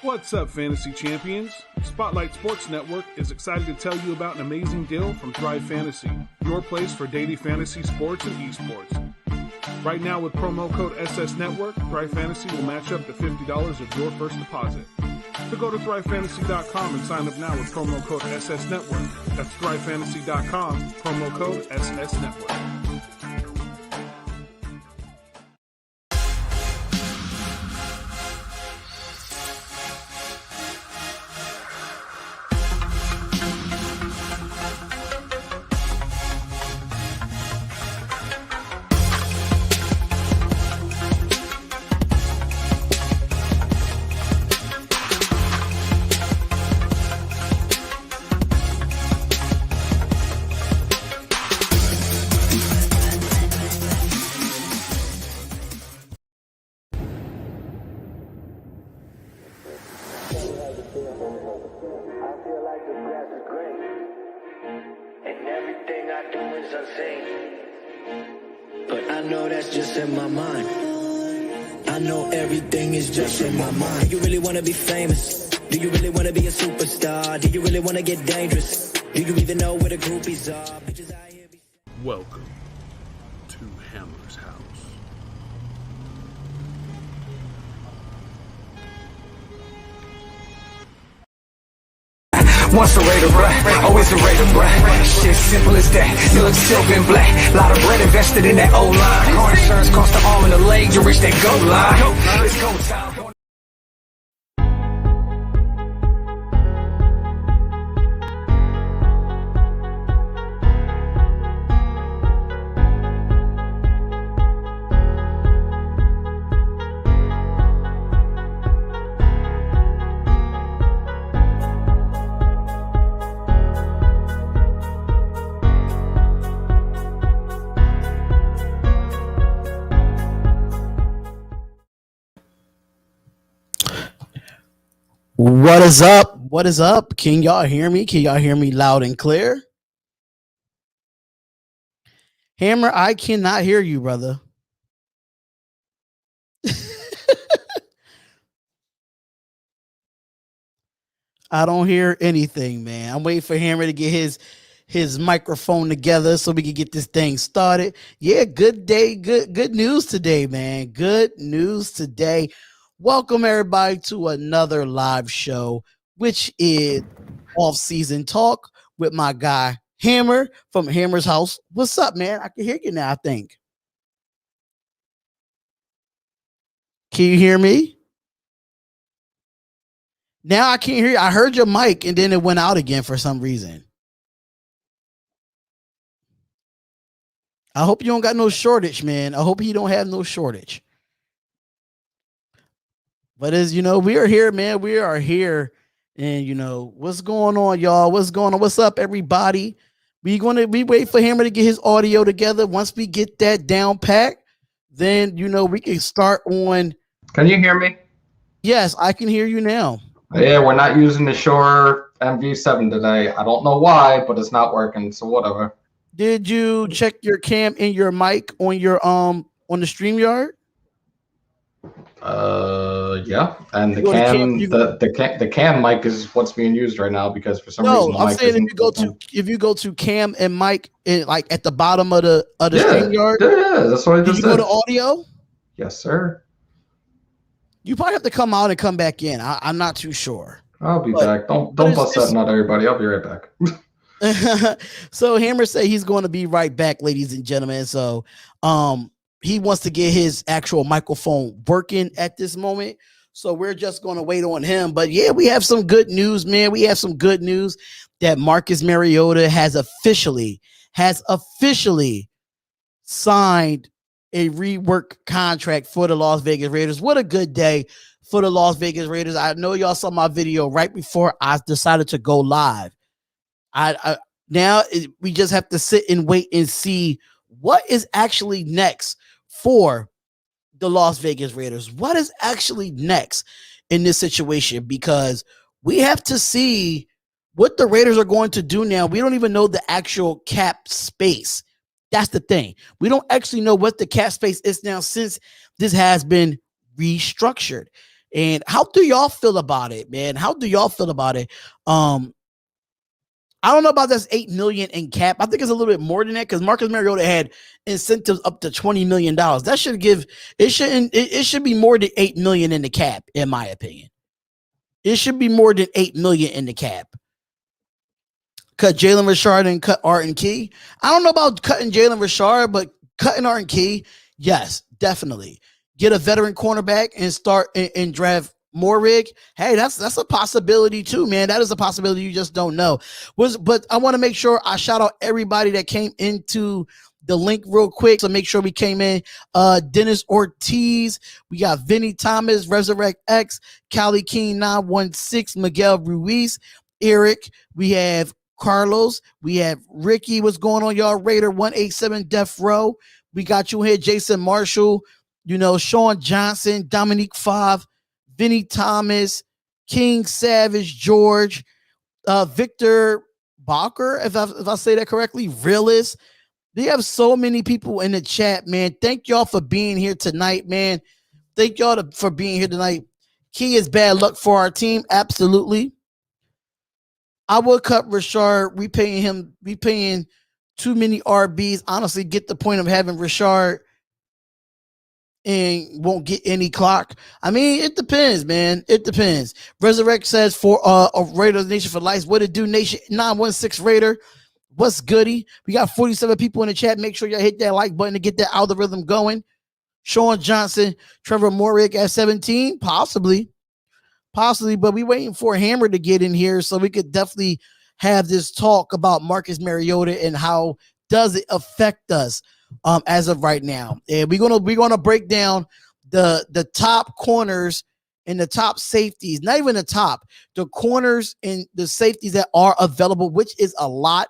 What's up, fantasy champions? Spotlight Sports Network is excited to tell you about an amazing deal from Thrive Fantasy, your place for daily fantasy sports and esports. Right now with promo code SS Network, Thrive Fantasy will match up to $50 of your first deposit. So go to thrivefantasy.com and sign up now with promo code SS Network. That's thrivefantasy.com, promo code SS Network. Do you really want to be famous? Do you really want to be a superstar? Do you really want to get dangerous? Do you even know where the groupies are? Bitches out here be... Welcome to Hammer's house. Once a Raider, bruh, always a Raider, bruh. Shit simple as that. You look silver and black. Lot of bread invested in that O-line. Car insurance cost the arm and the leg to reach that goal line. It's go time. What is up? What is up? Can y'all hear me? Can y'all hear me loud and clear? Hammer, I cannot hear you, brother. I don't hear anything, man. I'm waiting for Hammer to get his microphone together so we can get this thing started. Yeah, good day. Good news today, man. Good news today. Welcome everybody to another live show, which is off-season talk with my guy Hammer from Hammer's house. What's up, man? I can hear you now, I think. Can you hear me? Now I can't hear you. I heard your mic and then it went out again for some reason. I hope you don't got no shortage, man. I hope you don't have no shortage. But as you know, we are here, man. We are here. And you know, what's going on, y'all? What's going on? What's up, everybody? We wait for Hammer to get his audio together. Once we get that down pat, then you know we can start on. Can you hear me? Yes, I can hear you now. Yeah, we're not using the Shure MV7 today. I don't know why, but it's not working, so whatever. Did you check your cam and your mic on your on the StreamYard? Yeah, and the cam mic is what's being used right now because for some reason I'm saying if you go to cam and mic like at the bottom of the StreamYard. Yeah, that's what I just did. You go to audio? Yes, sir. You probably have to come out and come back in. I'm not too sure. I'll be back. Don't bust that nut, everybody. I'll be right back. So Hammer said he's going to be right back, ladies and gentlemen. So he wants to get his actual microphone working at this moment. So we're just going to wait on him. But yeah, we have some good news, man. We have some good news that Marcus Mariota has officially signed a rework contract for the Las Vegas Raiders. What a good day for the Las Vegas Raiders. I know y'all saw my video right before I decided to go live. We just have to sit and wait and see what is actually next for the Las Vegas Raiders. What is actually next in this situation? Because we have to see what the Raiders are going to do now. We don't even know the actual cap space. That's the thing. We don't actually know what the cap space is now since this has been restructured. And how do y'all feel about it, man? How do y'all feel about it? I don't know about this 8 million in cap. I think it's a little bit more than that because Marcus Mariota had incentives up to $20 million. That should give it should be more than 8 million in the cap, in my opinion. It should be more than 8 million in the cap. Cut Jalen Richard and cut Arden Key. I don't know about cutting Jalen Richard, but cutting Arden Key, yes, definitely. Get a veteran cornerback and start and draft Morrig. Hey, that's a possibility too, man. That is a possibility. You just don't know. But I want to make sure I shout out everybody that came into the link real quick. So make sure we came in. Dennis Ortiz. We got Vinny Thomas, Resurrect X, Cali King 916, Miguel Ruiz, Eric. We have Carlos. We have Ricky. What's going on, y'all? Raider 187 Death Row. We got you here, Jason Marshall. Sean Johnson, Dominique 5, Vinny Thomas, King Savage, George, Victor Bacher, if I say that correctly, Realist. They have so many people in the chat, man. Thank y'all for being here tonight, man. Thank y'all for being here tonight. Key is bad luck for our team. Absolutely. I would cut Richard. We paying too many RBs. Honestly, get the point of having Richard and won't get any clock. I mean, it depends, man. It depends. Resurrect says for Raiders Nation for Life. What it do, Nation 916 Raider? What's goody? We got 47 people in the chat. Make sure y'all hit that like button to get that algorithm going. Sean Johnson, Trevor Morrick at 17, possibly, but we waiting for Hammer to get in here so we could definitely have this talk about Marcus Mariota and how does it affect us as of right now. And we're gonna break down the top corners and the top safeties, not even the corners and the safeties that are available, which is a lot.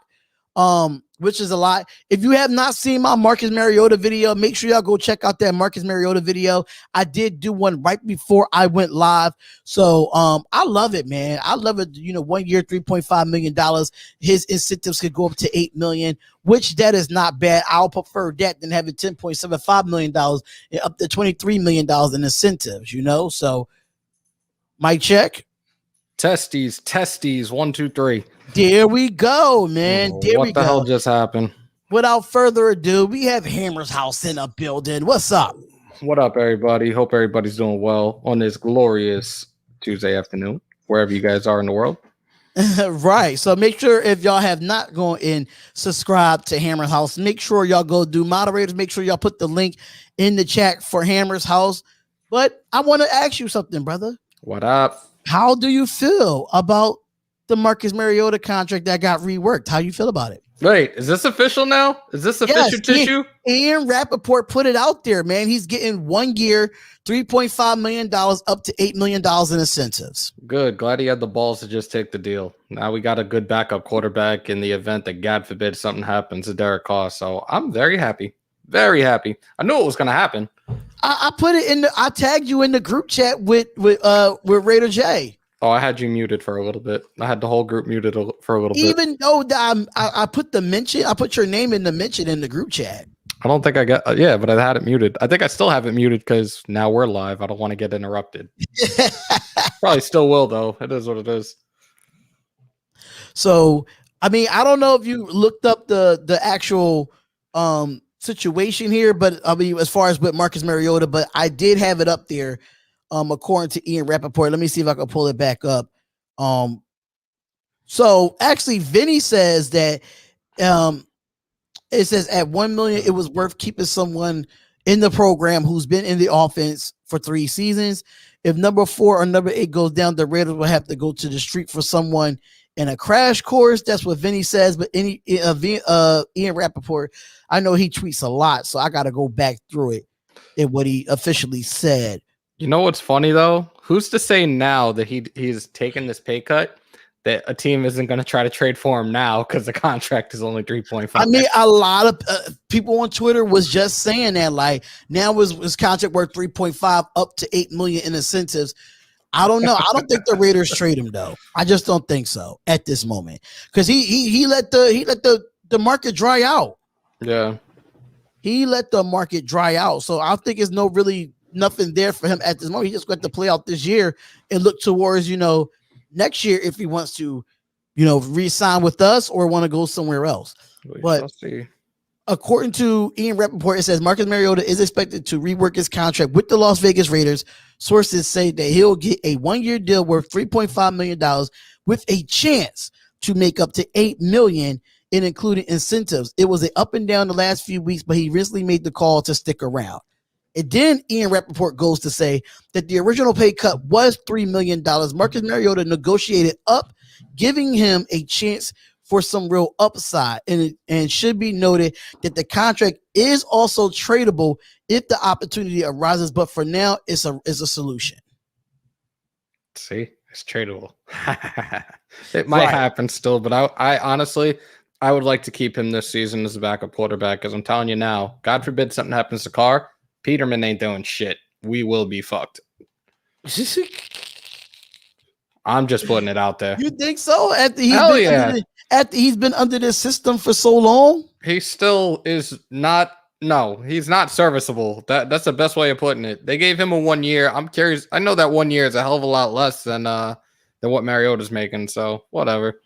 If you have not seen my Marcus Mariota video, make sure y'all go check out that Marcus Mariota video. I did do one right before I went live. So I love it, man. I love it. 1 year, $3.5 million. His incentives could go up to $8 million, which that is not bad. I'll prefer that than having $10.75 million and up to $23 million in incentives, So mic check. Testes, 1, 2, 3. There we go, man. What the hell just happened? Without further ado, we have Hammer's House in a building. What's up? What up, everybody? Hope everybody's doing well on this glorious Tuesday afternoon, wherever you guys are in the world. Right. So make sure if y'all have not gone and subscribed to Hammer's House, make sure y'all go do moderators. Make sure y'all put the link in the chat for Hammer's House. But I want to ask you something, brother. What up? How do you feel about the Marcus Mariota contract that got reworked? How you feel about it? Wait, is this official now? Is this official tissue? Ian Rappaport put it out there, man. He's getting 1 year, $3.5 million up to $8 million in incentives. Good. Glad he had the balls to just take the deal. Now we got a good backup quarterback in the event that, God forbid, something happens to Derek Carr. So I'm very happy. Very happy. I knew it was going to happen. I put it I tagged you in the group chat with Raider J. Oh, I had you muted for a little bit. I had the whole group muted for a little bit. Even though I put the mention, I put your name in the mention in the group chat. I don't think I got, but I had it muted. I think I still have it muted because now we're live. I don't want to get interrupted. Probably still will, though. It is what it is. So, I mean, I don't know if you looked up the actual situation here, but I mean, as far as with Marcus Mariota, but I did have it up there, according to Ian Rappaport. Let me see if I can pull it back up. So actually, Vinny says that it says at 1 million, it was worth keeping someone in the program who's been in the offense for 3 seasons. If number 4 or number 8 goes down, the Raiders will have to go to the street for someone in a crash course. That's what Vinny says. But Ian Rappaport, I know he tweets a lot, so I got to go back through it and what he officially said. You know what's funny though? Who's to say now that he's taken this pay cut that a team isn't going to try to trade for him now because the contract is only 3.5? I mean, a lot of people on Twitter was just saying that, like, now his contract worth 3.5 up to 8 million in incentives. I don't know. I don't think the Raiders trade him though. I just don't think so at this moment because he let the market dry out. Yeah, he let the market dry out. So I think it's no nothing there for him at this moment. He just got to play out this year and look towards, next year if he wants to, re-sign with us or want to go somewhere else. But according to Ian Rappaport, it says Marcus Mariota is expected to rework his contract with the Las Vegas Raiders. Sources say that he'll get a 1-year deal worth $3.5 million with a chance to make up to $8 million in including incentives. It was an up and down the last few weeks, but he recently made the call to stick around. And then Ian Rappaport goes to say that the original pay cut was $3 million. Marcus Mariota negotiated up, giving him a chance for some real upside. And should be noted that the contract is also tradable if the opportunity arises, but for now, it's a solution. See, it's tradable. It might happen still, but I honestly, I would like to keep him this season as a backup quarterback because I'm telling you now, God forbid something happens to Carr, Peterman ain't doing shit. We will be fucked. I'm just putting it out there. You think so? After he's been under this system for so long? He still is not. No, he's not serviceable. That's the best way of putting it. They gave him a 1 year. I'm curious. I know that 1 year is a hell of a lot less than what Mariota's making. So whatever.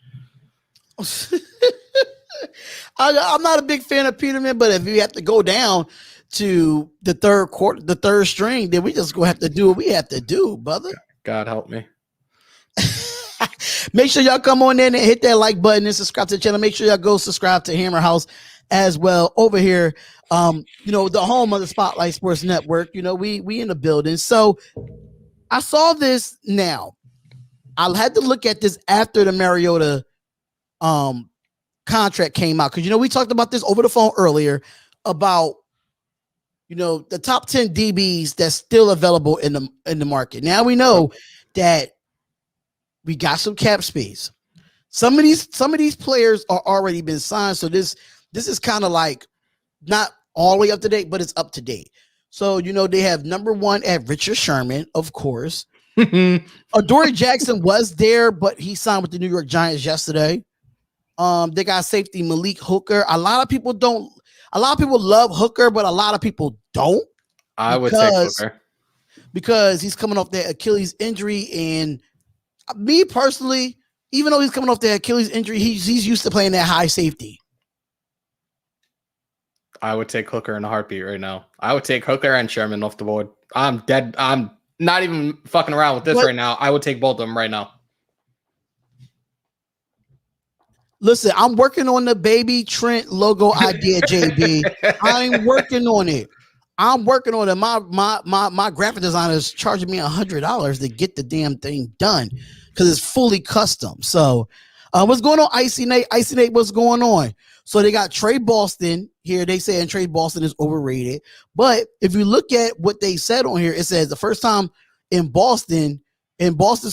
I'm not a big fan of Peterman, but if you have to go down to the third string, then we just gonna have to do what we have to do, brother. God help me. Make sure y'all come on in and hit that like button and subscribe to the channel. Make sure y'all go subscribe to Hammer House as well over here. The home of the Spotlight Sports Network. We in the building. So I saw this now. I had to look at this after the Mariota contract came out, because we talked about this over the phone earlier about the top 10 DBs that's still available in the market. Now we know that we got some cap space. Some of these players are already been signed, so this is kind of like not all the way up to date, but it's up to date. So they have number 1 at Richard Sherman, of course. Adoree Jackson was there, but he signed with the New York Giants yesterday. They got safety Malik Hooker. A lot of people love Hooker, but a lot of people don't. I would take Hooker because he's coming off that Achilles injury, and me personally, even though he's coming off that Achilles injury, he's used to playing that high safety. I would take Hooker in a heartbeat right now. I would take Hooker and Sherman off the board. I'm dead. I'm not even fucking around with this right now. I would take both of them right now. Listen, I'm working on the Baby Trent logo idea, JB. I'm working on it. My graphic designer is charging me $100 to get the damn thing done because it's fully custom. So, what's going on, Icy Nate? Icy Nate, what's going on? So they got Trey Boston here. They saying Trey Boston is overrated. But if you look at what they said on here, it says the first time in Boston's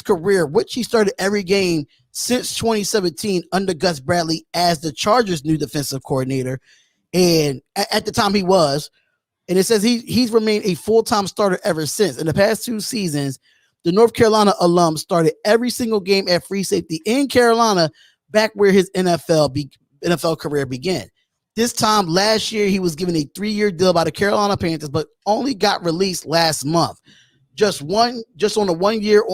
career, which he started every game since 2017 under Gus Bradley as the Chargers' new defensive coordinator. And at the time he was, and it says he's remained a full-time starter ever since. In the past 2 seasons, the North Carolina alum started every single game at free safety in Carolina, back where his NFL career began. This time last year, he was given a 3-year deal by the Carolina Panthers, but only got released last month. Just 1 year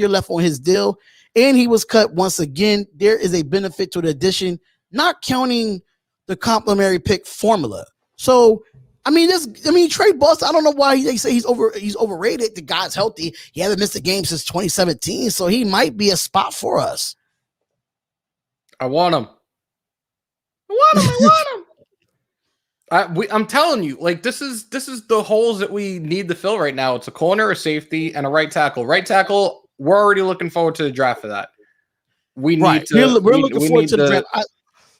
left on his deal, and he was cut once again. There is a benefit to the addition, not counting the complimentary pick formula. So, Trey Boston, I don't know why they say he's overrated. The guy's healthy. He hasn't missed a game since 2017, so he might be a spot for us. I want him. I'm telling you, like this is the holes that we need to fill right now. It's a corner, a safety, and a right tackle. Right tackle, we're already looking forward to the draft for that. We need to. We're looking forward to the draft.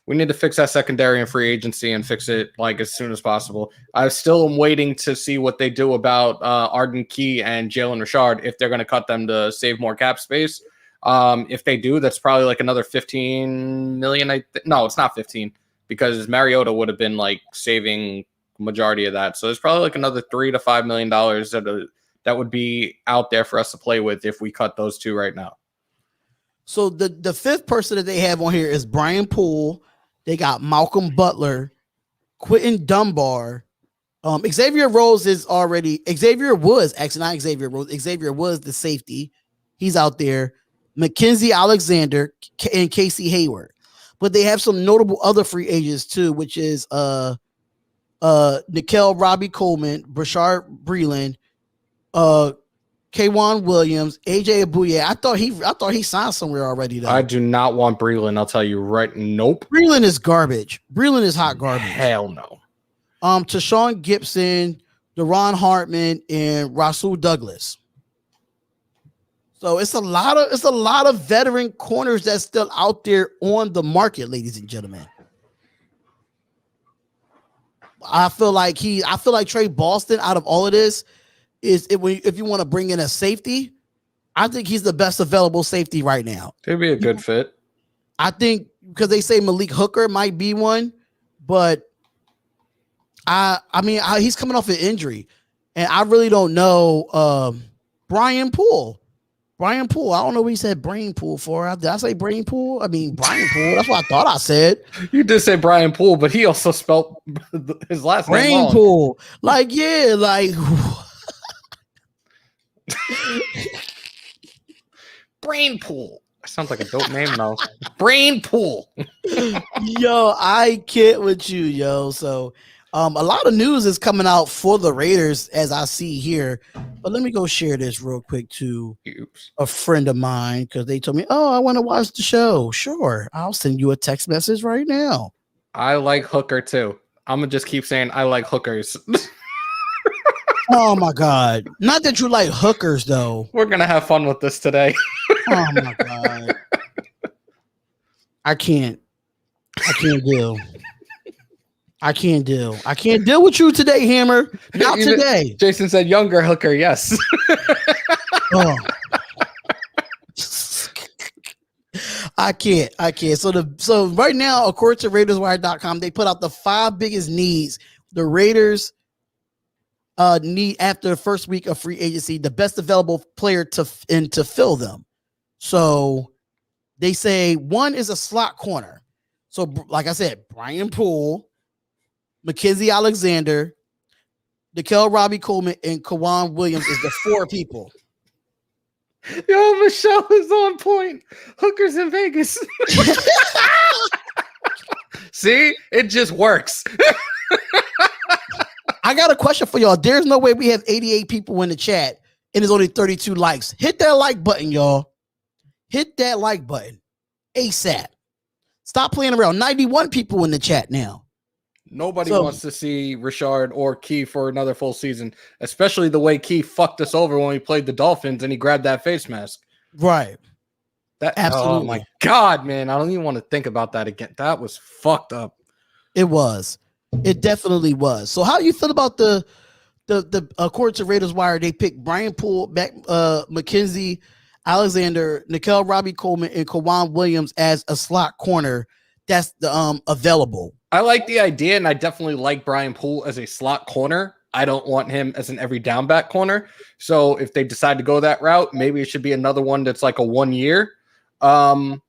We need to fix that secondary and free agency and fix it like as soon as possible. I still am waiting to see what they do about Arden Key and Jalen Richard, if they're going to cut them to save more cap space. If they do, that's probably like another 15 million. No, it's not 15 because Mariota would have been like saving majority of that. So there's probably like another $3 to $5 million that would be out there for us to play with if we cut those 2 right now. So the fifth person that they have on here is Brian Poole. They got Malcolm Butler, Quentin Dunbar, Xavier Rhodes is already Xavier was actually not Xavier Rhodes. Xavier was the safety. He's out there. Mackenzie Alexander and Casey Hayward. But they have some notable other free agents too, which is Nikel Robbie Coleman, Brashard Breeland, K'Wan Williams, AJ Abuye. I thought he signed somewhere already though. I do not want Breeland. I'll tell you right. Nope. Breeland is garbage. Breeland is hot garbage. Hell no. Tashawn Gibson, Deron Hartman, and Rasul Douglas. So it's a lot of veteran corners that's still out there on the market, ladies and gentlemen. I feel like Trey Boston out of all of this if you want to bring in a safety, I think he's the best available safety right now. He'd be a good fit. I think because they say Malik Hooker might be one, but I mean he's coming off an injury, and I really don't know Brian Poole. I don't know what he said brain pool for. Did I say brain pool? I mean Brian Poole. That's what I thought I said. You did say Brian Poole, but he also spelled his last name brain wrong. pool. Like yeah, like Brain Pool. Sounds like a dope name though. Brain Pool. Yo, I kid with you, yo. So a lot of news is coming out for the Raiders as I see here. But let me go share this real quick to a friend of mine because they told me, oh, I want to watch the show. Sure. I'll send you a text message right now. I like Hooker too. I'm going to just keep saying I like hookers. Oh, my God. Not that you like hookers, though. We're going to have fun with this today. Oh, my God. I can't deal. I can't deal with you today, Hammer. Not today. Jason said younger hooker. Yes. Oh. I can't. So right now, according to RaidersWire.com, they put out the 5 biggest needs the Raiders need after the first week of free agency, the best available player to fill them. So they say 1 is a slot corner. So like I said, Brian Poole, Mackenzie Alexander, Nikel Robbie Coleman, and K'Wan Williams is the 4 people. Yo, Michelle is on point. Hookers in Vegas. See, it just works. I got a question for y'all. There's no way we have 88 people in the chat and there's only 32 likes. Hit that like button, y'all. Hit that like button ASAP. Stop playing around. 91 people in the chat now. Nobody wants to see Richard or Key for another full season, especially the way Key fucked us over when we played the Dolphins and he grabbed that face mask. Right. That absolutely. Oh my God, man. I don't even want to think about that again. That was fucked up. It was. It definitely was. So how you feel about the according to Raiders Wire, they picked Brian Poole, Mackenzie Alexander, Nikel Robbie Coleman, and K'Wan Williams as a slot corner that's available. I like the idea, and I definitely like Brian Poole as a slot corner. I don't want him as an every down back corner. So if they decide to go that route, maybe it should be another one that's like a 1 year. I'm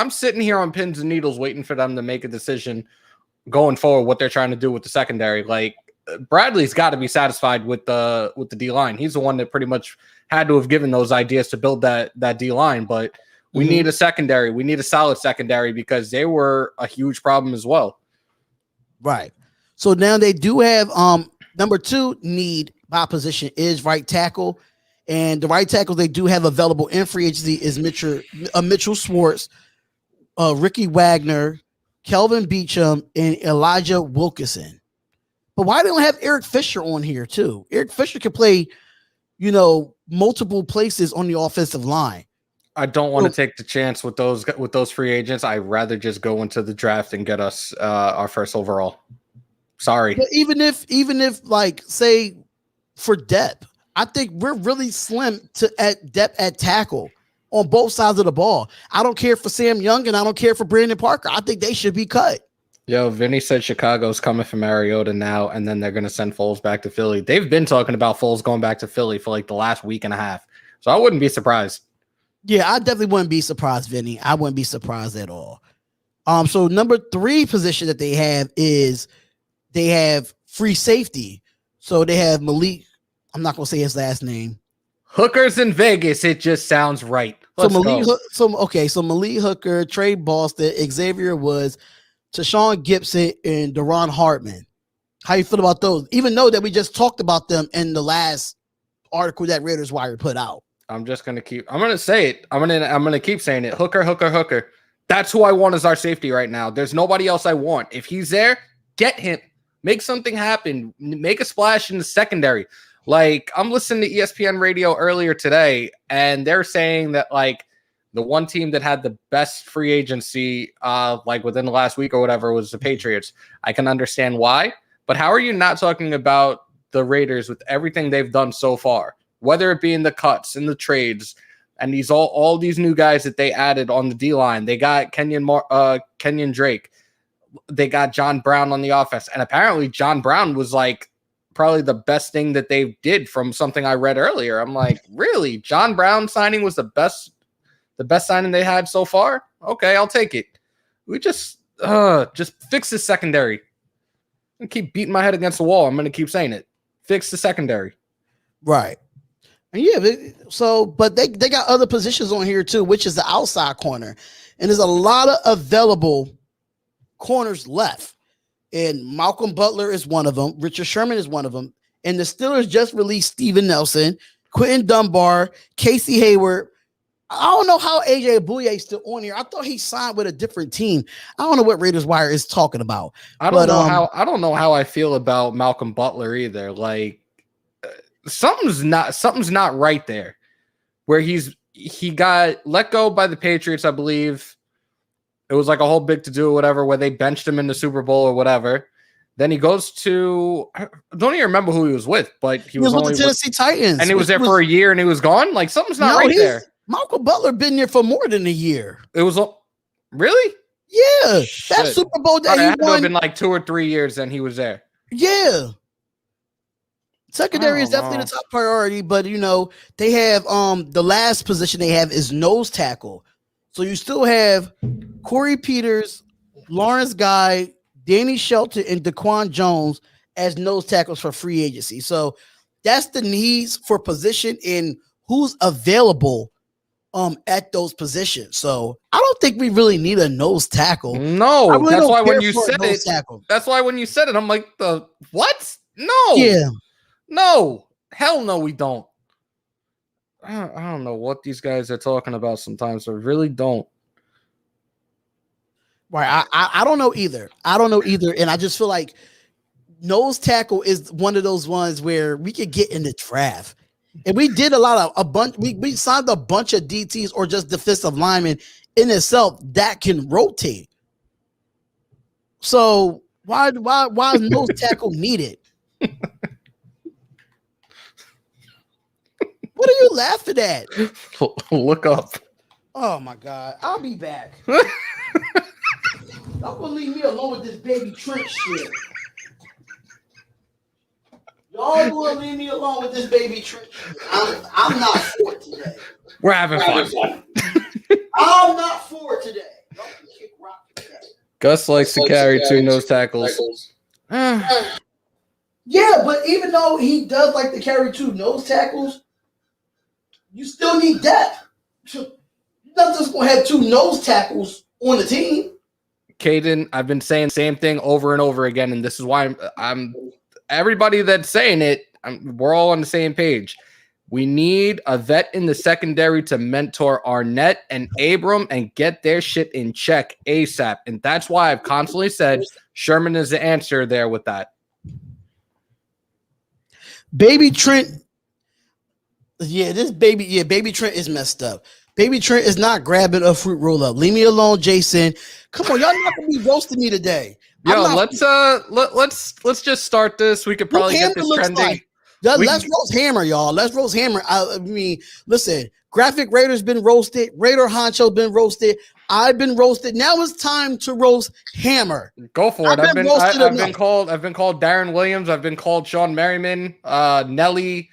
sitting here on pins and needles waiting for them to make a decision going forward what they're trying to do with the secondary. Like Bradley's got to be satisfied with the D line. He's the one that pretty much had to have given those ideas to build that D line, but we need a secondary. We need a solid secondary because they were a huge problem as well. Right. So now they do have number 2 need by position is right tackle. And the right tackle they do have available in free agency is Mitchell Schwartz, Ricky Wagner, Kelvin Beachum, and Elijah Wilkinson. But why don't have Eric Fisher on here too? Eric Fisher can play, multiple places on the offensive line. I don't want to take the chance with those free agents. I'd rather just go into the draft and get us our first overall. Sorry. But even if like say for depth, I think we're really slim at depth at tackle on both sides of the ball. I don't care for Sam Young and I don't care for Brandon Parker. I think they should be cut. Yo, Vinny said Chicago's coming for Mariota now, and then they're going to send Foles back to Philly. They've been talking about Foles going back to Philly for like the last week and a half. So I wouldn't be surprised. Yeah, I definitely wouldn't be surprised, Vinny. I wouldn't be surprised at all. So number 3 position that they have free safety. So they have Malik. I'm not gonna say his last name. Hookers in Vegas. It just sounds right. Let's go. So Malik Hooker, Trey Boston, Xavier Woods, Tashawn Gibson, and Deron Hartman. How you feel about those? Even though that we just talked about them in the last article that Raiders Wire put out. I'm gonna say it. I'm gonna keep saying it. Hooker. That's who I want as our safety right now. There's nobody else I want. If he's there, get him. Make something happen. Make a splash in the secondary. Like, I'm listening to ESPN radio earlier today, and they're saying that, like, the one team that had the best free agency, like, within the last week or whatever was the Patriots. I can understand why, but how are you not talking about the Raiders with everything they've done so far? Whether it be in the cuts, in the trades, and these all these new guys that they added on the D-line. They got Kenyon Drake. They got John Brown on the offense. And apparently John Brown was, like, probably the best thing that they did from something I read earlier. I'm like, really? John Brown signing was the best signing they had so far? Okay, I'll take it. We just fix the secondary. I'm gonna keep beating my head against the wall. I'm going to keep saying it. Fix the secondary. Right. And yeah, but they got other positions on here too, which is the outside corner. And there's a lot of available corners left. And Malcolm Butler is one of them. Richard Sherman is one of them. And the Steelers just released Steven Nelson, Quentin Dunbar, Casey Hayward. I don't know how AJ Bouye is still on here. I thought he signed with a different team. I don't know what Raiders Wire is talking about. I don't know how I feel about Malcolm Butler either. Like, something's not right there. Where he got let go by the Patriots, I believe. It was like a whole big to do or whatever, where they benched him in the Super Bowl or whatever. Then he goes to, I don't even remember who he was with, but he was with the Tennessee Titans. And he was there for a year and he was gone. Like, something's not right there. Malcolm Butler been there for more than a year. It was really? Yeah. Shit. That Super Bowl that he won. It had to have been like 2 or 3 years and he was there. Yeah. Secondary is definitely the top priority, but they have the last position they have is nose tackle. So you still have Corey Peters, Lawrence Guy, Danny Shelton, and Daquan Jones as nose tackles for free agency. So that's the needs for position and who's available at those positions. So I don't think we really need a nose tackle. No, really that's why when you said it, that's why when you said it, I'm like, the what? No. Yeah. No. Hell no, we don't. I don't know what these guys are talking about sometimes. I really don't. Right. I don't know either. And I just feel like nose tackle is one of those ones where we could get in the draft. And we did we signed a bunch of DTs or just defensive linemen in itself that can rotate. So why is nose tackle needed? What are you laughing at? Look up. Oh my God. I'll be back. Y'all gonna leave me alone with this baby Trent shit. Y'all gonna leave me alone with this baby Trent shit. I'm not for it today. We're having fun. I'm not for it today. Y'all can kick rock today. Gus likes to carry 2 nose tackles. Yeah, but even though he does like to carry 2 nose tackles, you still need depth. You're not just going to have 2 nose tackles on the team. Caden, I've been saying the same thing over and over again, and this is why I'm everybody that's saying it, we're all on the same page. We need a vet in the secondary to mentor Arnett and Abram and get their shit in check ASAP. And that's why I've constantly said Sherman is the answer there with that. Baby Trent. Yeah, Baby Trent is messed up. Baby Trent is not grabbing a fruit roll up. Leave me alone, Jason. Come on, y'all not gonna be roasting me today. Yo, let's just start this. We could probably get this trending. Like. Let's roast Hammer, y'all. Let's roast Hammer. I mean, listen, Graphk Raiders been roasted. Raider Honcho been roasted. I've been roasted. Now it's time to roast Hammer. Go for it. I've been called Darren Williams. I've been called Sean Merriman, Nelly,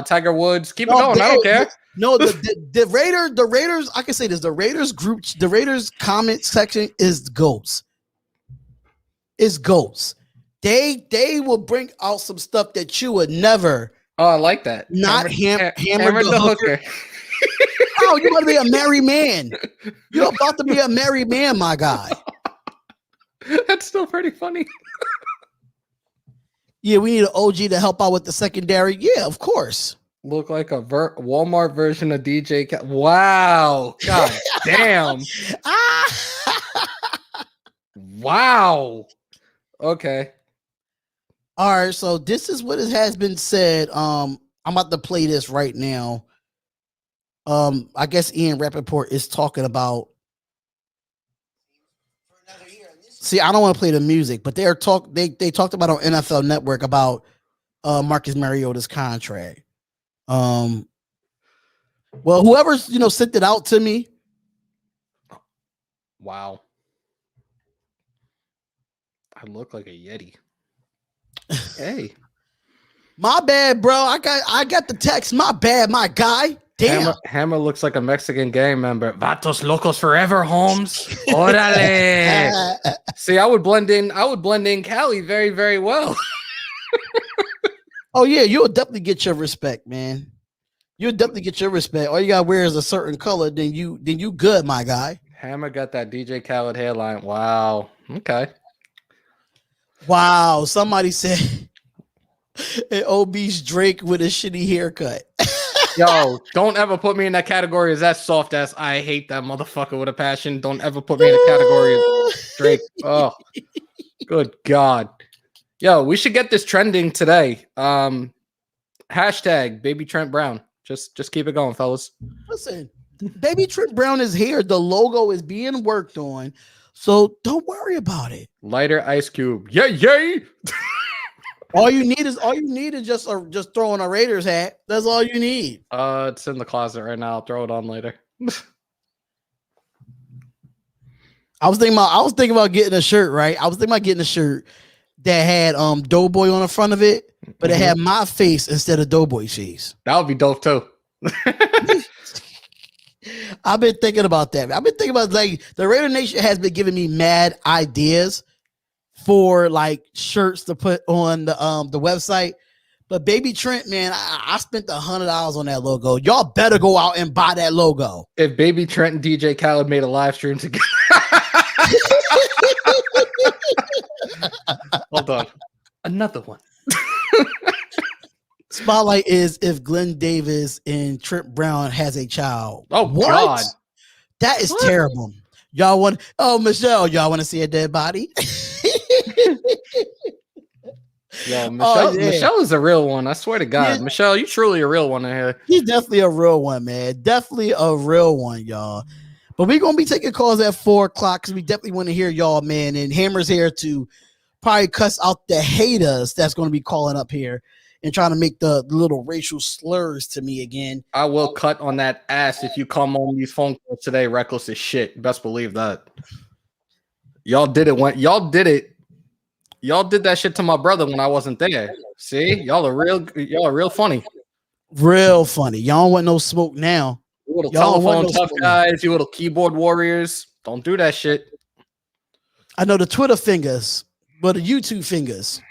Tiger Woods. Keep it going. I don't care. No, the Raiders. I can say this: the Raiders group, the Raiders comment section is goats. It's goats. They will bring out some stuff that you would never. Oh, I like that. Not hammer the hooker. Oh, you're about to be a married man. You're about to be a married man, my guy. That's still pretty funny. Yeah, we need an OG to help out with the secondary. Yeah, of course. Look like a Walmart version of DJ. Wow. God damn. Wow. Okay. All right. So this is what it has been said. I'm about to play this right now. I guess Ian Rappaport is talking about. See, I don't want to play the music, but they talked about on NFL Network about Marcus Mariota's contract. Well, whoever's sent it out to me. Wow. I look like a Yeti. Hey. My bad, bro. I got the text. My bad, my guy. Damn. Hammer looks like a Mexican gang member. Vatos locos forever, Holmes. Orale. See, I would blend in Cali very, very well. Oh yeah, you'll definitely get your respect, man. You'll definitely get your respect. All you gotta wear is a certain color, then you good, my guy. Hammer got that DJ Khaled hairline. Wow. Okay. Wow. Somebody said an obese Drake with a shitty haircut. Yo, don't ever put me in that category as that soft ass. I hate that motherfucker with a passion. Don't ever put me in the category of Drake. Oh, good God. Yo, we should get this trending today. Hashtag Baby Trent Brown. Just keep it going, fellas. Listen, Baby Trent Brown is here. The logo is being worked on. So don't worry about it. Lighter Ice Cube. Yay. All you need is just throwing a Raiders hat. That's all you need. It's in the closet right now. I'll throw it on later. I was thinking about getting a shirt, right? I was thinking about getting a shirt that had Doughboy on the front of it, but it had my face instead of Doughboy's face. That would be dope too. I've been thinking about that. I've been thinking about, like, the Raider Nation has been giving me mad ideas for like shirts to put on the website. But Baby Trent, man, I spent $100 on that logo. Y'all better go out and buy that logo. If Baby Trent and DJ Khaled made a live stream together. Hold on. Another one. Spotlight is if Glenn Davis and Trent Brown has a child. Oh, what? God. That is terrible. Y'all want, Michelle, y'all want to see a dead body? Yo, Michelle is a real one. I swear to God. Yeah. Michelle, you truly a real one in here. He's definitely a real one, man. Definitely a real one, y'all. But we're going to be taking calls at 4:00 because we definitely want to hear y'all, man. And Hammer's here to probably cuss out the haters that's going to be calling up here and trying to make the little racial slurs to me again. I will cut on that ass if you come on these phone calls today reckless as shit. Best believe that. Y'all did it. Y'all did that shit to my brother when I wasn't there. See? Y'all are real funny. Real funny. Y'all don't want no smoke now. You little telephone tough guys, you little keyboard warriors. Don't do that shit. I know the Twitter fingers, but the YouTube fingers.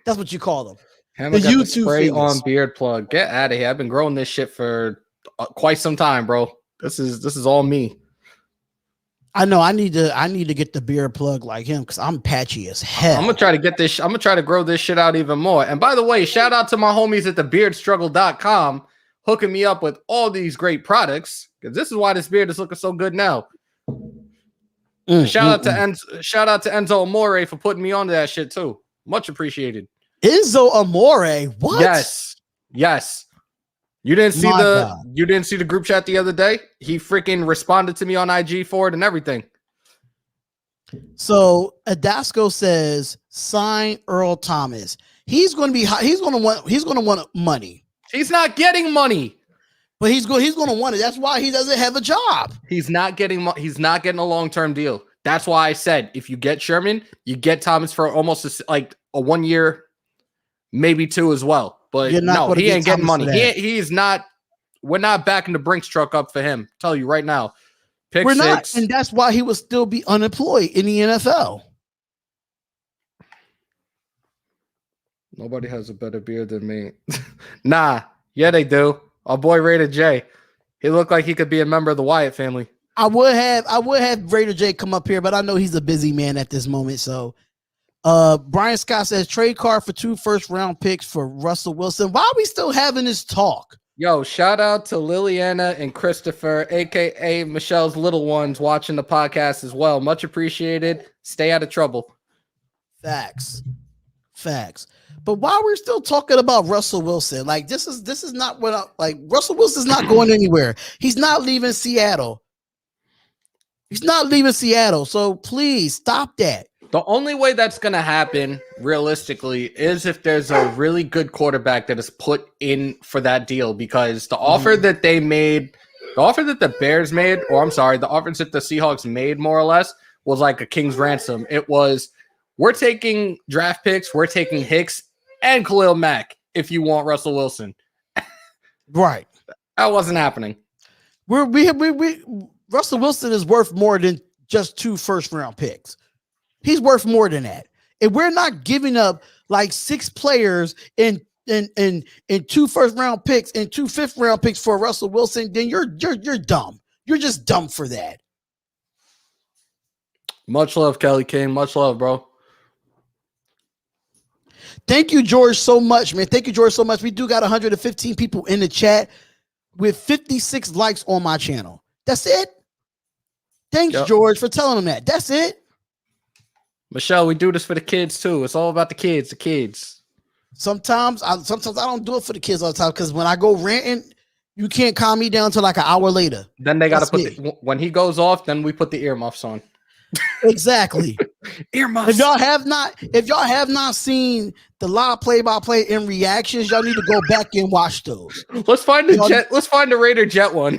That's what you call them. The YouTube spray fingers. On beard plug. Get out of here. I've been growing this shit for quite some time, bro. This is all me. I know I need to get the beard plug like him because I'm patchy as hell. I'm gonna try to get this. I'm gonna try to grow this shit out even more. And by the way, shout out to my homies at thebeardstruggle.com hooking me up with all these great products because this is why this beard is looking so good now. Shout out to Enzo Amore for putting me onto that shit too. Much appreciated. Enzo Amore, what? Yes. You didn't see the group chat the other day? He freaking responded to me on IG for it and everything. So Adasco says sign Earl Thomas. He's going to want money. He's not getting money. But he's going to want it. That's why he doesn't have a job. He's not getting a long-term deal. That's why I said if you get Sherman, you get Thomas for almost a 1 year, maybe 2 as well. But no, he ain't getting money. He's not we're not backing the Brinks truck up for him. Tell you right now. We're not, and that's why he would still be unemployed in the NFL. Nobody has a better beard than me. Nah, yeah, they do. Our boy Raider J. He looked like he could be a member of the Wyatt family. I would have Raider J come up here, but I know he's a busy man at this moment. So Brian Scott says trade card for 2 first-round picks for Russell Wilson. Why are we still having this talk? Yo, shout out to Liliana and Christopher, aka Michelle's little ones, watching the podcast as well. Much appreciated. Stay out of trouble. Facts. But why we're still talking about Russell Wilson? Like this is not what Russell Wilson's not going anywhere. He's not leaving Seattle. So please stop that. The only way that's going to happen realistically is if there's a really good quarterback that is put in for that deal, because the offer that they made, the offer that the Bears made, or I'm sorry, the offers that the Seahawks made more or less was like a king's ransom. It was, we're taking draft picks, we're taking Hicks and Khalil Mack if you want Russell Wilson. Right. That wasn't happening. Russell Wilson is worth more than just 2 first-round picks. He's worth more than that. If we're not giving up like 6 players and 2 first-round picks and 2 fifth-round picks for Russell Wilson, then you're dumb. You're just dumb for that. Much love, Kelly King. Much love, bro. Thank you, George, so much, man. Thank you, George, so much. We do got 115 people in the chat with 56 likes on my channel. That's it. Thanks, George, for telling them that. That's it. Michelle, we do this for the kids too. It's all about the kids. Sometimes I don't do it for the kids all the time, because when I go ranting, you can't calm me down until like an hour later. Then they got to put when he goes off, then we put the earmuffs on. Exactly. Earmuffs. If y'all have not seen the live play-by-play and reactions, y'all need to go back and watch those. Let's find the Raider Jet one.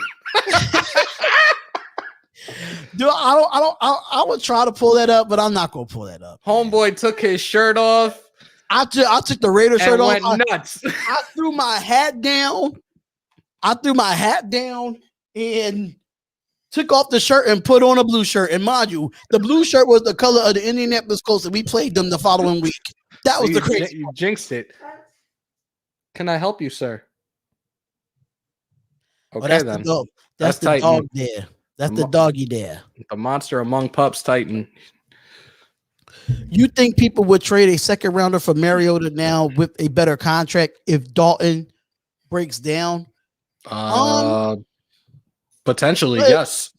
Dude, I would try to pull that up, but I'm not gonna pull that up. Homeboy took his shirt off. I took the Raider shirt off. Went nuts. I threw my hat down. And took off the shirt and put on a blue shirt. And mind you, the blue shirt was the color of the Indianapolis Colts, and we played them the following week. That was the crazy. You jinxed it. Can I help you, sir? Okay, that's then. That's the dog there. That's the doggy there. The monster among pups, Titan. You think people would trade a second rounder for Mariota now with a better contract if Dalton breaks down? Potentially, yes.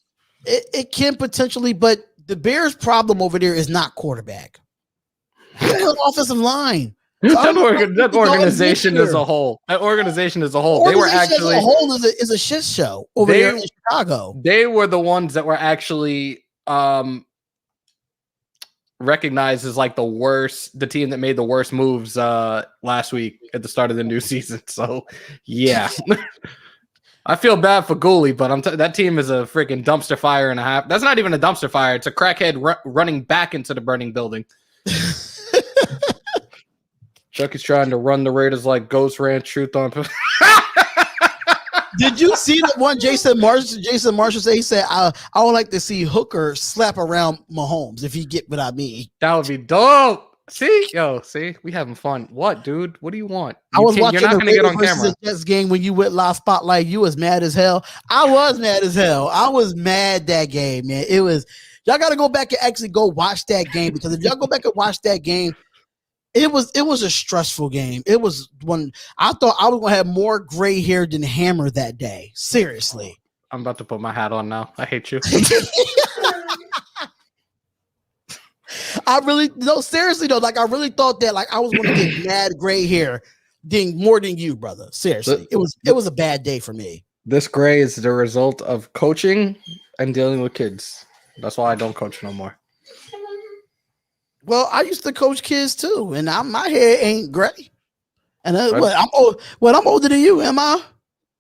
It can potentially, but the Bears' problem over there is not quarterback. It's offensive line. That organization as a whole. They were actually as a whole is a shit show over there in Chicago. They were the ones that were actually recognized as like the team that made the worst moves last week at the start of the new season. So yeah. I feel bad for Gooley, but that team is a freaking dumpster fire and a half. That's not even a dumpster fire. It's a crackhead running back into the burning building. Chucky's trying to run the Raiders like Ghost ran Truth on. Did you see that one Jason Marshall said? He said, I would like to see Hooker slap around Mahomes if he get what I mean. That would be dope. See, we having fun. What, dude? What do you want? I was watching the Raiders versus the Jets game when you went live spotlight. You was mad as hell. I was mad as hell. I was mad that game, man. It was, y'all got to go back and actually go watch that game, because if y'all go back and watch that game, it was a stressful game. It was one I thought I was gonna have more gray hair than Hammer that day. Seriously. I'm about to put my hat on now. I hate you. Seriously though, like I really thought that like I was gonna get mad gray hair more than you, brother. Seriously. It was a bad day for me. This gray is the result of coaching and dealing with kids. That's why I don't coach no more. Well, I used to coach kids too, and my hair ain't gray. And I'm older than you, am I?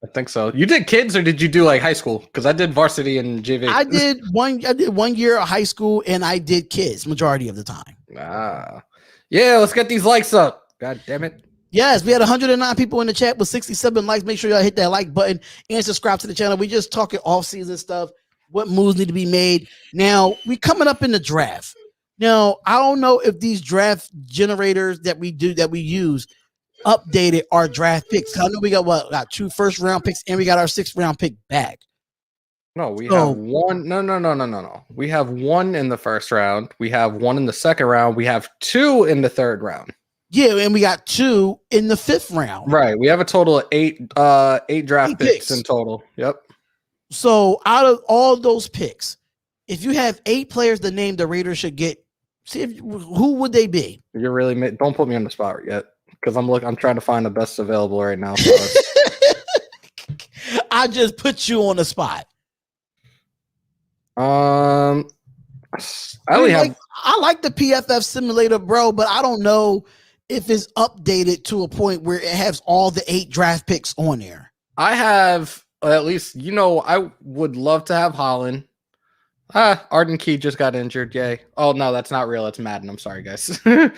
I think so. You did kids, or did you do like high school? Because I did varsity and JV. I did 1 year of high school, and I did kids majority of the time. Yeah. Let's get these likes up. God damn it. Yes, we had 109 people in the chat with 67 likes. Make sure y'all hit that like button and subscribe to the channel. We just talking off-season stuff, what moves need to be made. Now, we coming up in the draft. Now, I don't know if these draft generators that we use updated our draft picks. I know we got 2 first-round picks and we got our 6th-round pick back. No, we have one. No. We have 1 in the first round. We have 1 in the second round. We have 2 in the third round. Yeah, and we got 2 in the 5th round. Right. We have a total of 8 draft picks in total. Yep. So out of all those picks, if you have 8 players, the name the Raiders should get, who would they be? You're really don't put me on the spot yet because I'm trying to find the best available right now. I just put you on the spot. I like the PFF simulator, bro, but I don't know if it's updated to a point where it has all the 8 draft picks on there. I have at least, I would love to have Holland. Arden Key just got injured. Yay. Oh, no, that's not real. It's Madden. I'm sorry, guys. I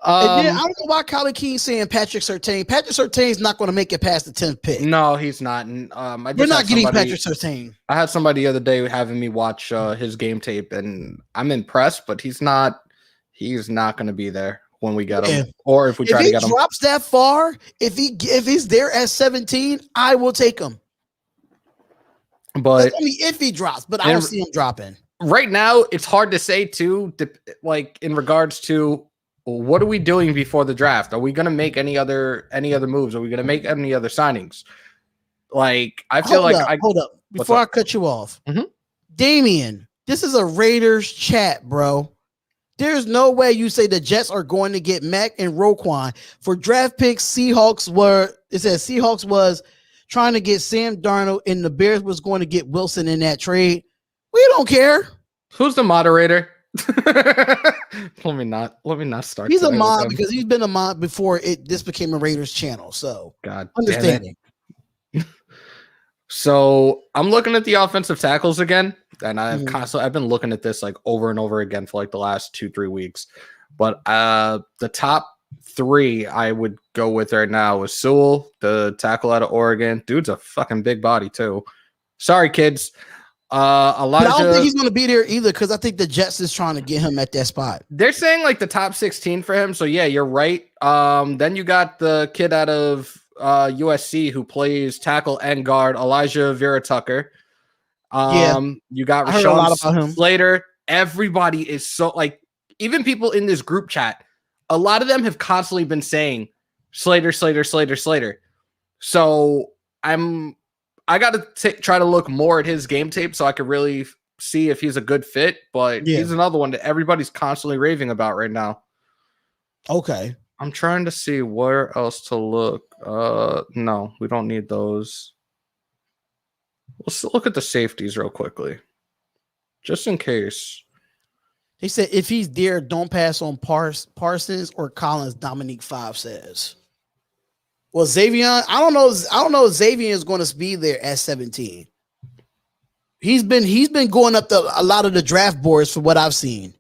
don't know why Colin Key's saying Patrick Surtain. Patrick Surtain's not going to make it past the 10th pick. No, he's not. We're not getting Patrick Surtain. I had somebody the other day having me watch his game tape, and I'm impressed, but he's not going to be there when we get him, or if we try to get him. If he drops that far, if he's there at 17, I will take him. But that's only if he drops, but I don't see him dropping. Right now, it's hard to say too, like in regards to what are we doing before the draft? Are we going to make any other moves? Are we going to make any other signings? Like, I feel hold up before I cut you off. Mm-hmm. Damian, this is a Raiders chat, bro. There's no way you say the Jets are going to get Mac and Roquan for draft picks. Seahawks was trying to get Sam Darnold, and the Bears was going to get Wilson in that trade. We don't care. Who's the moderator? Let me not start. He's a mod because he's been a mod before this became a Raiders channel. So God understanding. So I'm looking at the offensive tackles again, and I've been looking at this like over and over again for like the last 2-3 weeks. But the top 3 I would go with right now is Sewell, the tackle out of Oregon. Dude's a fucking big body too. Sorry, kids. Elijah, I don't think he's going to be there either because I think the Jets is trying to get him at that spot. They're saying like the top 16 for him. So yeah, you're right. Then you got the kid out of USC who plays tackle and guard, Elijah Vera Tucker. You got Rashawn Slater. Everybody is so like, even people in this group chat, a lot of them have constantly been saying Slater. So I got to try to look more at his game tape so I could really see if he's a good fit. But he's another one that everybody's constantly raving about right now. Okay. I'm trying to see where else to look. No, we don't need those. Let's look at the safeties real quickly, just in case. He said if he's there, don't pass on Parsons or Collins. Dominique 5 says. Well, Xavier, I don't know if Xavier is going to be there at 17. He's been going up a lot of the draft boards for what I've seen.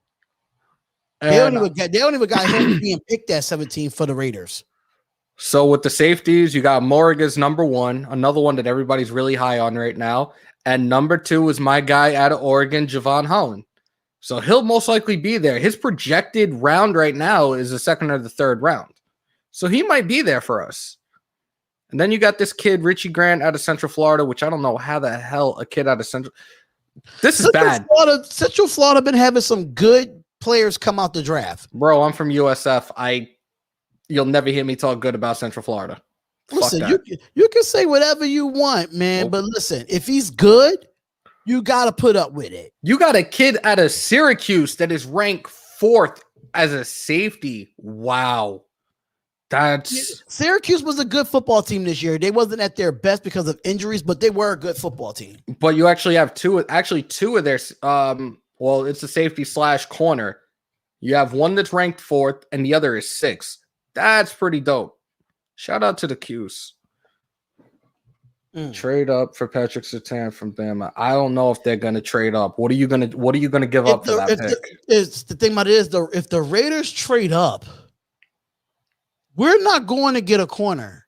They don't even got him being picked at 17 for the Raiders. So with the safeties, you got Morrig as number 1, another one that everybody's really high on right now. And number 2 is my guy out of Oregon, Javon Holland. So he'll most likely be there. His projected round right now is the 2nd or the 3rd round. So he might be there for us. And then you got this kid, Richie Grant, out of Central Florida, which I don't know how the hell a kid out of Central. This is bad. Central Florida been having some good players come out the draft. Bro, I'm from USF. You'll never hear me talk good about Central Florida. Listen, you can say whatever you want, man. But listen, if he's good, you got to put up with it. You got a kid out of Syracuse that is ranked 4th as a safety. Wow. Syracuse was a good football team this year. They wasn't at their best because of injuries, but they were a good football team. But you actually have two of their well, it's a safety / corner. You have one that's ranked 4th and the other is 6th. That's pretty dope. Shout out to the Qs. Trade up for Patrick Surtain from Bama. I don't know if they're gonna trade up. What are you gonna give up for that pick? The thing about it is if the Raiders trade up, we're not going to get a corner.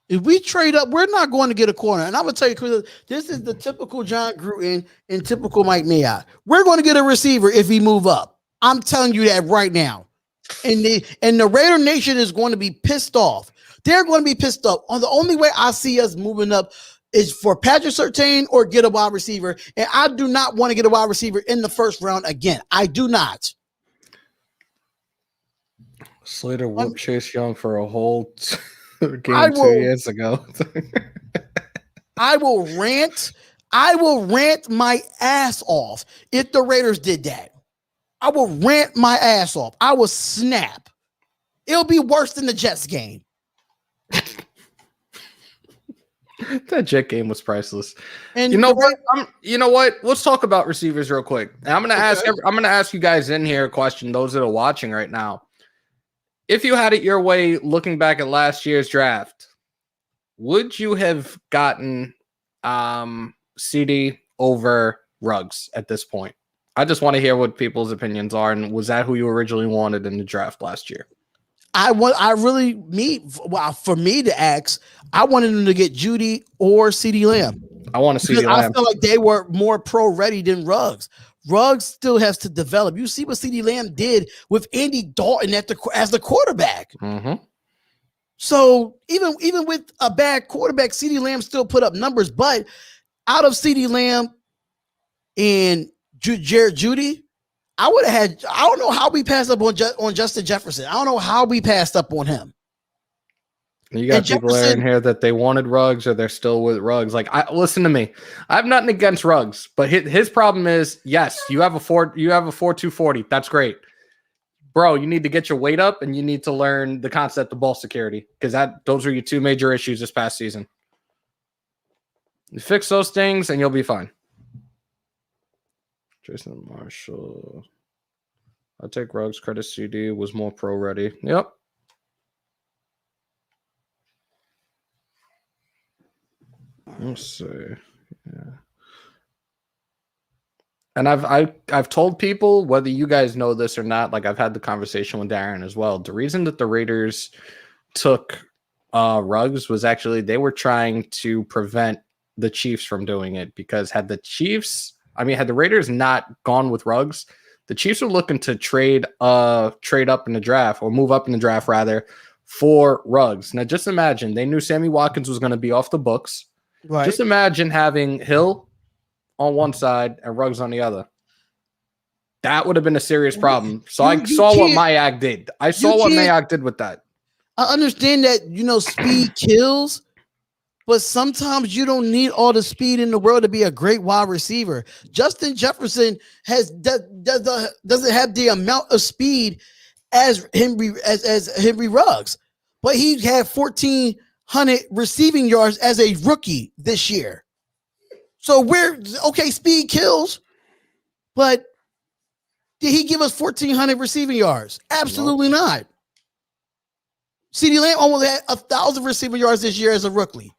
If we trade up, we're not going to get a corner. And I'm going to tell you, Chris, this is the typical John Gruden and typical Mike Mayock. We're going to get a receiver if we move up. I'm telling you that right now. And the Raider Nation is going to be pissed off. They're going to be pissed off. The only way I see us moving up is for Patrick Surtain or get a wide receiver. And I do not want to get a wide receiver in the first round again. I do not. Slater whooped Chase Young for a whole game 2 years ago. I will rant. I will rant my ass off if the Raiders did that. I will rant my ass off. I will snap. It'll be worse than the Jets game. That Jet game was priceless. And you know what? You know what? Let's talk about receivers real quick. And I'm gonna ask you guys in here a question. Those that are watching right now, if you had it your way, looking back at last year's draft, would you have gotten CD over Ruggs at this point? I just want to hear what people's opinions are. And was that who you originally wanted in the draft last year? For me to ask, I wanted them to get Judy or CeeDee Lamb. I want to see. I feel like they were more pro ready than Ruggs. Ruggs still has to develop. You see what CeeDee Lamb did with Andy Dalton as the quarterback. Mm-hmm. So even with a bad quarterback, CeeDee Lamb still put up numbers. But out of CeeDee Lamb and Jared Judy, I would have had. I don't know how we passed up on Justin Jefferson. I don't know how we passed up on him. You got people there in here that they wanted Ruggs or they're still with Ruggs. Like, listen to me. I have nothing against Ruggs, but his problem is, yes, you have a 4.240. That's great, bro. You need to get your weight up and you need to learn the concept of ball security because those are your two major issues this past season. You fix those things and you'll be fine. Jason Marshall. I'll take Ruggs. Credit CD was more pro ready. Yep. Let's see. Yeah. And I've told people, whether you guys know this or not, like I've had the conversation with Darren as well. The reason that the Raiders took Ruggs was actually they were trying to prevent the Chiefs from doing it because had the Raiders not gone with Ruggs, the Chiefs were looking to trade up in the draft or move up in the draft rather for Ruggs. Now just imagine they knew Sammy Watkins was going to be off the books. Right. Just imagine having Hill on one side and Ruggs on the other. That would have been a serious problem. So I saw what Mayock did. I saw what Mayock did with that. I understand that, speed kills, but sometimes you don't need all the speed in the world to be a great wide receiver. Justin Jefferson doesn't have the amount of speed as Henry Ruggs, but he had 1,400 receiving yards as a rookie this year. So speed kills, but did he give us 1,400 receiving yards? Absolutely not. CeeDee Lamb almost had 1,000 receiving yards this year as a rookie.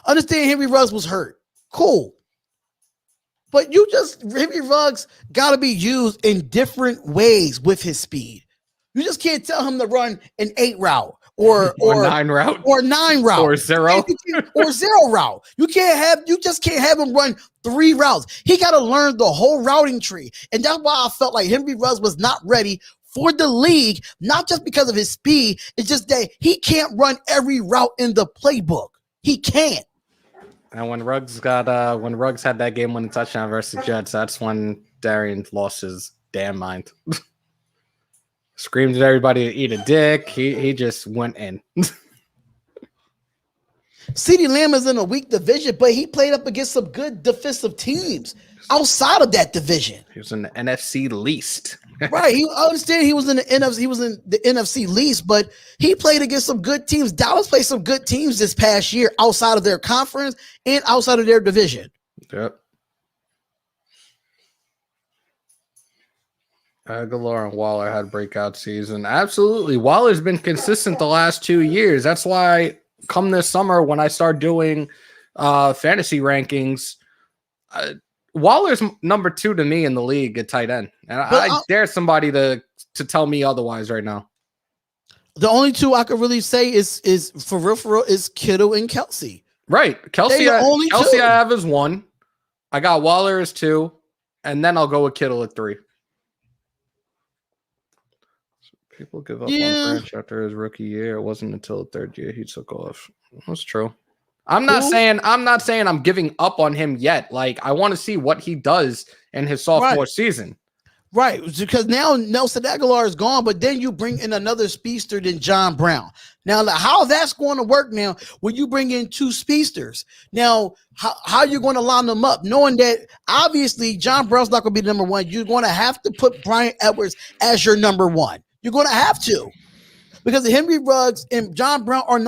Understand Henry Ruggs was hurt. Cool. But Henry Ruggs got to be used in different ways with his speed. You just can't tell him to run an 8 route or 9 route or 9 route or 0 or 0 route. You just can't have him run 3 routes. He got to learn the whole routing tree. And that's why I felt like Henry Ruggs was not ready for the league, not just because of his speed. It's just that he can't run every route in the playbook. He can't. And when Ruggs had that game-winning touchdown versus Jets, that's when Darian lost his damn mind. Screamed at everybody to eat a dick. He just went in. CeeDee Lamb is in a weak division, but he played up against some good defensive teams outside of that division. He was in the NFC least. Right. I understand he was in the NFC. He was in the NFC least, but he played against some good teams. Dallas played some good teams this past year outside of their conference and outside of their division. Yep. Aguilar and Waller had breakout season. Absolutely. Waller's been consistent the last 2 years. That's why come this summer when I start doing fantasy rankings, Waller's number 2 to me in the league at tight end. And I dare somebody to tell me otherwise right now. The only two I could really say is for real is Kittle and Kelsey. Right. Kelsey I have as 1. I got Waller as 2, and then I'll go with Kittle at 3. People give up on Branch after his rookie year. It wasn't until the 3rd year he took off. That's true. I'm not saying I'm giving up on him yet. Like, I want to see what he does in his sophomore season. Right, because now Nelson Aguilar is gone, but then you bring in another speedster than John Brown. Now, how that's going to work now when you bring in 2 speedsters? Now, how are you going to line them up, knowing that obviously John Brown's not going to be number 1? You're going to have to put Brian Edwards as your number 1. You're going to have to, because Henry Ruggs and John Brown are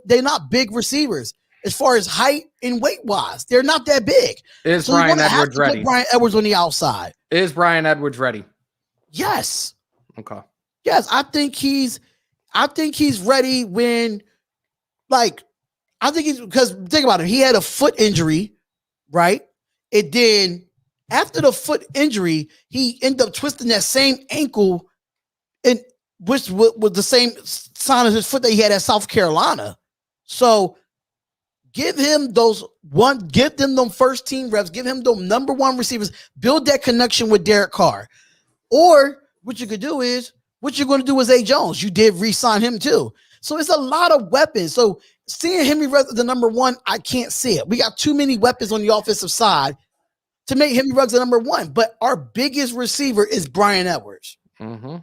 they're not big receivers as far as height and weight wise. They're not that big. Is Brian Edwards ready? Brian Edwards on the outside. Is Brian Edwards ready? Yes. Okay. Yes, I think he's ready when, like, because think about it. He had a foot injury, right? And then after the foot injury, he ended up twisting that same ankle, and which was the same sign of his foot that he had at South Carolina. So give him them first team reps, give him the number 1 receivers, build that connection with Derek Carr. Or what you could do is, what you're going to do with Zay Jones. You did re-sign him too. So it's a lot of weapons. So seeing Henry Ruggs the number 1, I can't see it. We got too many weapons on the offensive side to make Henry Ruggs the number 1. But our biggest receiver is Brian Edwards. Mm-hmm.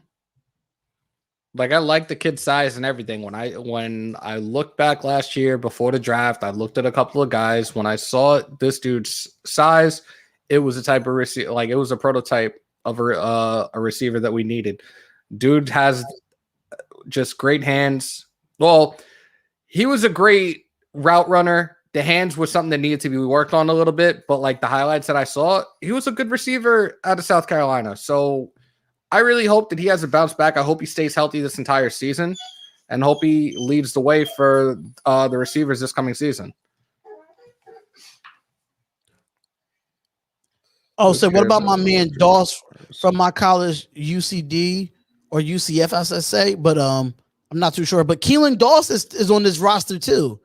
Like, I like the kid size and everything. When I looked back last year before the draft, I looked at a couple of guys. When I saw this dude's size, it was a type of receiver, like it was a prototype of a receiver that we needed. Dude has just great hands. Well, he was a great route runner. The hands was something that needed to be worked on a little bit, but like the highlights that I saw, he was a good receiver out of South Carolina. So I really hope that he has a bounce back. I hope he stays healthy this entire season, and hope he leads the way for the receivers this coming season. Oh, so what about my man Doss from my college, UCD or UCF, as I say? But I'm not too sure. But Keelan Doss is on this roster too.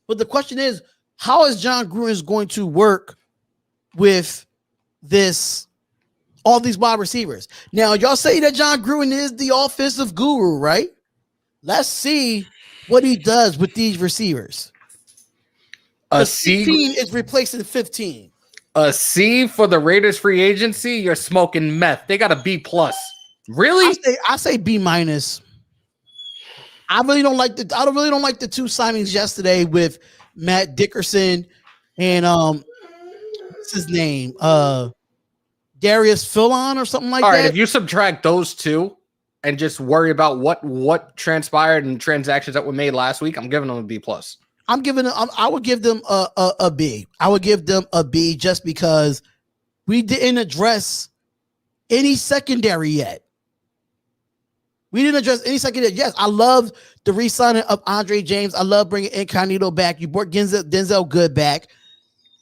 But the question is, how is John Gruden going to work with all these wide receivers? Now, y'all say that John Gruden is the offensive guru, right? Let's see what he does with these receivers. A C 15 is replacing 15. A C for the Raiders free agency. You're smoking meth. They got a B plus. Really? I say B minus. I really don't like the 2 signings yesterday with Matt Dickerson and what's his name? Darius Philon or something like that. All right, if you subtract those 2 and just worry about what transpired and transactions that were made last week, I'm giving them a B plus. I would give them a B. I would give them a B just because we didn't address any secondary yet. Yes, I love the re-signing of Andre James. I love bringing Incognito back. You brought Denzel Good back.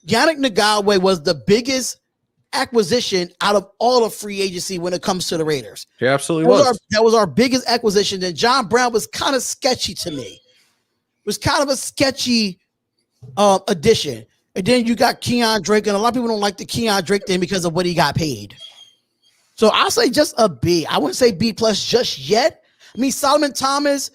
Yannick Ngakoue was the biggest acquisition out of all of free agency when it comes to the Raiders. He absolutely was. That was our biggest acquisition. Then John Brown was kind of sketchy to me. It was kind of a sketchy addition. And then you got Keon Drake, and a lot of people don't like the Keon Drake thing because of what he got paid. So I'll say just a B. I wouldn't say B plus just yet. I mean, Solomon Thomas.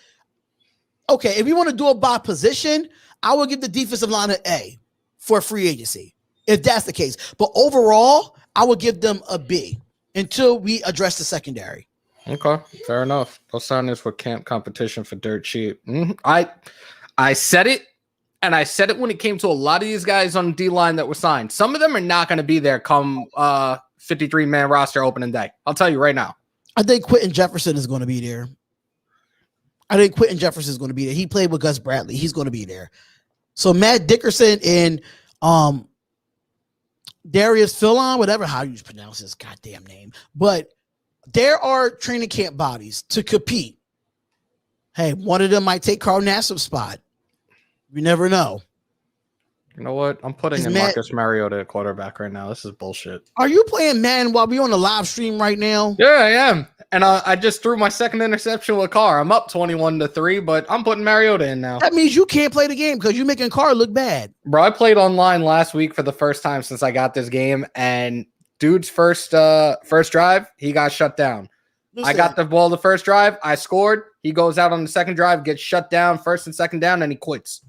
Okay, if you want to do it by position, I would give the defensive line an A for free agency, if that's the case. But overall, I would give them a B until we address the secondary. Okay, fair enough. They'll sign this for camp competition for dirt cheap. I said it, and I said it when it came to a lot of these guys on the D-line that were signed. Some of them are not going to be there come 53-man roster opening day. I'll tell you right now. I think Quentin Jefferson is going to be there. He played with Gus Bradley. He's going to be there. So Matt Dickerson and Darius Philon, whatever how you pronounce his goddamn name, but there are training camp bodies to compete. Hey, one of them might take Carl Nassib's spot. You never know. You know what? I'm putting in Marcus Mariota at quarterback right now. This is bullshit. Are you playing Madden while we on the live stream right now? Yeah, I am. And I just threw my second interception with Carr. I'm up 21-3, but I'm putting Mariota in now. That means you can't play the game because you're making Carr look bad. Bro, I played online last week for the first time since I got this game, and dude's first drive, he got shut down. I got the ball the first drive. I scored. He goes out on the second drive, gets shut down, first and second down, and he quits.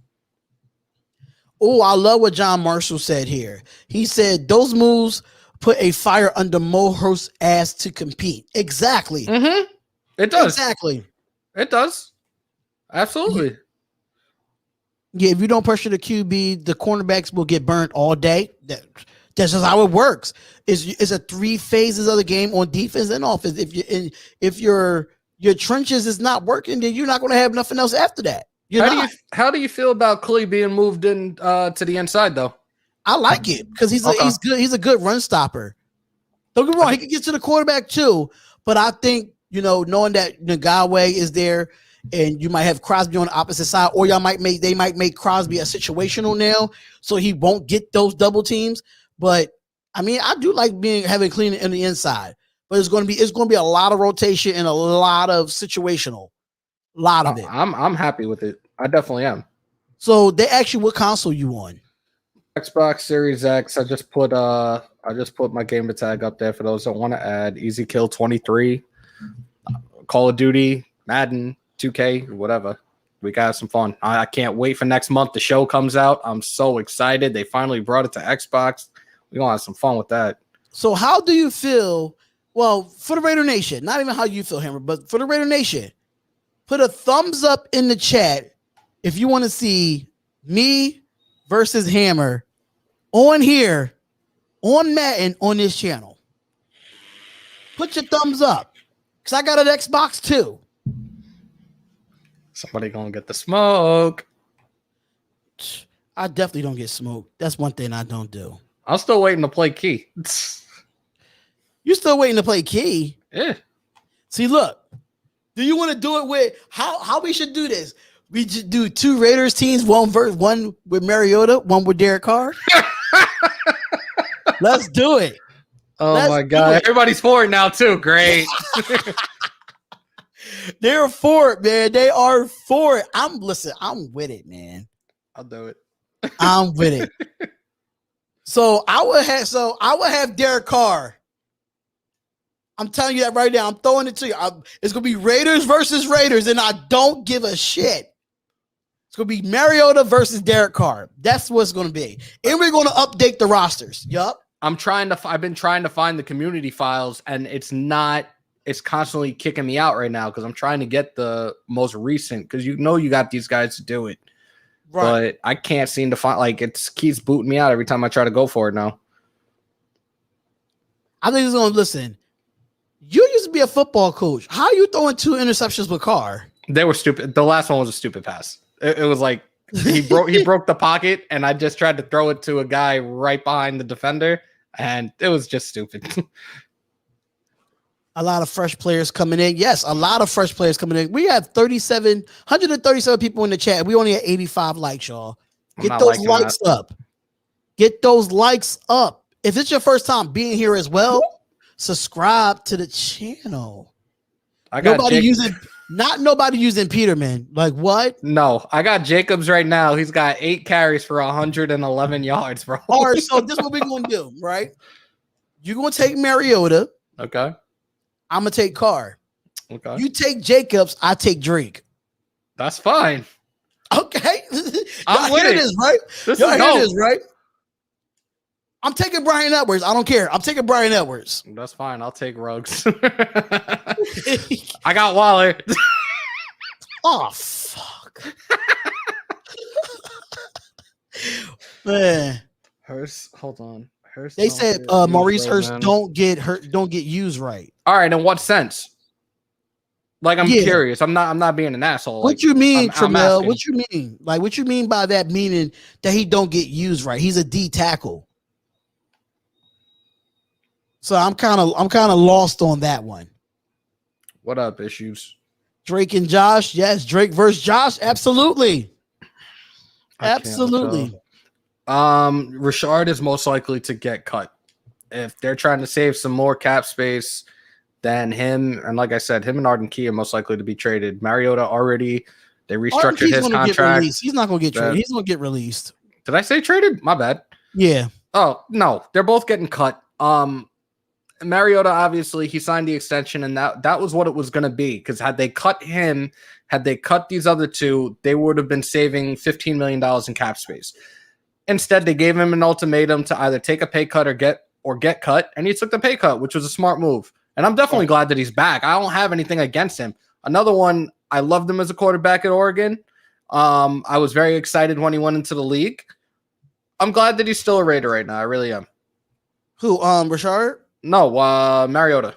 Oh, I love what John Marshall said here. He said those moves put a fire under Mo Hurst's ass to compete. Exactly. Mm-hmm. It does. Exactly. It does. Absolutely. Yeah, if you don't pressure the QB, the cornerbacks will get burnt all day. That's just how it works. It's a 3 phases of the game on defense and offense. If your trenches is not working, then you're not going to have nothing else after that. How do you feel about Clay being moved in to the inside though? I like it because he's good. He's a good run stopper. Don't get me wrong; he can get to the quarterback too. But I think knowing that Ngawwe is there, and you might have Crosby on the opposite side, or they might make Crosby a situational now, so he won't get those double teams. But I mean, I do like having clean in the inside, but it's going to be a lot of rotation and a lot of situational. A lot of it. I'm happy with it. I definitely am. So they ask you what console you on. Xbox Series X. I just put my gamer tag up there for those that want to add. Easy Kill 23, Call of Duty, Madden, 2K, whatever. We got some fun. I can't wait for next month. The show comes out. I'm so excited. They finally brought it to Xbox. We're gonna have some fun with that. So how do you feel? Well, for the Raider Nation, not even how you feel, Hammer, but for the Raider Nation, put a thumbs up in the chat if you want to see me versus Hammer on here, on Madden, on this channel. Put your thumbs up, because I got an Xbox too. Somebody gonna get the smoke. I definitely don't get smoked. That's one thing I don't do. I'm still waiting to play Key. You still waiting to play Key? Yeah. See, look. Do you want to do it with how we should do this? We just do 2 Raiders teams, one with Mariota, one with Derek Carr. Let's do it. Oh my God. Everybody's for it now too. Great. They're for it, man. They are for it. I'm with it, man. I'll do it. I'm with it. So I would have Derek Carr. I'm telling you that right now. I'm throwing it to you. It's going to be Raiders versus Raiders, and I don't give a shit. It's going to be Mariota versus Derek Carr. That's what it's going to be. And we're going to update the rosters. Yup. I've been trying to find the community files, and it's constantly kicking me out right now because I'm trying to get the most recent, because you got these guys to do it. Right. But I can't seem to find, it keeps booting me out every time I try to go for it now. I think it's going to listen. You used to be a football coach. How are you throwing 2 interceptions with Carr? They were stupid. The last one was a stupid pass. It was like he broke the pocket, and I just tried to throw it to a guy right behind the defender, and it was just stupid. A lot of fresh players coming in. Yes, a lot of fresh players coming in. We have 137 people in the chat. We only have 85 likes, y'all. Get those likes up. Get those likes up. If it's your first time being here as well, subscribe to the channel. Nobody using Peterman. Like what? No, I got Jacobs right now. He's got 8 carries for 111 yards, bro. All right, so this is what we're gonna do, right? You're gonna take Mariota. Okay. I'm gonna take Carr. Okay. You take Jacobs. I take Drake. That's fine. Okay. I'm with it. Right? This is right? I'm taking Brian Edwards. I don't care. I'm taking Brian Edwards. That's fine. I'll take Ruggs. I got Waller. Oh, fuck. Man. Hurst, hold on. Hurst. They said Maurice Hurst don't get used right. All right, in what sense? I'm curious. I'm not being an asshole. What you mean, Tramel? What you mean? What you mean by that? Meaning that he don't get used right. He's a D tackle. So I'm kind of lost on that one. What up, issues? Drake and Josh. Yes, Drake versus Josh. Absolutely. Absolutely. Richard is most likely to get cut. If they're trying to save some more cap space, then him, and like I said, him and Arden Key are most likely to be traded. Mariota already, they restructured his contract. He's not going to get traded. He's going to get released. Did I say traded? My bad. Yeah. Oh, no. They're both getting cut. Mariota, obviously, he signed the extension, and that was what it was going to be. Because had they cut him, had they cut these other two, they would have been saving $15 million in cap space. Instead, they gave him an ultimatum to either take a pay cut or get cut, and he took the pay cut, which was a smart move. And I'm definitely glad that he's back. I don't have anything against him. Another one, I loved him as a quarterback at Oregon. I was very excited when he went into the league. I'm glad that he's still a Raider right now. I really am. Who? Richard? No, Mariota.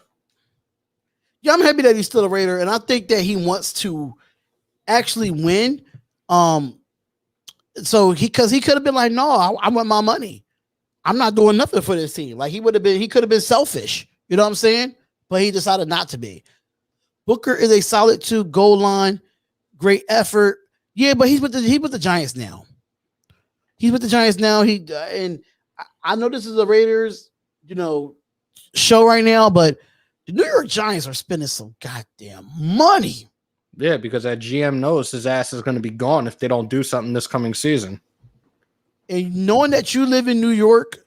Yeah, I'm happy that he's still a Raider, and I think that he wants to actually win. So he could have been like, no, I want my money. I'm not doing nothing for this team. Like he could have been selfish. You know what I'm saying? But he decided not to be. Booker is a solid 2 goal line, great effort. Yeah, but he's with the Giants now. He's with the Giants now. And I know this is the Raiders, show right now, but the New York Giants are spending some goddamn money. Yeah, because that GM knows his ass is going to be gone if they don't do something this coming season. And knowing that you live in New York,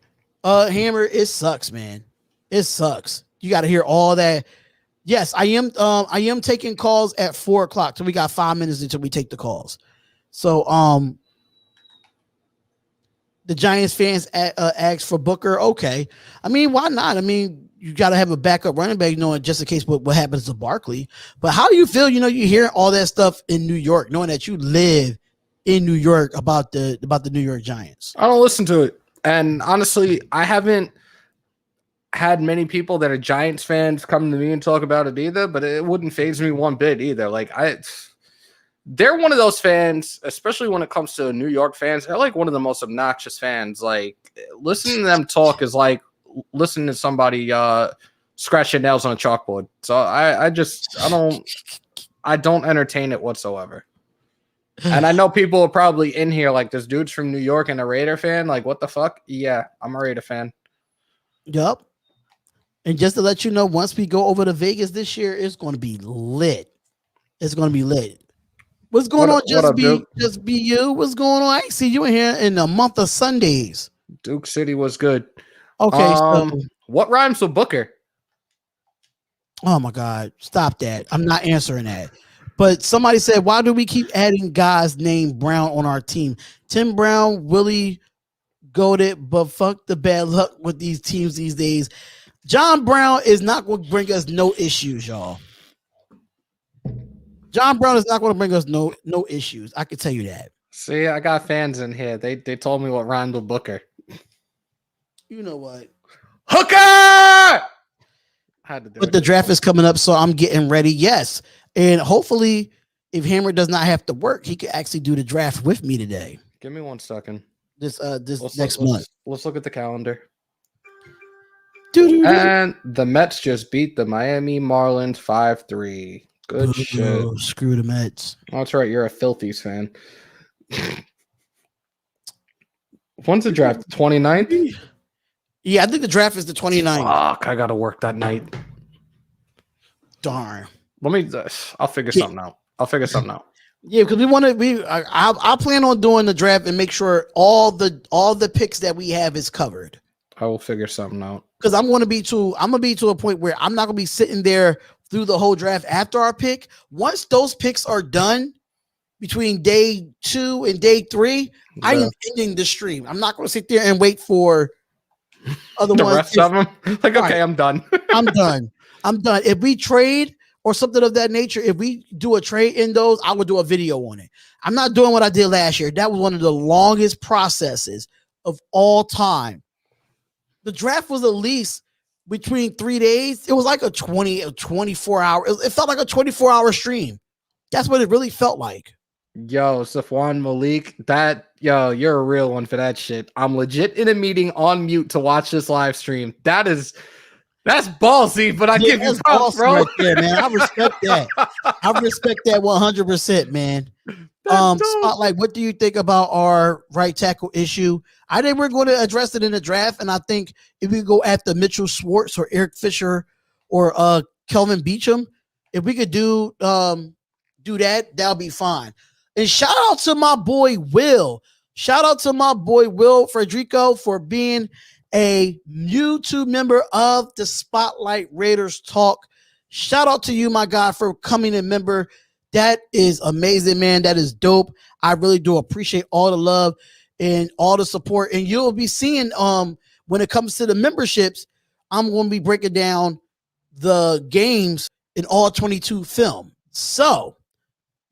Hammer, it sucks, man. It sucks. You got to hear all that. Yes, I am taking calls at 4:00. So we got 5 minutes until we take the calls. So the Giants fans asked for Booker. Okay. I mean, why not? I mean, you got to have a backup running back, knowing just in case what happens to Barkley. But how do you feel? You hear all that stuff in New York, knowing that you live in New York about the New York Giants. I don't listen to it. And honestly, I haven't had many people that are Giants fans come to me and talk about it either, but it wouldn't faze me one bit either. Like they're one of those fans, especially when it comes to New York fans. They're like one of the most obnoxious fans. Like listening to them talk is like listening to somebody scratch their nails on a chalkboard. So I don't entertain it whatsoever. And I know people are probably in here like, this dude's from New York and a Raider fan. Like, what the fuck? Yeah, I'm a Raider fan. Yep. And just to let you know, once we go over to Vegas this year, it's going to be lit. It's going to be lit. What's going on? Just be you. What's going on? I ain't see you in here in a month of Sundays. Duke City was good. Okay. So what rhymes with Booker? Oh my God. Stop that. I'm not answering that. But somebody said, why do we keep adding guys named Brown on our team? Tim Brown, Willie goated, but fuck the bad luck with these teams these days. John Brown is not going to bring us no issues, y'all. John Brown is not going to bring us no issues. I can tell you that. See, I got fans in here. They told me what rhymed with Booker. You know what? Hooker! But the draft is coming up, so I'm getting ready. Yes. And hopefully, if Hammer does not have to work, he could actually do the draft with me today. Give me 1 second. This next month. Let's look at the calendar. Doo-doo-doo. And the Mets just beat the Miami Marlins 5-3. Good shit. Screw the Mets. Oh, that's right. You're a Filthies fan. When's the draft? 29th? Yeah, I think the draft is the 29th. Fuck, I got to work that night. Darn. I'll figure something out. Yeah, because we want to. I plan on doing the draft and make sure all the picks that we have is covered. I will figure something out. Because I'm gonna be to a point where I'm not gonna be sitting there through the whole draft after our pick. Once those picks are done between day 2 and day 3, I am ending the stream. I'm not gonna sit there and wait for other the ones. rest of them. Like, okay, right. I'm done. I'm done. If we trade or something of that nature, if we do a trade in those, I will do a video on it. I'm not doing what I did last year. That was one of the longest processes of all time. The draft was at least between 3 days. It was like a 24 hour. It felt like a 24-hour stream. That's what it really felt like. Yo, Safwan Malik, you're a real one for that shit. I'm legit in a meeting on mute to watch this live stream. That's ballsy, but I give you props, bro. Right there, man. I respect that. I respect that 100%, man. Spotlight, what do you think about our right tackle issue? I think we're going to address it in the draft, and I think if we go after Mitchell Schwartz or Eric Fisher or Kelvin Beachum, if we could do that, that'll be fine. And shout out to my boy Will. Shout out to my boy Will Frederico for being a YouTube member of the Spotlight Raiders Talk. Shout out to you, my guy, for coming a member. That is amazing, man. That is dope. I really do appreciate all the love and all the support. And you'll be seeing when it comes to the memberships, I'm going to be breaking down the games in all 22 film. So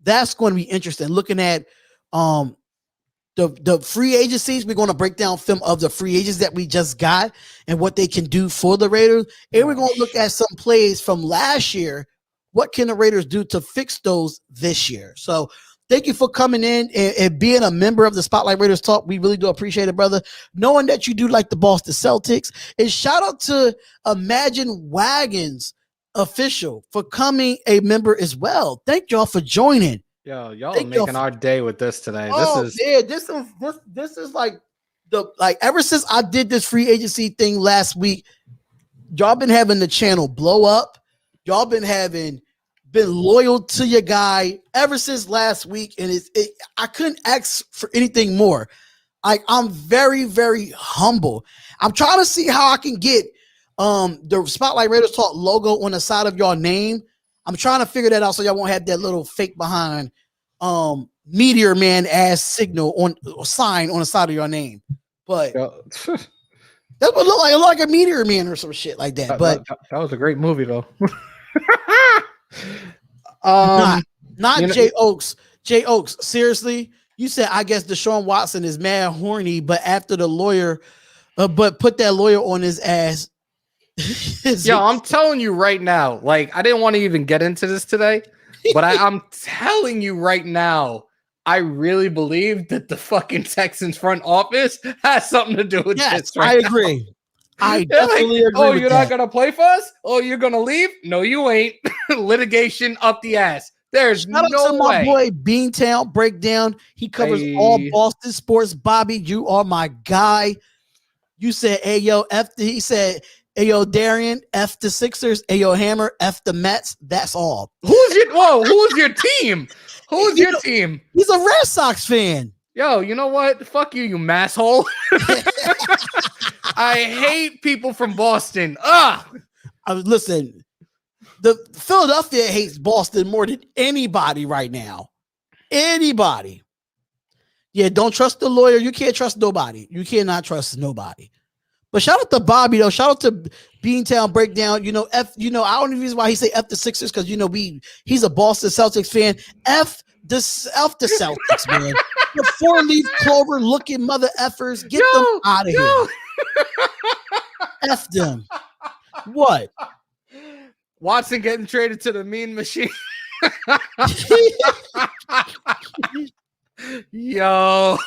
that's going to be interesting. Looking at the free agencies, we're going to break down film of the free agents that we just got and what they can do for the Raiders. And we're going to look at some plays from last year. What can the Raiders do to fix those this year? So thank you for coming in and being a member of the Spotlight Raiders Talk. We really do appreciate it, brother. Knowing that you do like the Boston Celtics. And shout out to Imagine Wagons official for coming a member as well. Thank y'all for joining. Yo, y'all are making our day with this today. This is like ever since I did this free agency thing last week, y'all been having the channel blow up. Y'all been loyal to your guy ever since last week, and I couldn't ask for anything more. I'm very, very humble. I'm trying to see how I can get the Spotlight Raiders Talk logo on the side of your name. I'm trying to figure that out so y'all won't have that little fake behind Meteor Man ass signal on sign on the side of your name. But that would look like a Meteor Man or some shit like that. But that was a great movie though. Not Jay Oaks. Jay Oaks, seriously, you said I guess Deshaun Watson is mad horny, but after the lawyer, but put that lawyer on his ass. Yo, I'm telling you right now, like I didn't want to even get into this today, but I'm telling you right now, I really believe that the fucking Texans front office has something to do with this. I agree. I definitely agree. Oh, you're not gonna play for us? Oh, you're gonna leave? No, you ain't. Litigation up the ass. There's no way. My boy Beantown Breakdown. He covers all Boston sports. Bobby, you are my guy. You said, "Hey yo, he said, "Hey yo, Darian, F the Sixers. Hey yo, Hammer, F the Mets." That's all. Who's your team? Who's your team? He's a Red Sox fan. Yo, you know what? Fuck you, you masshole. I hate people from Boston. Listen, the Philadelphia hates Boston more than anybody right now. Anybody. Yeah, don't trust the lawyer. You can't trust nobody. You cannot trust nobody. But shout out to Bobby though. Shout out to Beantown Breakdown. I don't know reason why he say F the Sixers because he's a Boston Celtics fan. F the Celtics, man. The 4-leaf clover looking mother effers. Get them out of here. F them. What? Watson getting traded to the mean machine. Yo.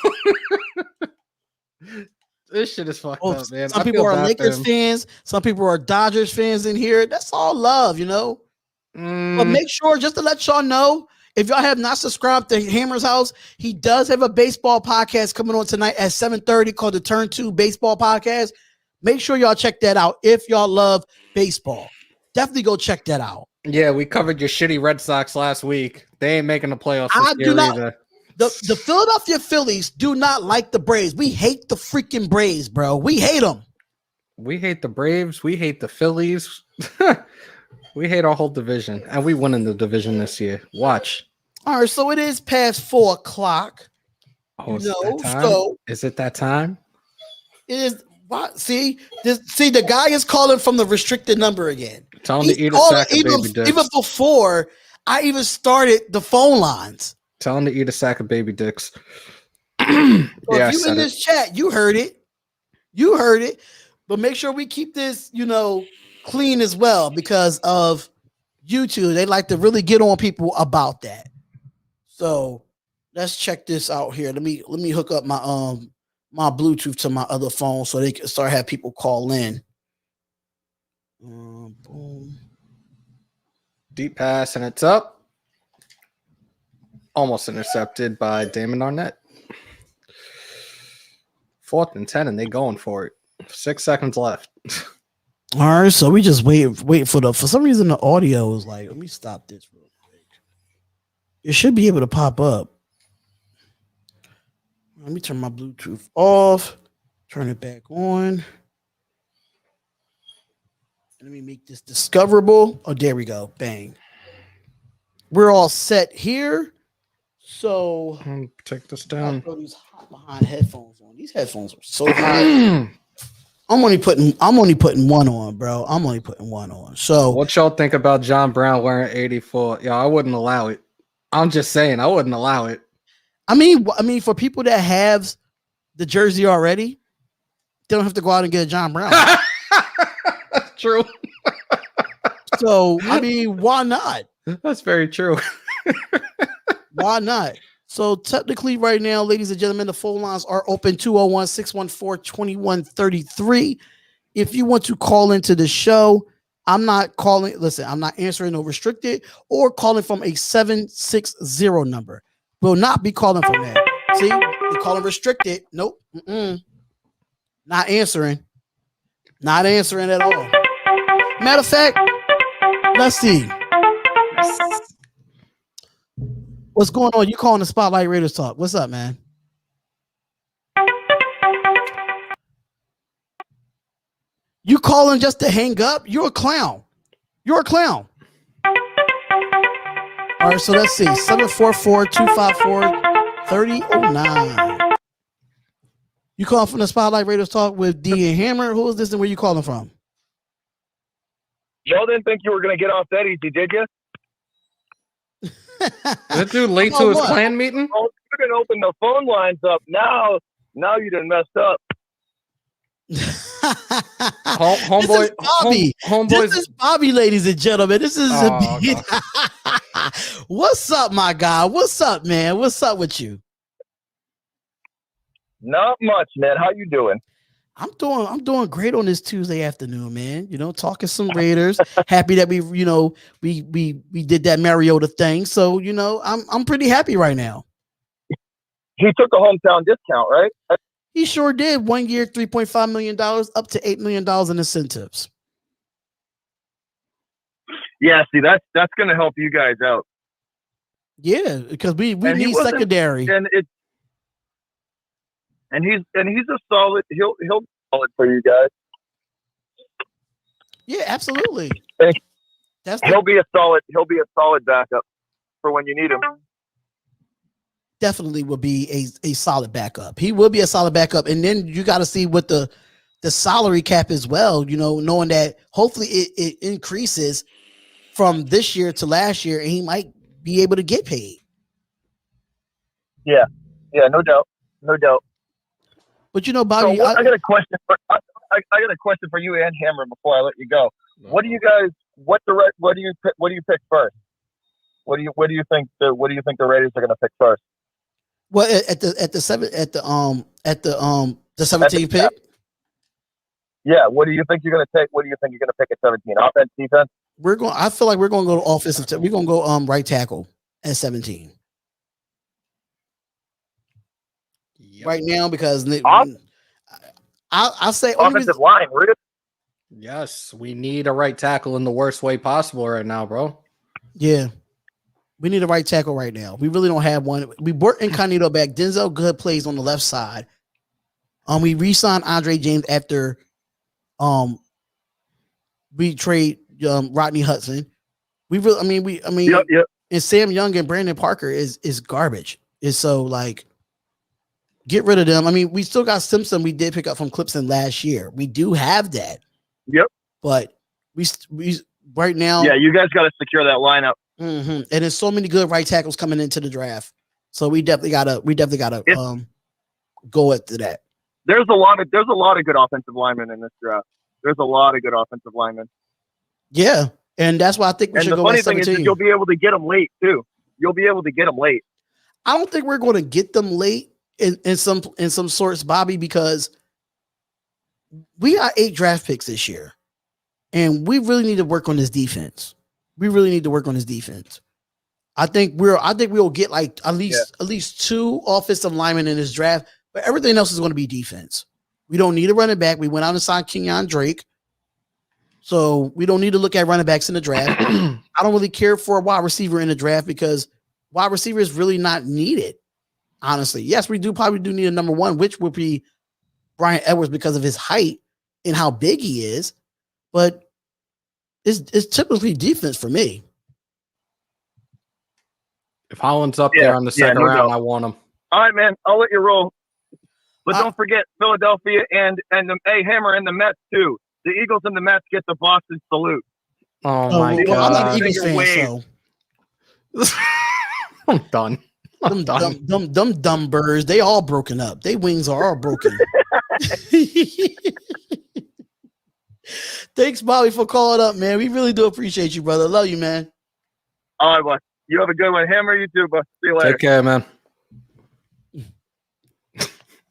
This shit is fucked up, man. Some people are Lakers fans. Some people are Dodgers fans in here. That's all love, But make sure, just to let y'all know, if y'all have not subscribed to Hammer's House, he does have a baseball podcast coming on tonight at 7:30 called the Turn 2 Baseball Podcast. Make sure y'all check that out if y'all love baseball. Definitely go check that out. Yeah, we covered your shitty Red Sox last week. They ain't making the playoffs this year either. The Philadelphia Phillies do not like the Braves. We hate the freaking Braves, bro. We hate them. We hate the Braves. We hate the Phillies. We hate our whole division. And we win in the division this year. Watch. All right, so it is past 4:00. Oh, is it that time? Is it that time? It is. What? See, the guy is calling from the restricted number again. Tell him to eat a sack of baby dicks. Even before I even started the phone lines. Tell him to eat a sack of baby dicks. So if you in this chat, you heard it. You heard it. But make sure we keep this, clean as well because of YouTube. They like to really get on people about that. So let's check this out here. Let me hook up my my Bluetooth to my other phone so they can start having people call in. Boom. Deep pass and it's up. Almost intercepted by Damon Arnett. 4th and 10, and they going for it. 6 seconds left. All right, so we just wait for some reason the audio is like, let me stop this real quick. It should be able to pop up. Let me turn my Bluetooth off, turn it back on. Let me make this discoverable. Oh, there we go. Bang. We're all set here. So take this down. Throw these hot behind headphones on. These headphones are so hot. I'm only putting one on, bro. I'm only putting one on. So what y'all think about John Brown wearing 84? Yeah, I wouldn't allow it. I'm just saying, I wouldn't allow it. I mean, for people that have the jersey already, they don't have to go out and get a John Brown. That's true. So I mean, why not? That's very true. Why not? So technically right now, ladies and gentlemen, the phone lines are open 201-614-2133. If you want to call into the show, I'm not answering no restricted or calling from a 760 number. Will not be calling from that. See, you're calling restricted. Nope. Not answering. Not answering at all. Matter of fact, let's see. What's going on? You calling the Spotlight Raiders Talk. What's up, man? You calling just to hang up? You're a clown. You're a clown. All right, so let's see. 744-254-3009. You calling from the Spotlight Raiders Talk with D and Hammer? Who is this and where you calling from? Y'all didn't think you were going to get off that easy, did you? That dude late to his clan meeting? Oh, you're going to open the phone lines up. Now you done messed up. Homeboy, Bobby. This is Bobby, ladies and gentlemen. This is What's up, my guy? What's up, man? What's up with you? Not much, man. How you doing? I'm doing great on this Tuesday afternoon, man. You know, talking some Raiders. Happy that we did that Mariota thing. So, you know, I'm pretty happy right now. He took a hometown discount, right? He sure did. 1 year, $3.5 million, up to $8 million in incentives. Yeah, see, that's going to help you guys out. Yeah, because we need secondary. And he's a solid. He'll solid for you guys. Yeah, absolutely. He'll be a solid backup for when you need him. Definitely will be a solid backup. He will be a solid backup, and then you got to see what the salary cap as well. You know, knowing that hopefully it increases from this year to last year, and he might be able to get paid. Yeah, no doubt. But you know, Bobby, so I got a question. I got a question for you and Hammer before I let you go. What do you guys? What do you pick first? What do you think the Raiders are going to pick first? Well, at the 17th pick. Yeah. What do you think you're going to take? What do you think you're going to pick at 17? Offense, defense? I feel like we're going to go to offensive. We're going to go right tackle at 17. Yep. Right now, because I'll say offensive line. Really? Yes, we need a right tackle in the worst way possible right now, bro. Yeah. We need a right tackle right now. We really don't have one. We brought Incognito back. Denzel Good plays on the left side. We re-signed Andre James after we trade Rodney Hudson. Yep. And Sam Young and Brandon Parker is garbage. Is so like get rid of them. I mean, we still got Simpson. We did pick up from Clemson last year. We do have that. Yep. But we right now. Yeah, you guys got to secure that lineup. Mm-hmm. And there's so many good right tackles coming into the draft, so we definitely gotta go after that. There's a lot of good offensive linemen in this draft. There's a lot of good offensive linemen. Yeah, and that's why I think we should go at 17. The funny thing is you'll be able to get them late too. You'll be able to get them late. I don't think we're going to get them late in some sorts, Bobby, because we got 8 draft picks this year, and we really need to work on this defense. I think we'll get like at least 2 offensive linemen in this draft, but everything else is going to be defense. We don't need a running back. We went out and signed Kenyon Drake. So we don't need to look at running backs in the draft. I don't really care for a wide receiver in the draft because wide receiver is really not needed. Honestly, yes, we probably do need a number 1, which would be Brian Edwards because of his height and how big he is. But it's typically defense for me. If Holland's up there on the second round, I want him. All right, man. I'll let you roll. But don't forget Philadelphia and the Hammer and the Mets too. The Eagles and the Mets get the Boston salute. Oh my God! I'm not an Eagles fan, so I'm done. Them dumb birds. They all broken up. Their wings are all broken. Thanks, Bobby, for calling up, man. We really do appreciate you, brother. Love you, man. All right, boy. You have a good one. Hammer, you too, bud. See you later. Take care, man.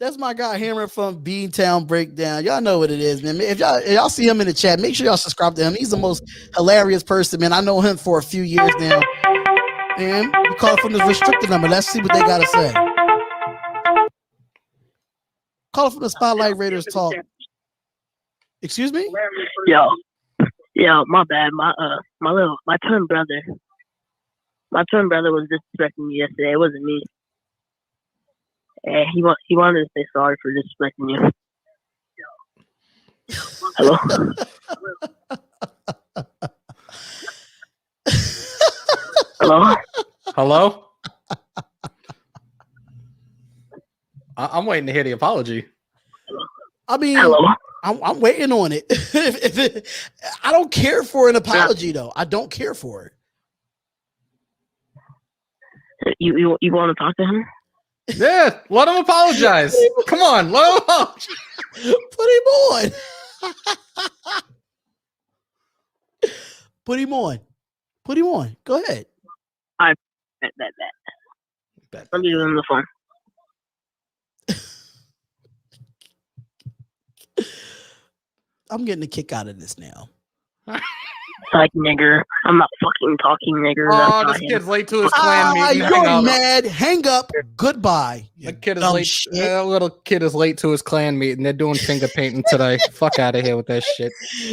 That's my guy Hammer from Beantown Breakdown. Y'all know what it is, man. If y'all see him in the chat, make sure y'all subscribe to him. He's the most hilarious person, man. I know him for a few years now. And we call it from the restricted number. Let's see what they got to say. Call it from the Spotlight Raiders Talk. Excuse me? Yo, my bad. My twin brother. My twin brother was disrespecting me yesterday. It wasn't me. And he wanted to say sorry for disrespecting you. Hello? Hello? Hello? I'm waiting to hear the apology. I mean, Hello? I'm waiting on it. I don't care for an apology, though. I don't care for it. You want to talk to him? Yeah, let him apologize. Come on, let him apologize. Put him on. Put him on. Put him on. Go ahead. Bet. Let me use him on the phone. I'm getting a kick out of this now. Like nigger. I'm not fucking talking nigger. Oh, this kid's late to his clan meeting. You're mad. Hang up. Goodbye. That kid is late. That little kid is late to his clan meeting. They're doing finger painting today. Fuck out of here with that shit.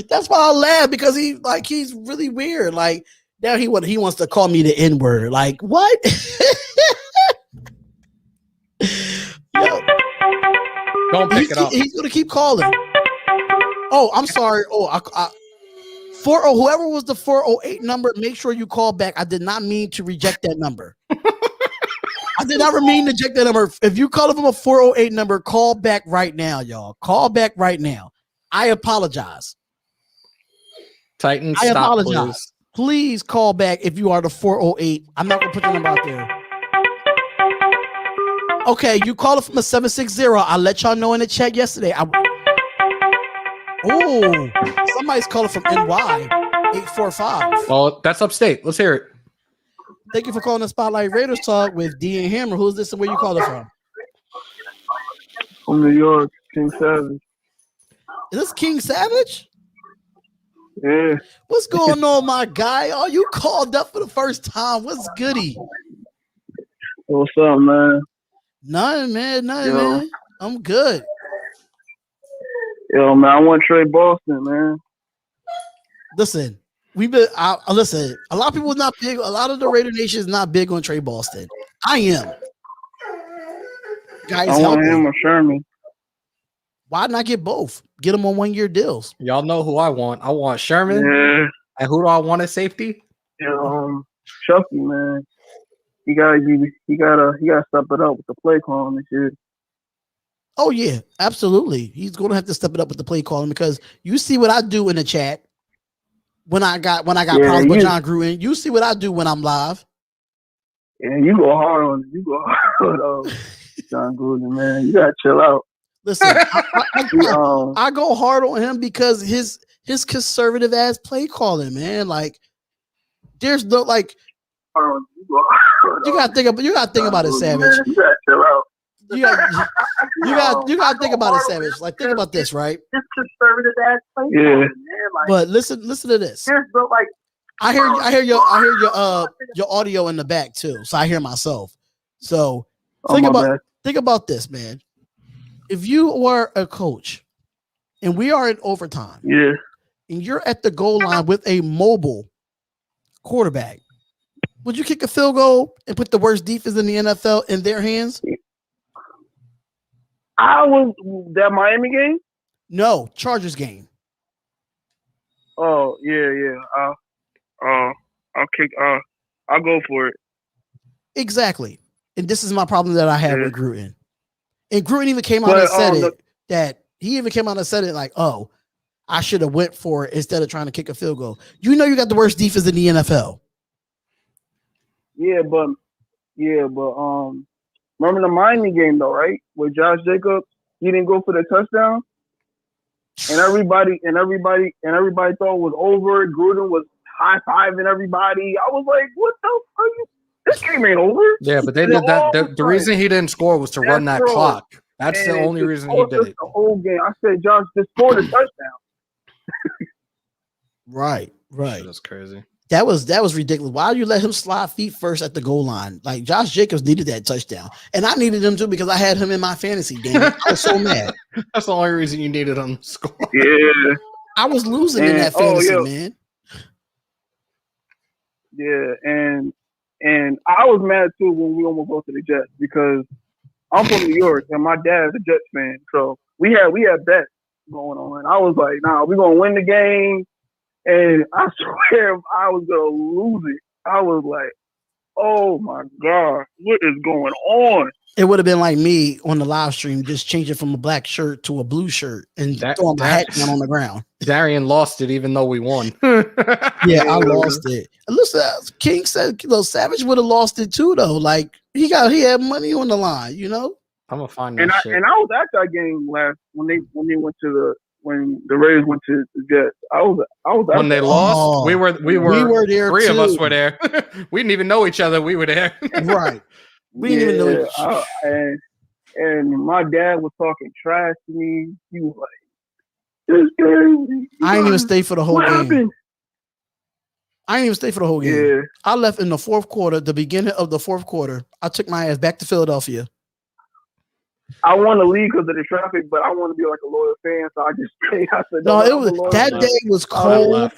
That's why I laugh because he's really weird. Like now he wants to call me the N-word. Like what? Yo. Don't pick it up. He's gonna keep calling. Oh, I'm sorry. Whoever was the 408 number, make sure you call back. I did not mean to reject that number. I did not mean to reject that number. If you call it from a 408 number, call back right now, y'all. Call back right now. I apologize. Titan, I apologize. Please call back if you are the 408. I'm not gonna put the number out there. Okay, you call it from a 760. I let y'all know in the chat yesterday. Oh, somebody's calling from NY 845. Well, that's upstate. Let's hear it. Thank you for calling the Spotlight Raiders Talk with D and Hammer. Who's this and where you calling from? From New York, King Savage. Is this King Savage? Yeah. What's going on, my guy? Oh, you called up for the first time. What's goody? What's up, man? Nothing, man. I'm good. Yo, man, I want Trey Boston, man. Listen, listen. A lot of people not big. A lot of the Raider Nation is not big on Trey Boston. I am. Guys, I want him or Sherman. Why not get both? Get them on 1-year deals. Y'all know who I want. I want Sherman. Yeah. And who do I want as safety? Chucky, man. He gotta step it up with the play calling and shit. Oh yeah, absolutely. He's gonna have to step it up with the play calling because you see what I do in the chat when I got problems with John Gruden. You see what I do when I'm live. Yeah, you go hard on John Gruden, man. You gotta chill out. Listen, I go hard on him because his conservative ass play calling, man. Like, there's no like. You gotta think about it, Savage. Man, you gotta chill out. You gotta think about it, Savage. Like, think about this, right? This conservative ass play. Yeah. Man, like, but listen to this. there's no like I hear your audio in the back too, so I hear myself. So think about this, man. If you were a coach and we are in overtime, yeah, and you're at the goal line with a mobile quarterback, would you kick a field goal and put the worst defense in the NFL in their hands? I was that Miami game. No, Chargers game. Oh yeah. I'll kick. I'll go for it. Exactly. And this is my problem that I have with Gruden. And Gruden even came out and said that he even came out and said it like, "Oh, I should have went for it instead of trying to kick a field goal." You know, you got the worst defense in the NFL. Yeah, but remember the Miami game though, right? Where Josh Jacobs, he didn't go for the touchdown, and everybody thought it was over. Gruden was high-fiving everybody. I was like, what the fuck? This game ain't over. Yeah, but they did that. The reason he didn't score was to run that clock. That's the only reason he did it. The whole game. I said, Josh, just scored a touchdown. Right. That's crazy. That was ridiculous. Why you let him slide feet first at the goal line? Like Josh Jacobs needed that touchdown, and I needed him too because I had him in my fantasy. Damn it. I was so mad. That's the only reason you needed him to score. Yeah, I was losing in that fantasy, man. Yeah, and I was mad too when we almost go to the Jets because I'm from New York and my dad's a Jets fan, so we had bets going on. I was like, nah, we're gonna win the game. And I swear I was going to lose it. I was like, oh, my God, what is going on? It would have been like me on the live stream, just changing from a black shirt to a blue shirt and throwing my hat down on the ground. Darian lost it even though we won. Yeah, I lost it. Listen, King said, Savage would have lost it too, though. Like, he had money on the line, you know? I'm going to find that shit. And I was at that game last when they went to when the Rays went to the Jets. I was when they lost. We were there. Three too. Of us were there. We didn't even know each other. We were there. Right. We didn't even know each other. And my dad was talking trash to me. He was like, "This game." I didn't even stay for the whole game. Yeah. I left in the fourth quarter, the beginning of the fourth quarter. I took my ass back to Philadelphia. I want to leave because of the traffic, but I want to be like a loyal fan, so I just stayed. I said, no, it was that day was cold.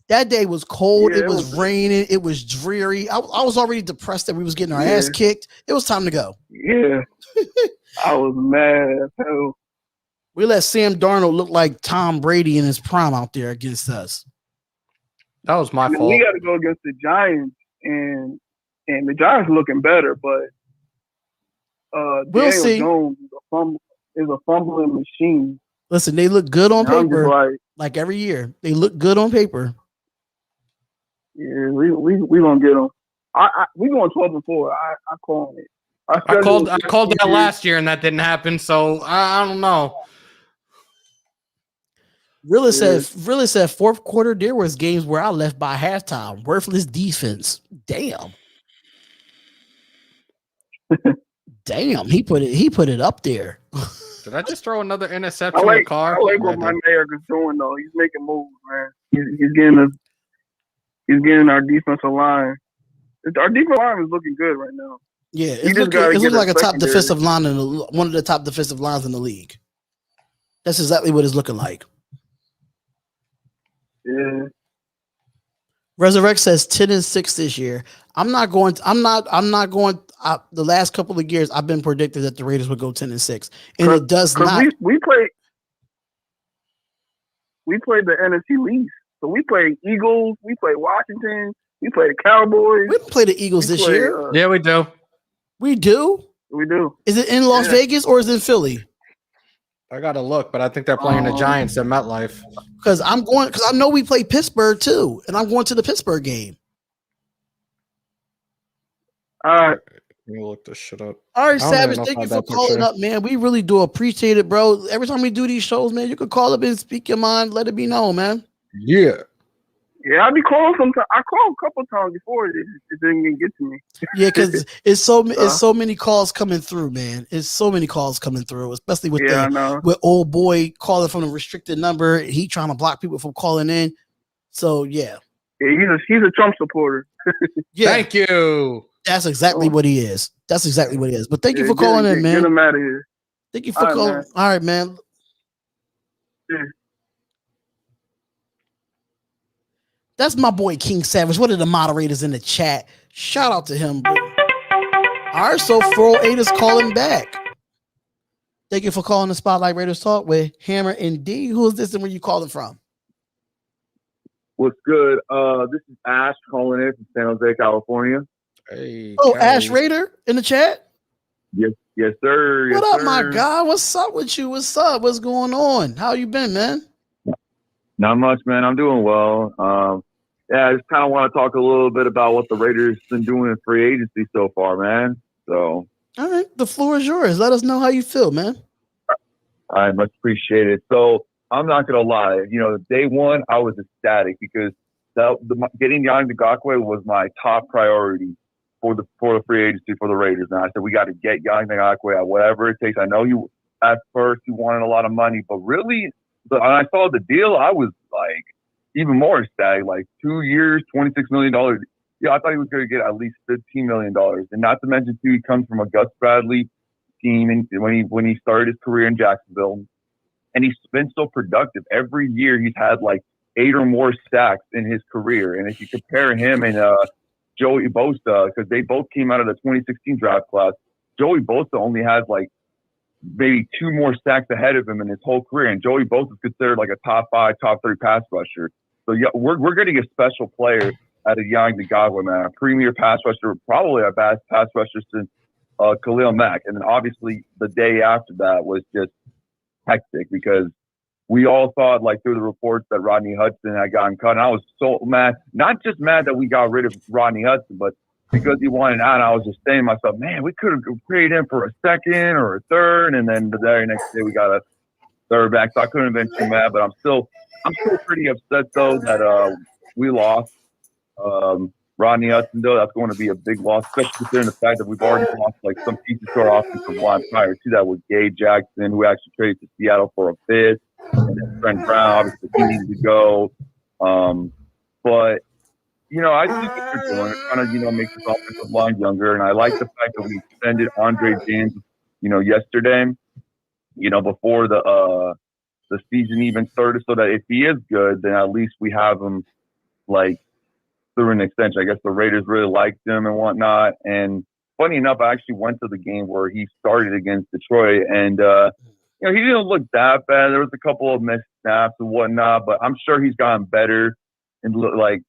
That day was cold. Yeah, it was raining. It was dreary. I was already depressed that we was getting our ass kicked. It was time to go. Yeah, I was mad as hell. We let Sam Darnold look like Tom Brady in his prime out there against us. That was my fault. We got to go against the Giants, and the Giants looking better, but we'll Daniel see. Jones is a fumbling machine. Listen, they look good on paper, like every year. They look good on paper. Yeah, we gonna get them. We going 12-4. I call it. I called that last year, and that didn't happen. So I don't know. Really said fourth quarter. There was games where I left by halftime. Worthless defense. Damn. Damn, he put it up there. Did I just throw another interception in the car? I like what my mayor is doing though. He's making moves, man. He's getting our defensive line. Our defensive line is looking good right now. Yeah, it looks like a top defensive line one of the top defensive lines in the league. That's exactly what it's looking like. Yeah. Resurrect says 10-6 this year. I'm not going. The last couple of years, I've been predicted that the Raiders would go 10-6, and it does not. We played the NFC least, so we played Eagles, we played Washington, we played the Cowboys. We didn't play the Eagles this year. Yeah, we do. We do. We do. Is it in Las Vegas or is it in Philly? I gotta look, but I think they're playing the Giants at MetLife. Because I know we play Pittsburgh too, and I'm going to the Pittsburgh game. All right. Let me look this shit up. All right, Savage, thank you for calling up, man. We really do appreciate it, bro. Every time we do these shows, man, you can call up and speak your mind. Let it be known, man. Yeah. Yeah, I be calling sometimes. I called a couple times before it didn't even get to me. Yeah, because it's so many calls coming through, man. It's so many calls coming through, especially with with old boy calling from a restricted number. He trying to block people from calling in. So yeah. Yeah, he's a Trump supporter. Yeah. Thank you. That's exactly what he is. That's exactly what he is. But thank you for calling in, man. Get him out of here. Thank you for calling. All right, man. Yeah. That's my boy King Savage. What are the moderators in the chat? Shout out to him, bro. All right, so 408 is calling back. Thank you for calling the Spotlight Raiders Talk with Hammer and D. Who is this and where you calling from? What's good? This is Ash calling in from San Jose, California. Hey, Cali. Ash Raider in the chat? Yes, sir. What up, my guy? What's up with you? What's up? What's going on? How you been, man? Not much, man. I'm doing well. I just kind of want to talk a little bit about what the Raiders been doing in free agency so far, man. So, all right, the floor is yours. Let us know how you feel, man. I much appreciate it. So, I'm not gonna lie. Day one, I was ecstatic because getting Yannick Ngakoue was my top priority for the free agency for the Raiders. And I said we got to get Yannick Ngakoue at whatever it takes. I know you at first you wanted a lot of money, but really, when I saw the deal, I was like even more ecstatic. Like 2 years, $26 million. Yeah, I thought he was going to get at least $15 million. And not to mention too, he comes from a Gus Bradley team, and when he started his career in Jacksonville. And he's been so productive. Every year he's had like 8 or more sacks in his career. And if you compare him and Joey Bosa, because they both came out of the 2016 draft class, Joey Bosa only has like maybe 2 more sacks ahead of him in his whole career. And Joey Bosa is considered like a top 5, top 3 pass rusher. So yeah, we're getting a special player out of Yannick Ngakoue, man. A premier pass rusher, probably our best pass rusher since Khalil Mack. And then obviously the day after that was just hectic because we all thought, like through the reports, that Rodney Hudson had gotten cut. And I was so mad, not just mad that we got rid of Rodney Hudson, but because he wanted out. I was just saying to myself, man, we could have traded him for a second or a third. And then the very next day we got a third back. So I couldn't have been too mad, but I'm still pretty upset though that we lost Rodney Hudson, though. That's going to be a big loss, especially considering the fact that we've already lost like some pieces to our offensive line prior to that with Gabe Jackson, who actually traded to Seattle for a bid, and then Trent Brown, obviously he needs to go. But I think what they're doing is kind of make this offensive line younger, and I like the fact that we extended Andre James, yesterday, before the season even started, so that if he is good, then at least we have him like through an extension. I guess the Raiders really liked him and whatnot. And funny enough, I actually went to the game where he started against Detroit, and he didn't look that bad. There was a couple of missed snaps and whatnot, but I'm sure he's gotten better in like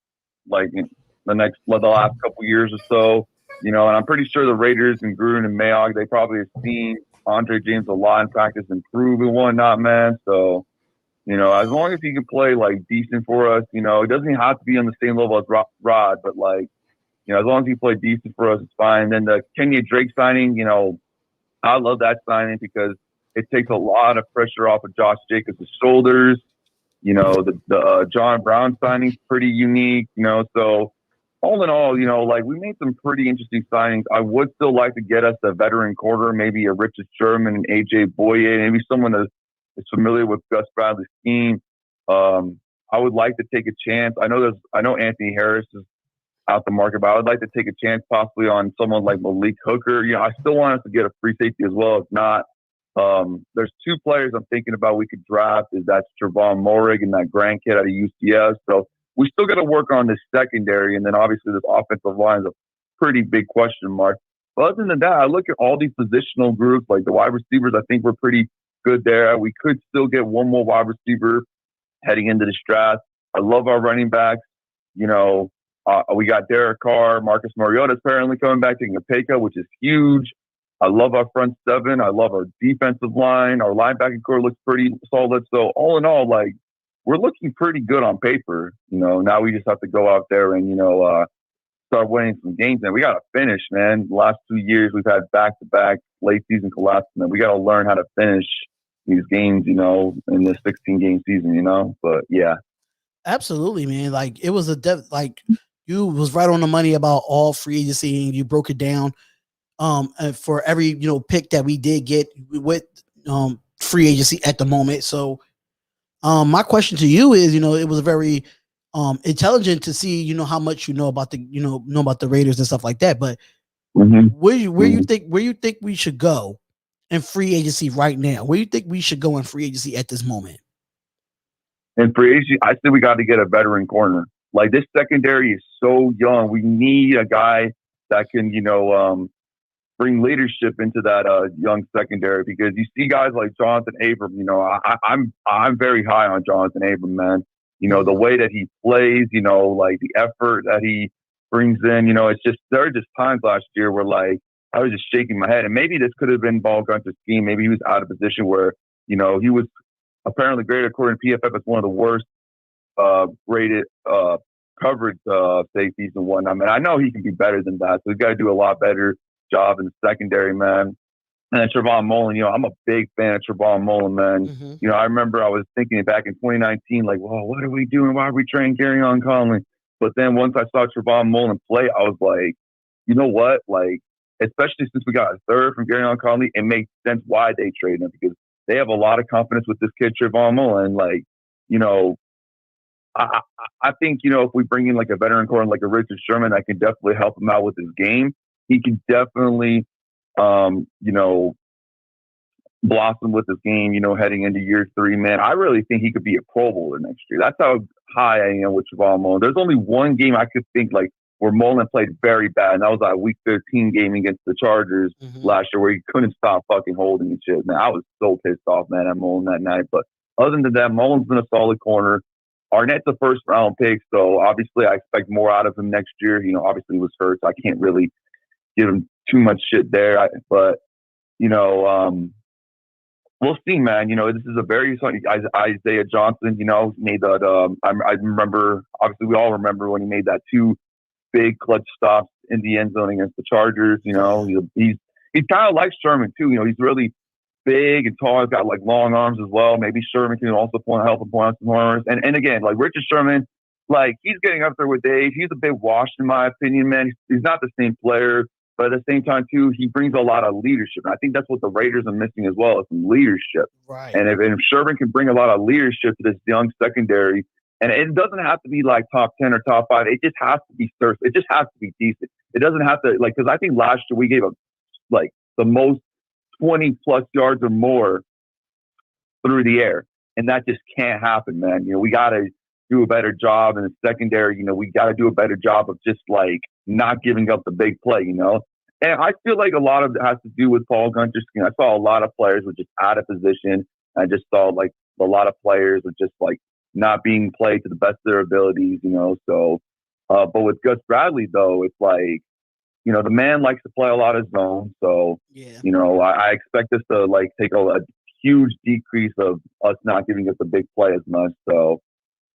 in the last couple years or so. And I'm pretty sure the Raiders and Gruden and Mayock, they probably have seen Andre James a lot in practice, improve and whatnot, man. So as long as he can play like decent for us, it doesn't have to be on the same level as Rod, but like, as long as he plays decent for us, it's fine. Then the Kenya Drake signing, I love that signing because it takes a lot of pressure off of Josh Jacobs' shoulders. The John Brown signing is pretty unique, so all in all, like we made some pretty interesting signings. I would still like to get us a veteran quarter, maybe a Richard Sherman and AJ Boye, maybe someone that is familiar with Gus Bradley's scheme. I would like to take a chance. I know Anthony Harris is out the market, but I would like to take a chance possibly on someone like Malik Hooker. I still want us to get a free safety as well. If not, there's 2 players I'm thinking about we could draft. That's Trevon Moehrig and that Grant kid out of UCF. So we still got to work on this secondary, and then obviously this offensive line is a pretty big question mark. But other than that, I look at all these positional groups, like the wide receivers. I think we're pretty good there. We could still get one more wide receiver heading into this draft. I love our running backs. We got Derek Carr, Marcus Mariota is apparently coming back, taking a pay cut, which is huge. I love our front 7. I love our defensive line. Our linebacking core looks pretty solid. So all in all, like, we're looking pretty good on paper. Now we just have to go out there and, start winning some games. And we got to finish, man. The last 2 years, we've had back-to-back late season collapses, and we got to learn how to finish these games, in this 16-game season, But, yeah. Absolutely, man. Like, it was you was right on the money about all free agency, and you broke it down. For every pick that we did get with free agency at the moment. So my question to you is, it was a very intelligent to see, you know, how much you know about the Raiders and stuff like that. But where you think we should go in free agency right now? Where you think we should go in free agency at this moment? In free agency, I think we got to get a veteran corner. Like, this secondary is so young. We need a guy that can, you know, bring leadership into that young secondary, because you see guys like Jonathan Abram. You know, I'm very high on Jonathan Abram, man. You know, the way that he plays, you know, like the effort that he brings in, you know, it's just, there are just times last year where, like, I was just shaking my head. And maybe this could have been Paul Gunter's scheme. Maybe he was out of position where, you know, he was apparently graded according to PFF as one of the worst rated coverage safeties and whatnot. I mean, I know he can be better than that. So he's got to do a lot better job in the secondary, man. And then Trevon Mullen, you know, I'm a big fan of Trevon Mullen, man. You know, I remember I was thinking back in 2019, like, well, what are we doing? Why are we trading Garyon Conley? But then once I saw Trevon Mullen play, I was like, you know what? Like, especially since we got a third from Garyon Conley, it makes sense why they traded him, because they have a lot of confidence with this kid, Trevon Mullen. Like, you know, I think, you know, if we bring in like a veteran corner like a Richard Sherman, that can definitely help him out with his game. He can definitely, you know, blossom with his game, you know, heading into year 3, man. I really think he could be a Pro Bowler next year. That's how high I am with Trevon Mullen. There's only one game I could think like where Mullen played very bad, and that was that Week 13 game against the Chargers last year, where he couldn't stop fucking holding and shit. Man, I was so pissed off, man, at Mullen that night. But other than that, Mullen's been a solid corner. Arnett's a first-round pick, so obviously I expect more out of him next year. You know, obviously he was hurt, so I can't really give him too much shit there. But, you know, we'll see, man. You know, this is a very Isaiah Johnson, you know, made that. I remember, obviously we all remember when he made that 2 big clutch stops in the end zone against the Chargers. You know, he's kind of like Sherman too. You know, he's really big and tall. He's got like long arms as well. Maybe Sherman can also help him point out some arms. And again, like Richard Sherman, like he's getting up there with age. He's a bit washed in my opinion, man. He's not the same player, but at the same time too, he brings a lot of leadership. And I think that's what the Raiders are missing as well, is some leadership. Right. And if Sherman can bring a lot of leadership to this young secondary, and it doesn't have to be like top 10 or top 5. It just has to be surface. It just has to be decent. It doesn't have to, like, because I think last year we gave up like the most 20 plus yards or more through the air. And that just can't happen, man. You know, we got to do a better job in the secondary. You know, we got to do a better job of just like not giving up the big play, you know? And I feel like a lot of it has to do with Paul Gunter's scheme. I saw a lot of players were just out of position. I just saw like a lot of players were just like not being played to the best of their abilities, you know? So, but with Gus Bradley though, it's like, you know, the man likes to play a lot of zone. So, you know, I expect us to like take a huge decrease of us not giving us a big play as much. So,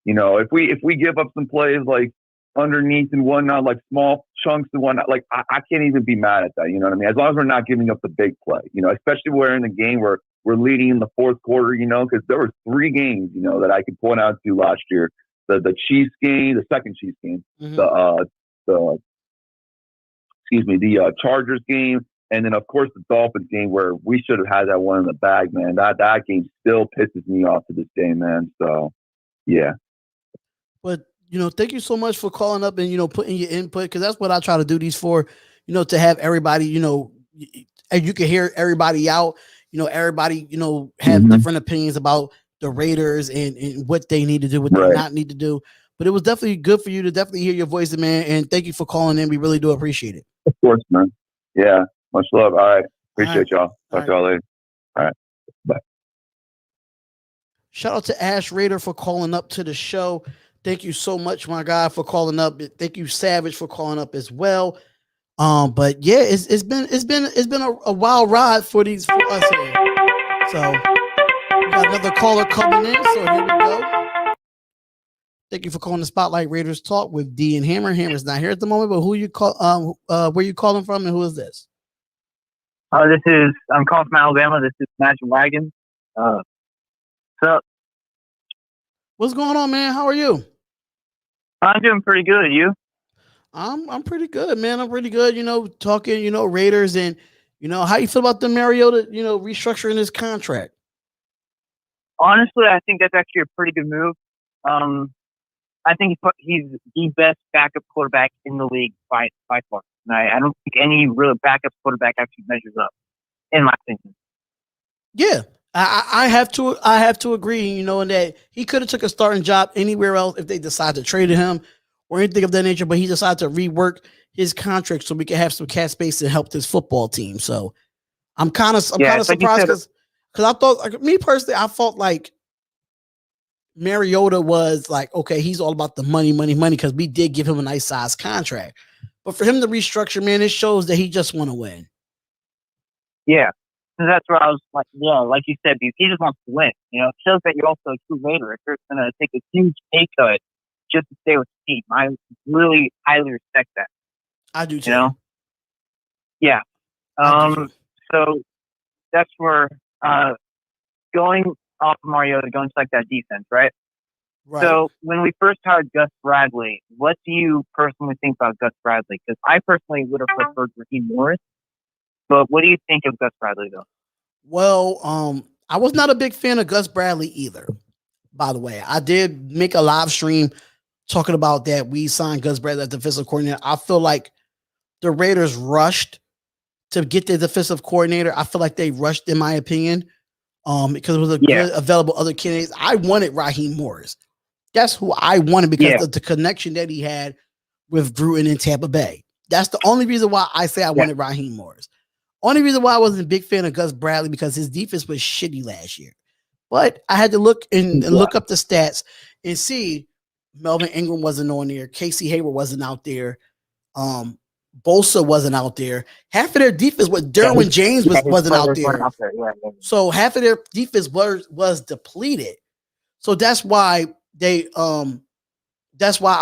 you know, if we give up some plays like underneath and whatnot, like small chunks and whatnot, like I can't even be mad at that. You know what I mean? As long as we're not giving up the big play, you know, especially we're in a game where we're leading in the fourth quarter, you know, because there were 3 games, you know, that I could point out to last year. The Chiefs game, the second Chiefs game, the Chargers game, and then of course the Dolphins game, where we should have had that one in the bag, man. That game still pisses me off to this day, man. So yeah. But you know, thank you so much for calling up and, you know, putting your input, because that's what I try to do these for, you know, to have everybody, you know, and you can hear everybody out, you know, everybody, you know, have different opinions about the Raiders and what they need to do, what they not need to do. But it was definitely good for you to definitely hear your voice, man. And thank you for calling in. We really do appreciate it. Of course, man. Yeah. Much love. All right. Appreciate y'all. Talk to y'all later. All right. Bye. Shout out to Ash Raider for calling up to the show. Thank you so much, my guy, for calling up. Thank you, Savage, for calling up as well. But yeah, it's been a wild ride for us here. So we got another caller coming in. So here we go. Thank you for calling the Spotlight Raiders Talk with D and Hammer. Hammer's not here at the moment, but who you call? Where you calling from, and who is this? I'm calling from Alabama. This is Magic Wagon. What's up? What's going on, man? How are you? I'm doing pretty good. You? I'm pretty good, man. I'm pretty good. You know, talking, you know, Raiders, and you know, how you feel about the Mariota, you know, restructuring his contract? Honestly, I think that's actually a pretty good move. I think he's the best backup quarterback in the league by far. And I don't think any real backup quarterback actually measures up, in my opinion. Yeah, I have to agree. You know, in that he could have took a starting job anywhere else if they decided to trade him or anything of that nature. But he decided to rework his contract so we can have some cap space to help this football team. So I'm kind of surprised because I thought, like, me personally, I felt like Mariota was like, okay, he's all about the money, because we did give him a nice size contract. But for him to restructure, man, it shows that he just want to win. Yeah. And that's where I was like, yeah, like you said, he just wants to win. You know, it shows that you're also a true Raider. If you're going to take a huge pay cut just to stay with the team, I really highly respect that. I do too. You know? Yeah. So that's where going off of Mariota, going to like that defense, right? Right. So when we first hired Gus Bradley, what do you personally think about Gus Bradley? Because I personally would have preferred Raheem Morris. But what do you think of Gus Bradley, though? Well, I was not a big fan of Gus Bradley either. By the way, I did make a live stream talking about that. We signed Gus Bradley as defensive coordinator. I feel like the Raiders rushed to get their defensive coordinator. I feel like they rushed, in my opinion, because it was a good available other candidates. I wanted Raheem Morris. That's who I wanted because of the connection that he had with Gruden in Tampa Bay. That's the only reason why I say I wanted Raheem Morris. Only reason why I wasn't a big fan of Gus Bradley because his defense was shitty last year. But I had to look and look up the stats and see Melvin Ingram wasn't on there. Casey Hayward wasn't out there. Bosa wasn't out there. Half of their defense was Derwin James wasn't out there. So half of their defense was depleted. So that's why I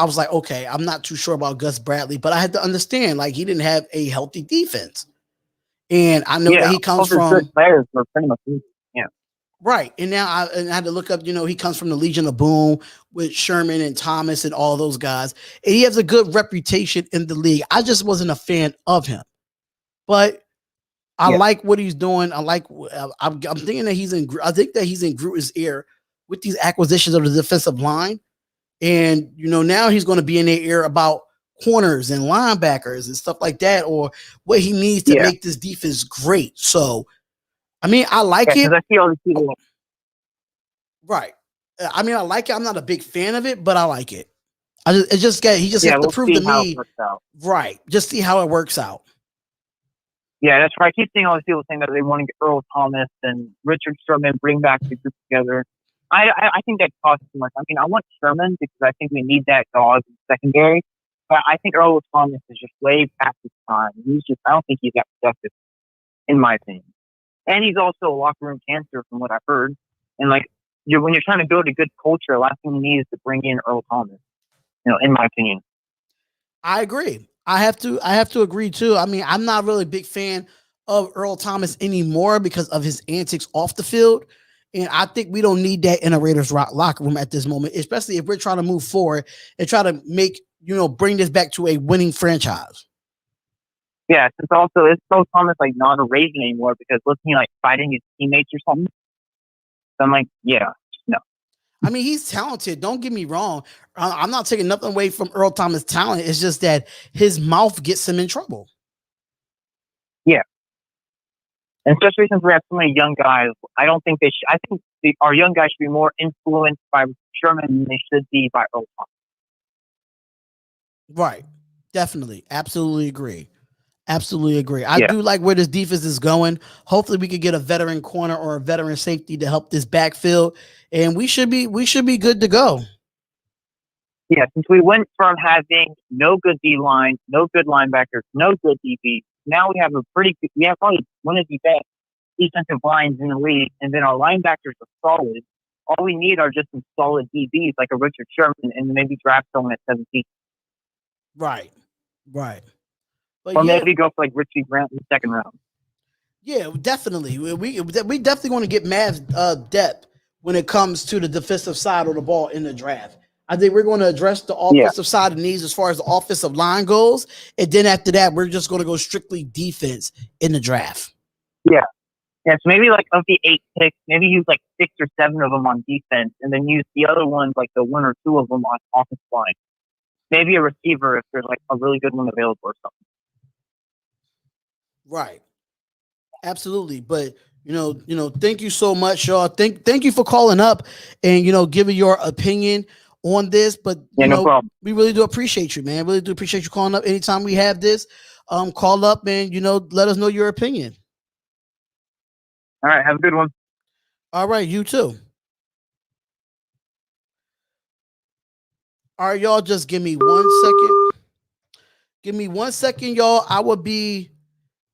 was like, okay, I'm not too sure about Gus Bradley, but I had to understand, like, he didn't have a healthy defense. And I know that he comes from players were pretty much right. And now I had to look up, you know, he comes from the Legion of Boom with Sherman and Thomas and all those guys. And he has a good reputation in the league. I just wasn't a fan of him. But I like what he's doing. I'm thinking that I think that he's in Gruden's ear with these acquisitions of the defensive line. And, you know, now he's going to be in their ear about corners and linebackers and stuff like that, or what he needs to make this defense great. So, I mean, I like it. Right. I mean, I like it. I'm not a big fan of it, but I like it. He just has to prove to me. Right. Just see how it works out. Yeah, that's right. I keep seeing all these people saying that they want to get Earl Thomas and Richard Sherman, bring back the group together. I think that costs too much. I mean, I want Sherman because I think we need that dog in secondary. But I think Earl Thomas is just way past his time. I don't think he's that productive, in my opinion. And he's also a locker room cancer, from what I've heard. And like, when you're trying to build a good culture, the last thing you need is to bring in Earl Thomas. You know, in my opinion. I agree. I have to agree too. I mean, I'm not really a big fan of Earl Thomas anymore because of his antics off the field. And I think we don't need that in a Raiders locker room at this moment, especially if we're trying to move forward and try to bring this back to a winning franchise. Yeah, it's Earl Thomas like not a Raider anymore because wasn't he like fighting his teammates or something? So I'm like, no. I mean, he's talented. Don't get me wrong. I'm not taking nothing away from Earl Thomas' talent. It's just that his mouth gets him in trouble. Yeah. And especially since we have so many young guys, I don't think I think our young guys should be more influenced by Sherman than they should be by Earl Thomas. Right. Definitely. Absolutely agree. I do like where this defense is going. Hopefully we could get a veteran corner or a veteran safety to help this backfield, and we should be good to go. Yeah, since we went from having no good D-line, no good linebackers, no good DB, now we have probably one of the best defensive lines in the league, and then our linebackers are solid. All we need are just some solid DBs like a Richard Sherman, and maybe draft someone at 17. Right. But or maybe go for like Richie Grant in the second round. Yeah, definitely. We definitely want to get mad depth when it comes to the defensive side of the ball in the draft. I think we're going to address the offensive side of needs as far as the offensive line goes. And then after that, we're just going to go strictly defense in the draft. Yeah. Yeah, so maybe like of the 8 picks, maybe use like 6 or 7 of them on defense, and then use the other ones, like the 1 or 2 of them on offensive line. Maybe a receiver if there's like a really good one available or something. Right. Absolutely. But thank you so much, y'all. Thank you for calling up and giving your opinion on this. But no problem. We really do appreciate you, man. Really do appreciate you calling up. Anytime we have this, call up and let us know your opinion. All right, have a good one. All right, you too. All right, y'all, just give me 1 second. Give me 1 second, y'all.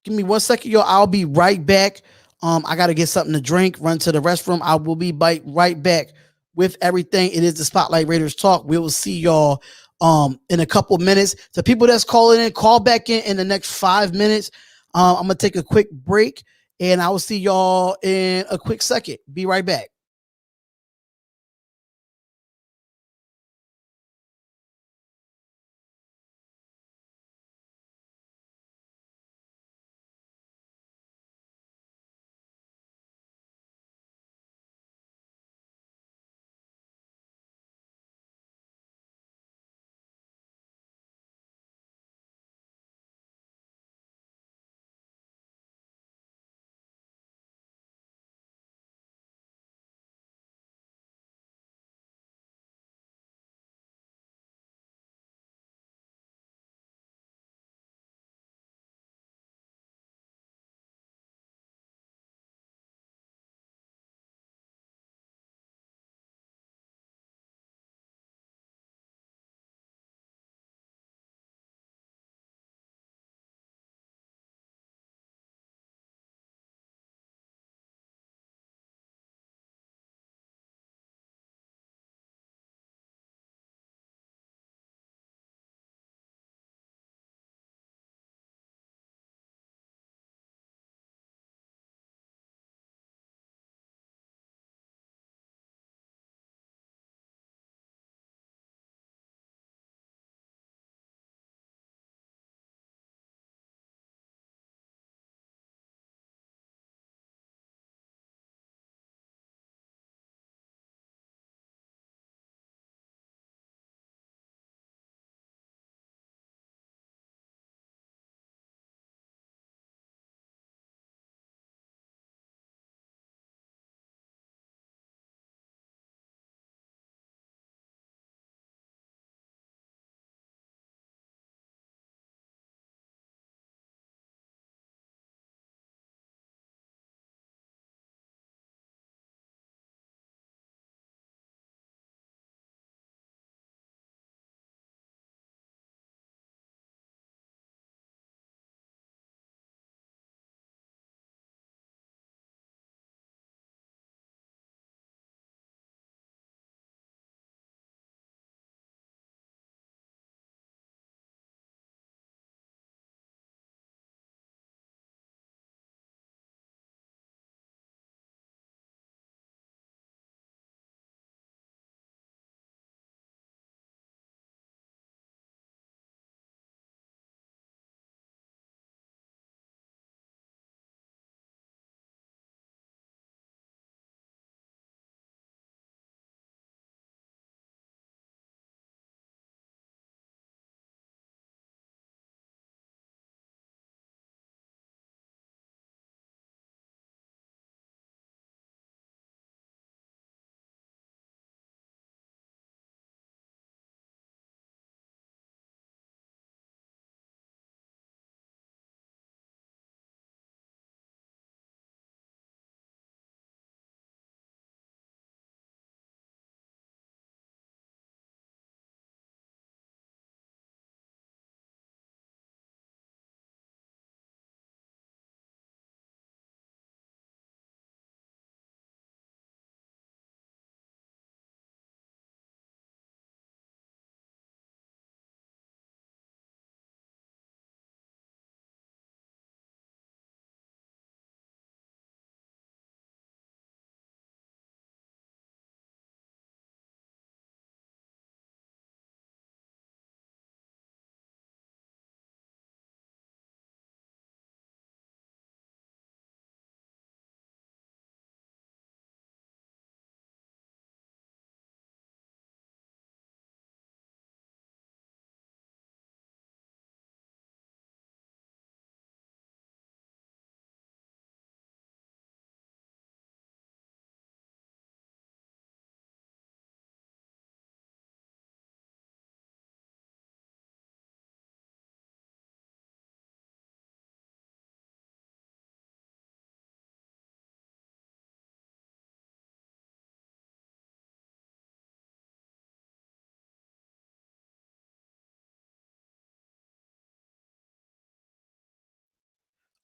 Give me 1 second, y'all. I'll be right back. I got to get something to drink, run to the restroom. I will be right back with everything. It is the Spotlight Raiders Talk. We will see y'all in a couple minutes. The people that's calling in, call back in the next 5 minutes. I'm going to take a quick break, and I will see y'all in a quick second. Be right back.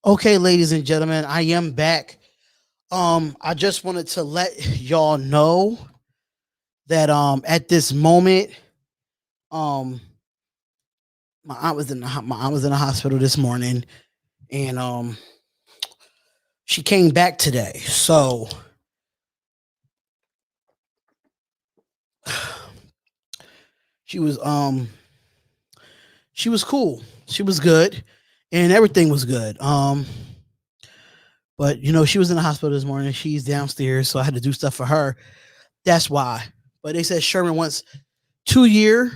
Okay, ladies and gentlemen, I am back. I just wanted to let y'all know that at this moment, my aunt was in the hospital this morning, and she came back today. So she was cool. She was good, and everything was good. But she was in the hospital this morning. She's downstairs, so I had to do stuff for her. That's why. But they said Sherman wants 2 year.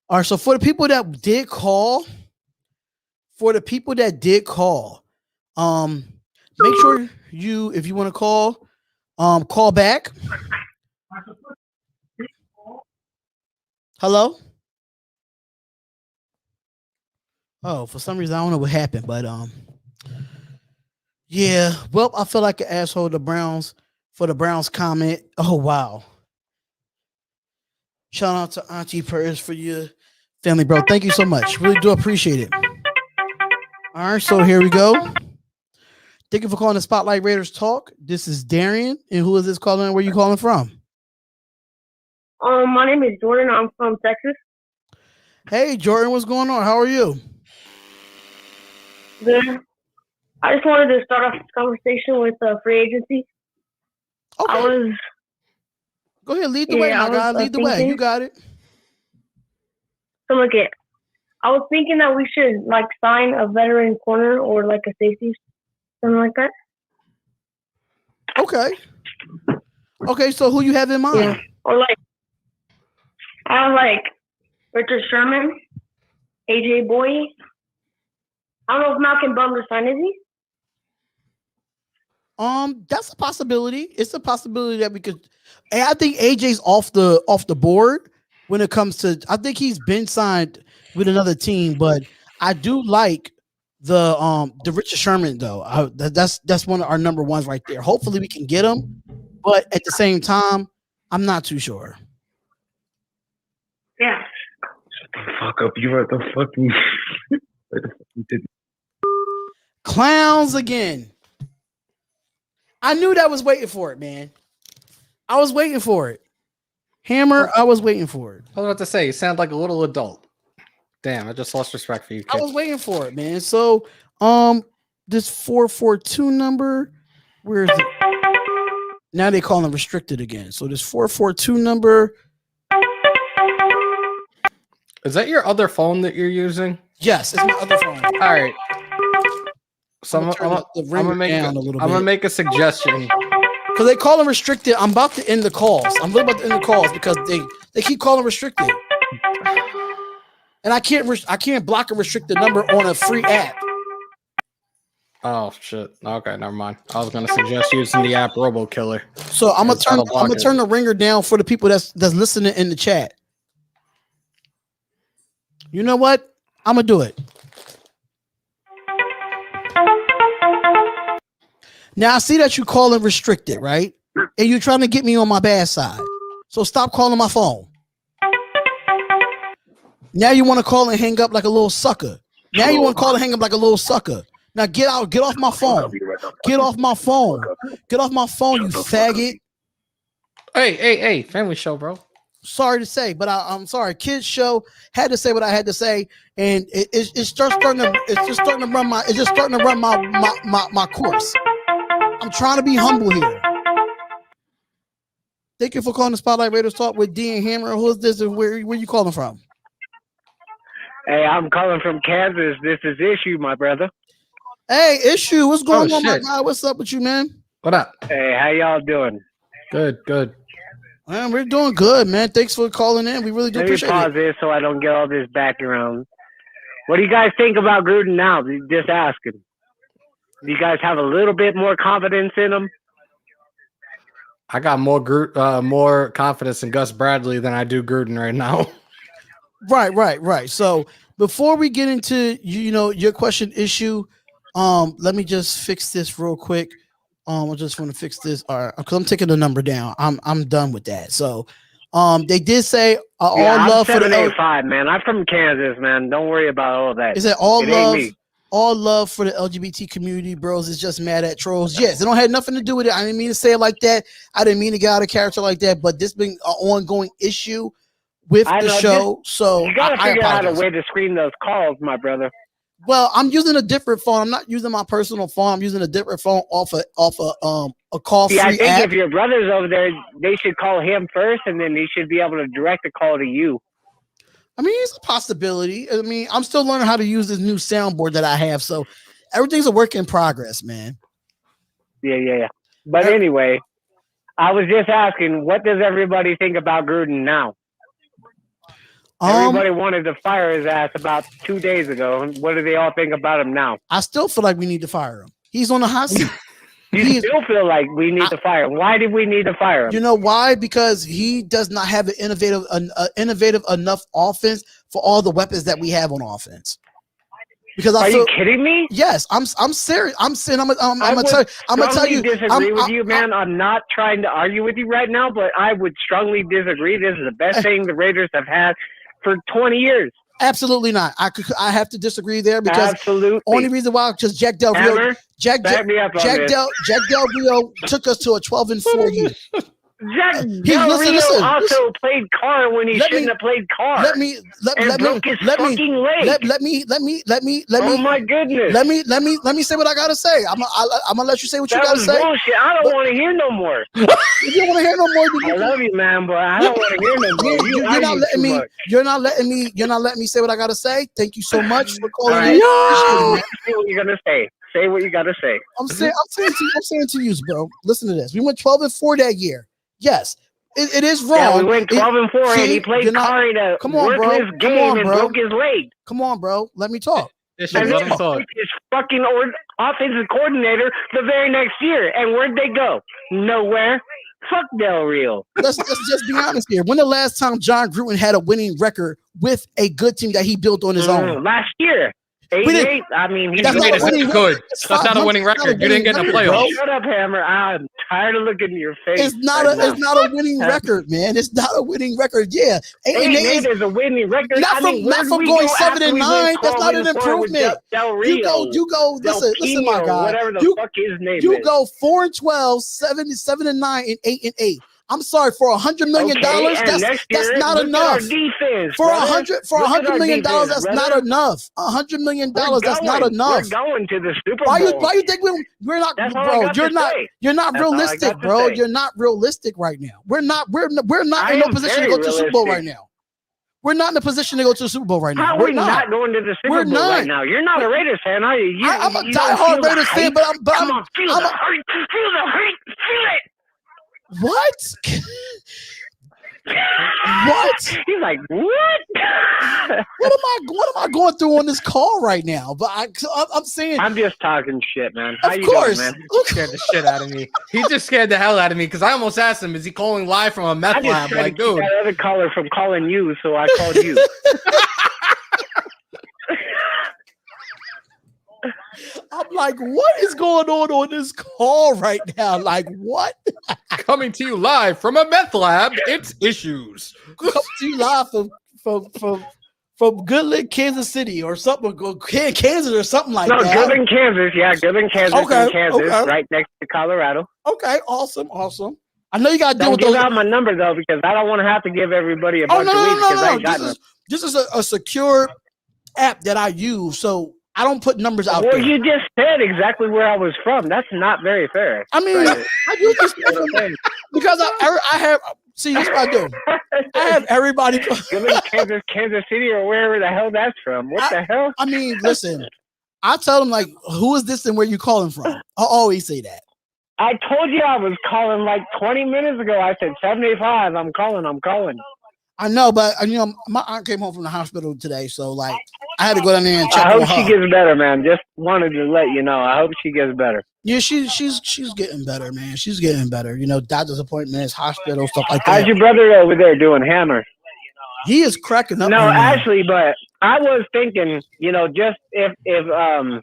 All right, so for the people that did call, make sure if you want to call back. Hello? Oh, for some reason I don't know what happened, but yeah. Well, I feel like an asshole. The Browns comment. Oh wow. Shout out to Auntie Prayers for your family, bro. Thank you so much. Really do appreciate it. All right, so here we go. Thank you for calling the Spotlight Raiders Talk. This is Darian, and who is this calling? Where are you calling from? My name is Jordan. I'm from Texas. Hey, Jordan, what's going on? How are you? Good. I just wanted to start off this conversation with free agency. Okay. Go ahead, lead the way, my guy. Lead the way. You got it. So look at. I was thinking that we should sign a veteran corner or a safety, something like that. Okay. Okay, so who you have in mind? Yeah. Or I have Richard Sherman, AJ Boye. I don't know if Malcolm Butler signed, is he? That's a possibility. It's a possibility that we could. I think AJ's off the board when it comes to. I think he's been signed with another team, but I do like the Richard Sherman though. That's one of our number ones right there. Hopefully we can get him, but at the same time, I'm not too sure. Yeah. Shut the fuck up! You are the fucking. Clowns again. I knew that I was waiting for it, man. I was waiting for it. Hammer, I was waiting for it. I was about to say, you sound like a little adult. Damn, I just lost respect for you, kid. I was waiting for it, man. So, this 442 number, where is it? Now they call them restricted again. So this 442 number. Is that your other phone that you're using? Yes, it's my other phone. All right. So I'm gonna make a suggestion. Because they call them restricted. I'm about to end the calls. I'm really about to end the calls because they keep calling restricted. And I can't block a restricted number on a free app. Oh shit. Okay, never mind. I was gonna suggest using the app Robo Killer. So I'm gonna turn the ringer down for the people that's listening in the chat. You know what? I'm gonna do it. Now I see that you calling restricted, right? And you're trying to get me on my bad side. So stop calling my phone. Now you want to call and hang up like a little sucker. Now you want to call and hang up like a little sucker. Now get off my phone. Get off my phone. Get off my phone, you faggot. Hey, family show, bro. Sorry to say, but I'm sorry. Kids show, had to say what I had to say, and it's just starting to run my course. I'm trying to be humble here. Thank you for calling the Spotlight Raiders Talk with D and Hammer. Who is this and where you calling from? Hey, I'm calling from Kansas. This is Issue, my brother. Hey, Issue, what's going on, my guy? What's up with you, man? What up? Hey, how y'all doing? Good. Man, we're doing good, man. Thanks for calling in. We really do appreciate it. Let me pause this so I don't get all this background. What do you guys think about Gruden now? Just asking. Do you guys have a little bit more confidence in him? I got more confidence in Gus Bradley than I do Gruden right now. Right. So before we get into your question, Issue, let me just fix this real quick. I just want to fix this. All right, because I'm taking the number down. I'm done with that. So, they did say all love for the 785, man. I'm from Kansas, man. Don't worry about all that. Is it all love? all love for the LGBT community, bros. Is just mad at trolls. Yes, it don't have nothing to do with it. I didn't mean to say it like that. I didn't mean to get out of character like that. But this been an ongoing issue with the show. So you gotta figure out a way to screen those calls, my brother. Well, I'm using a different phone. I'm not using my personal phone. I'm using a different phone off a call-free I think app. if your brother's over there, they should call him first, and then he should be able to direct the call to you. I mean, it's a possibility. I mean, I'm still learning how to use this new soundboard that I have, so everything's a work in progress, man. Yeah. But anyway, I was just asking, what does everybody think about Gruden now? Everybody wanted to fire his ass about 2 days ago. What do they all think about him now? I still feel like we need to fire him. He's on the hot seat. You still feel like we need to fire him. Why did we need to fire him? You know why? Because he does not have an innovative enough offense for all the weapons that we have on offense. Because Are you kidding me? Yes, I'm serious. I'm saying I'm gonna tell you. Disagree with you, man. I'm not trying to argue with you right now, but I would strongly disagree. This is the best thing the Raiders have had for 20 years. Absolutely not. I have to disagree there because only reason why because Jack Del Rio took us to a 12-4 year. Jack Del Rio also played car when he shouldn't have played car. Let me Oh my goodness. Let me say what I gotta say. I'm gonna let you say what you gotta say. Bullshit. I don't want to hear no more. You don't want to hear no more. I love you, man, but I don't want to hear no more. You're not letting me. You're not letting me say what I gotta say. Thank you so much for calling. Right. Say what you're gonna say. Say what you gotta say. I'm saying to you, bro. Listen to this. We went 12-4 that year. Yes, it is wrong. Yeah, we went 12-4, and he played Kari to work his game and broke his leg. Come on, bro. Let me talk. Let me talk. His fucking offensive coordinator the very next year, and where'd they go? Nowhere. Fuck Del Rio. Let's just be honest here. When the last time John Gruden had a winning record with a good team that he built on his own? Last year. 8-8. I mean, that's not a winning record. You didn't get in the playoffs. Shut up, Hammer. I'm tired of looking in your face. It's not a winning record, man. It's not a winning record. Yeah, 8-8 is a winning record. Not from going 7-9. That's not an improvement. You go. Listen, my guy. Whatever the fuck his name is. You go 4-12, 7-9, and 8-8. I'm sorry, for $100 million, that's not enough. For $100 million, that's not enough. $100 million, that's not enough. We're going to the Super Bowl. Why you think we're not, bro? You're not realistic, bro. You're not realistic right now. We're not in no position to go to the Super Bowl right now. We're not in a position to go to the Super Bowl right now. How are we not going to the Super Bowl right now? You're not a Raiders fan, are you? I'm a diehard Raiders fan, but Come on, feel the hurt. Feel the hurt. Feel it. What? What? He's like, what? What am I going through on this call right now? But I'm saying I'm just talking shit, man. How you doing, man? He scared the shit out of me. He just scared the hell out of me because I almost asked him, "Is he calling live from a meth lab?" Like, dude, that other caller from calling you, so I called you. I'm like, what is going on this call right now? Like, what? Coming to you live from a meth lab, it's Issues. Coming to you live from Goodland, Kansas City, or something, Kansas, or something like that. No, Goodland, Kansas. Yeah, Goodland, Kansas, right next to Colorado. Okay, awesome. I know you got to deal with those. Don't give out my number though, because I don't want to have to give everybody a bunch of weeks because I got them. This is a secure app that I use, so I don't put numbers out there. Well, you just said exactly where I was from. That's not very fair. I mean, I do this because I have. See, that's what I do. I have everybody. Kansas City, or wherever the hell that's from. What the hell? I mean, listen. I tell them like, who is this and where you calling from? I always say that. I told you I was calling like 20 minutes ago. I said 75. I'm calling. I know, but my aunt came home from the hospital today, so like I had to go down there and check. I hope she gets better, man. Just wanted to let you know. I hope she gets better. Yeah, she's getting better, man. She's getting better. Doctor's appointments, hospital, stuff like that. How's your brother over there doing, Hammer? He is cracking up. No, actually, but I was thinking, just if the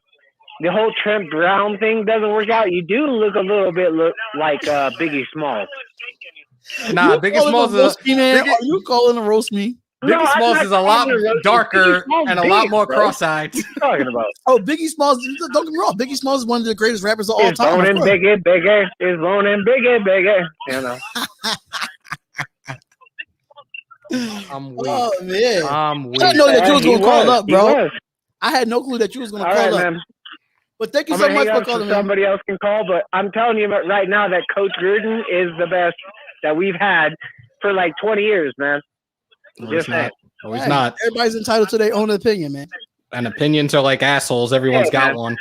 whole Trent Brown thing doesn't work out, you do look a little bit like Biggie Smalls. Nah, Biggie Smalls. Are you calling to roast me? Biggie Smalls is a lot darker and a lot more cross-eyed. What are you talking about? Oh, Biggie Smalls, don't get me wrong. Biggie Smalls is one of the greatest rappers of all time. It's bigger. It's moaning bigger. You know. I'm weak. Oh, man. I'm weak. I didn't know that you was going to call up, bro. Was. I had no clue that you was going to call up. Man. But thank you so much for calling. Somebody else can call, but I'm telling you right now that Coach Gruden is the best that we've had for like 20 years, man. No, he's not. No, he's not. Everybody's entitled to their own opinion, man. And opinions are like assholes. Everyone's got one.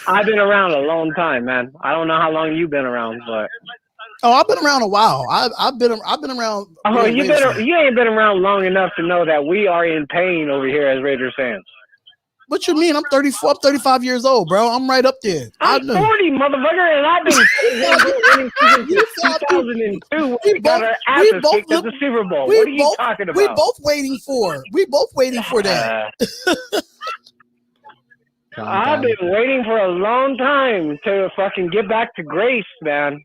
I've been around a long time, man. I don't know how long you've been around, but I've been around a while. I've been around. Oh, you ain't been around long enough to know that we are in pain over here as Raiders fans. What you mean? I'm 34. I'm 35 years old, bro. I'm right up there. I'm 40, motherfucker, and I've been winning since 2002. We got our asses kicked at the Super Bowl. What are you talking about? We both waiting for that. I've been waiting for a long time to fucking get back to grace, man.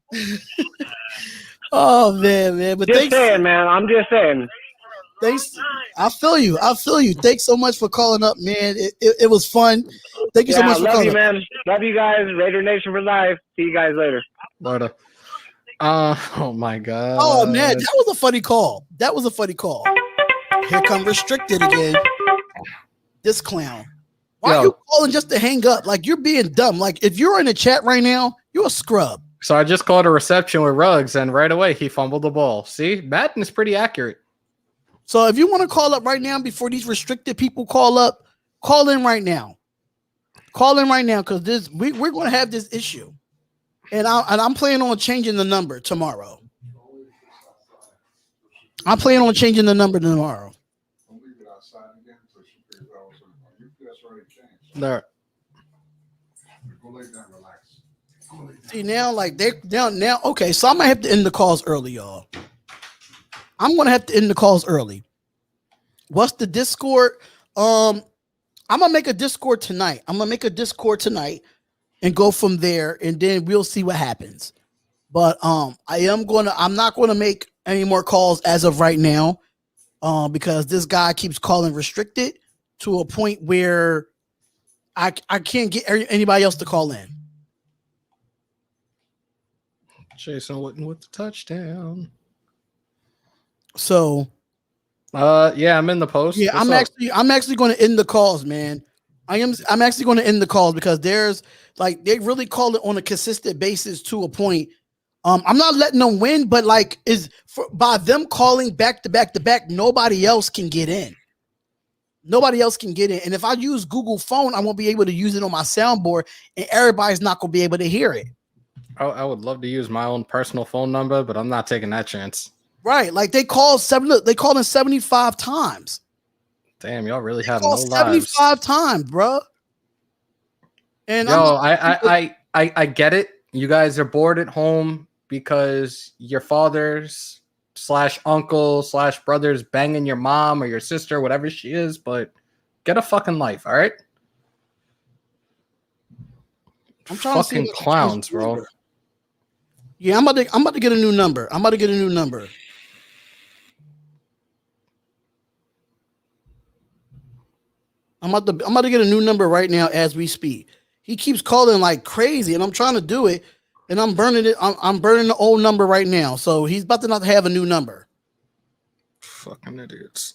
Oh man. But just saying, man. I'm just saying. Thanks. I feel you. Thanks so much for calling up, man. It was fun. Thank you so much for calling up. Love you, man. Love you guys. Raider Nation for life. See you guys later. Later. Oh my god. Oh man, that was a funny call. Here come Restricted again. This clown. Why are you calling just to hang up? Like, you're being dumb. Like, if you're in the chat right now, you're a scrub. So I just called a reception with Ruggs, and right away he fumbled the ball. See, Madden is pretty accurate. So if you want to call up right now before these restricted people call up, call in right now. Call in right now, because we're going to have this issue, and I'm planning on changing the number tomorrow. There. See now, like they now. Okay, so I'm gonna have to end the calls early, y'all. What's the Discord? I'm gonna make a Discord tonight. And go from there, and then we'll see what happens. But I'm not gonna make any more calls as of right now, because this guy keeps calling Restricted to a point where I can't get anybody else to call in. Jason Witten with the touchdown. So, yeah, I'm in the post. Yeah, I'm actually going to end the calls, man. I'm actually going to end the calls, because there's like they really call it on a consistent basis to a point. I'm not letting them win, but like by them calling back to back to back, nobody else can get in. And if I use Google Phone, I won't be able to use it on my soundboard, and everybody's not going to be able to hear it. I would love to use my own personal phone number, but I'm not taking that chance. Right, like they called in 75 times. Damn, y'all really have no lives. 75 times, bro. And I get it. You guys are bored at home because your fathers / uncle / brothers banging your mom or your sister, whatever she is, but get a fucking life, all right? I'm trying fucking to see clowns, bro. Yeah, I'm about to get a new number. I'm about to get a new number right now as we speak. He keeps calling like crazy, and I'm trying to do it, and I'm burning it. I'm burning the old number right now. So he's about to not have a new number. Fucking idiots.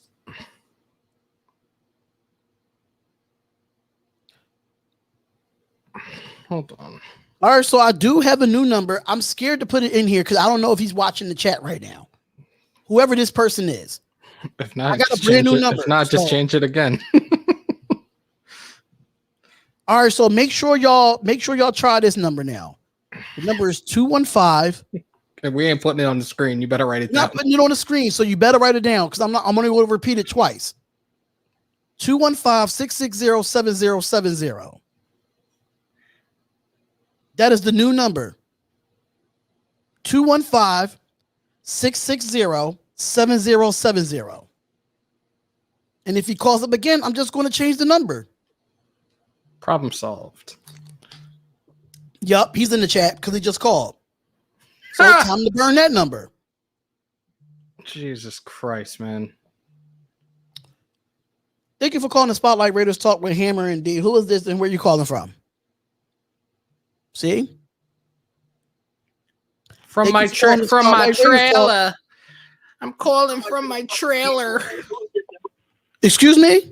Hold on. All right, so I do have a new number. I'm scared to put it in here because I don't know if he's watching the chat right now. Whoever this person is. If not, I got a brand new number. If not, just change it again. All right, so make sure y'all try this number now. The number is 215. And we ain't putting it on the screen. You better write it down. Not putting it on the screen, so you better write it down, because I'm only going to repeat it twice. 215-660-7070. That is the new number. 215-660-7070. And if he calls up again, I'm just going to change the number. Problem solved. Yup, he's in the chat because he just called. So it's time to burn that number. Jesus Christ, man. Thank you for calling the Spotlight Raiders Talk with Hammer and D. Who is this and where you calling from? See? From my trailer. I'm calling from my trailer. Excuse me?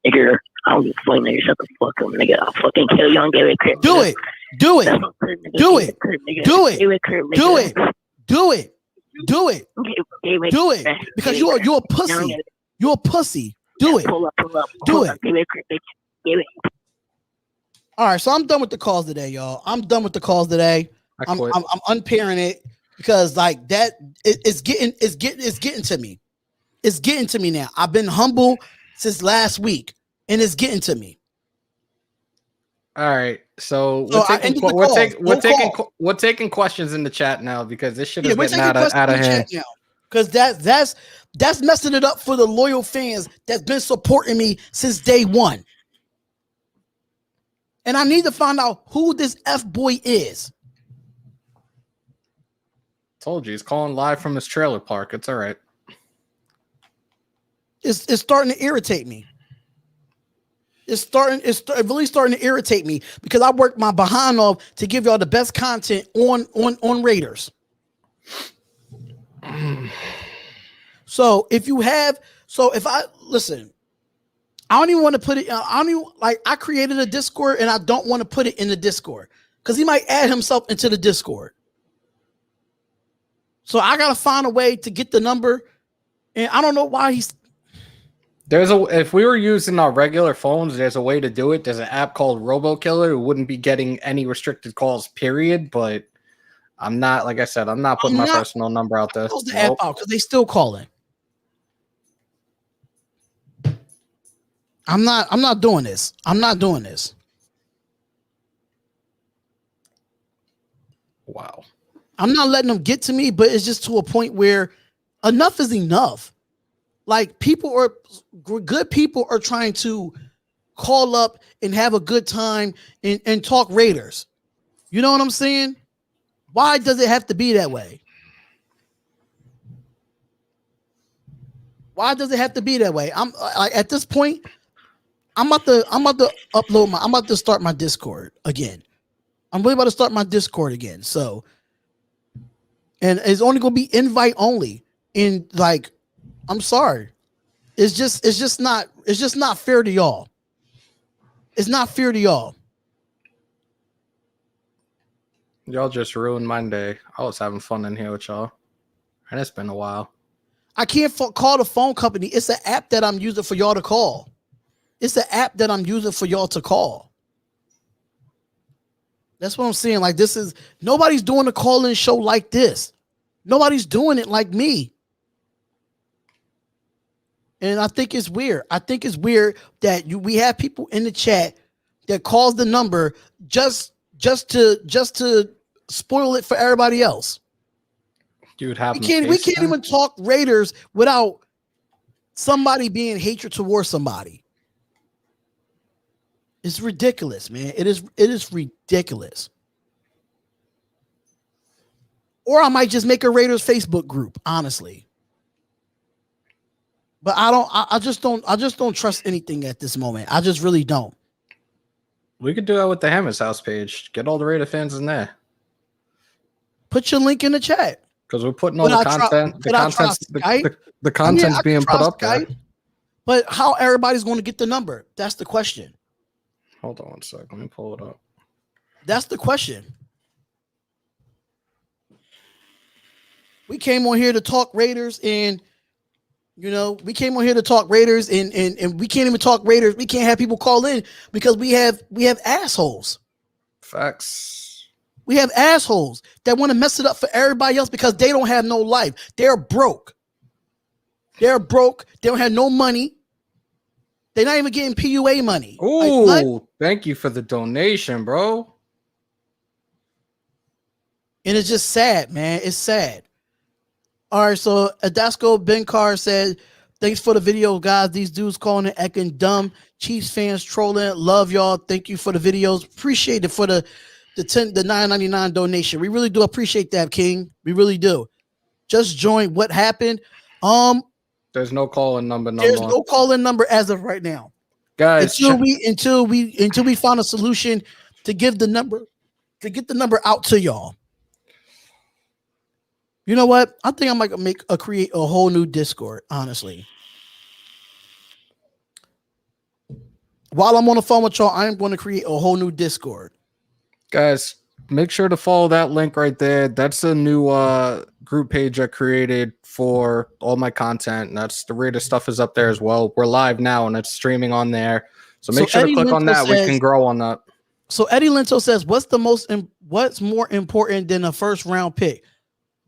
Nigga, I don't give a fuck, nigga. Shut the fuck up, nigga. I'll fucking kill you and give it crib. Do it. Do it. Do it. Do it. Do it. Do it. Do it. Do it. Because you're a pussy. You're a pussy. Do it. Pull up. Do it. Give it crib, bitch. Give it. All right, so I'm done with the calls today, y'all. I'm done with the calls today. I'm unpairing it because like that it's getting to me. It's getting to me now. I've been humble since last week, and it's getting to me. All right, so we're taking questions in the chat now because this shit is getting out of hand. Because that's messing it up for the loyal fans that's been supporting me since day one. And I need to find out who this F-boy is. Told you, he's calling live from his trailer park. It's all right. It's starting to irritate me. It's really starting to irritate me because I worked my behind off to give y'all the best content on Raiders. So if I listen, I don't even want to put it. I created a Discord and I don't want to put it in the Discord because he might add himself into the Discord. So I gotta find a way to get the number, and I don't know why he's. If we were using our regular phones, there's a way to do it. There's an app called RoboKiller. It wouldn't be getting any restricted calls, period. But I'm not, like I said, I'm not putting my personal number out there. Close the app out because they still calling. I'm not doing this. I'm not doing this. Wow. I'm not letting them get to me, but it's just to a point where enough is enough. Like good people are trying to call up and have a good time and talk Raiders. You know what I'm saying? Why does it have to be that way? Why does it have to be that way? I'm like at this point, I'm about to upload I'm about to start my Discord again. I'm really about to start my Discord again. So, and it's only gonna be invite only. And like, I'm sorry. It's just not fair to y'all. It's not fair to y'all. Y'all just ruined my day. I was having fun in here with y'all. And it's been a while. I can't call the phone company. It's an app that I'm using for y'all to call. It's an app that I'm using for y'all to call. That's what I'm saying. Like nobody's doing a call-in show like this. Nobody's doing it like me. And I think it's weird. I think it's weird that we have people in the chat that calls the number just to spoil it for everybody else. Dude, we can't even talk Raiders without somebody being hatred towards somebody. It's ridiculous, man. It is ridiculous. Or I might just make a Raiders Facebook group, honestly. But I just don't trust anything at this moment. I just really don't. We could do that with the Hammers House page. Get all the Raider fans in there. Put your link in the chat. Because we're putting all the content. The content's being put up there. But how everybody's going to get the number? That's the question. Hold on one sec. Let me pull it up. That's the question. We came on here to talk Raiders, and we came on here to talk Raiders, and we can't even talk Raiders. We can't have people call in because we have assholes. Facts. We have assholes that want to mess it up for everybody else because they don't have no life. They're broke. They're broke. They don't have no money. They're not even getting PUA money. Oh, thank you for the donation, bro. And it's just sad, man. It's sad. All right, so Adasco Benkar said, thanks for the video, guys. These dudes calling and acting dumb. Chiefs fans trolling. Love y'all. Thank you for the videos. Appreciate it for the $9.99 donation. We really do appreciate that, King. We really do. Just join. What happened? There's no call-in number. There's no call-in number as of right now, guys. Until we find a solution to get the number out to y'all. You know what? I think I might create a whole new Discord. Honestly, while I'm on the phone with y'all, I'm going to create a whole new Discord. Guys, make sure to follow that link right there. That's a new group page I created for all my content. And that's the Raider stuff is up there as well. We're live now and it's streaming on there. So make sure to click on that. We can grow on that. So Eddie Linto says, what's more important than a first round pick?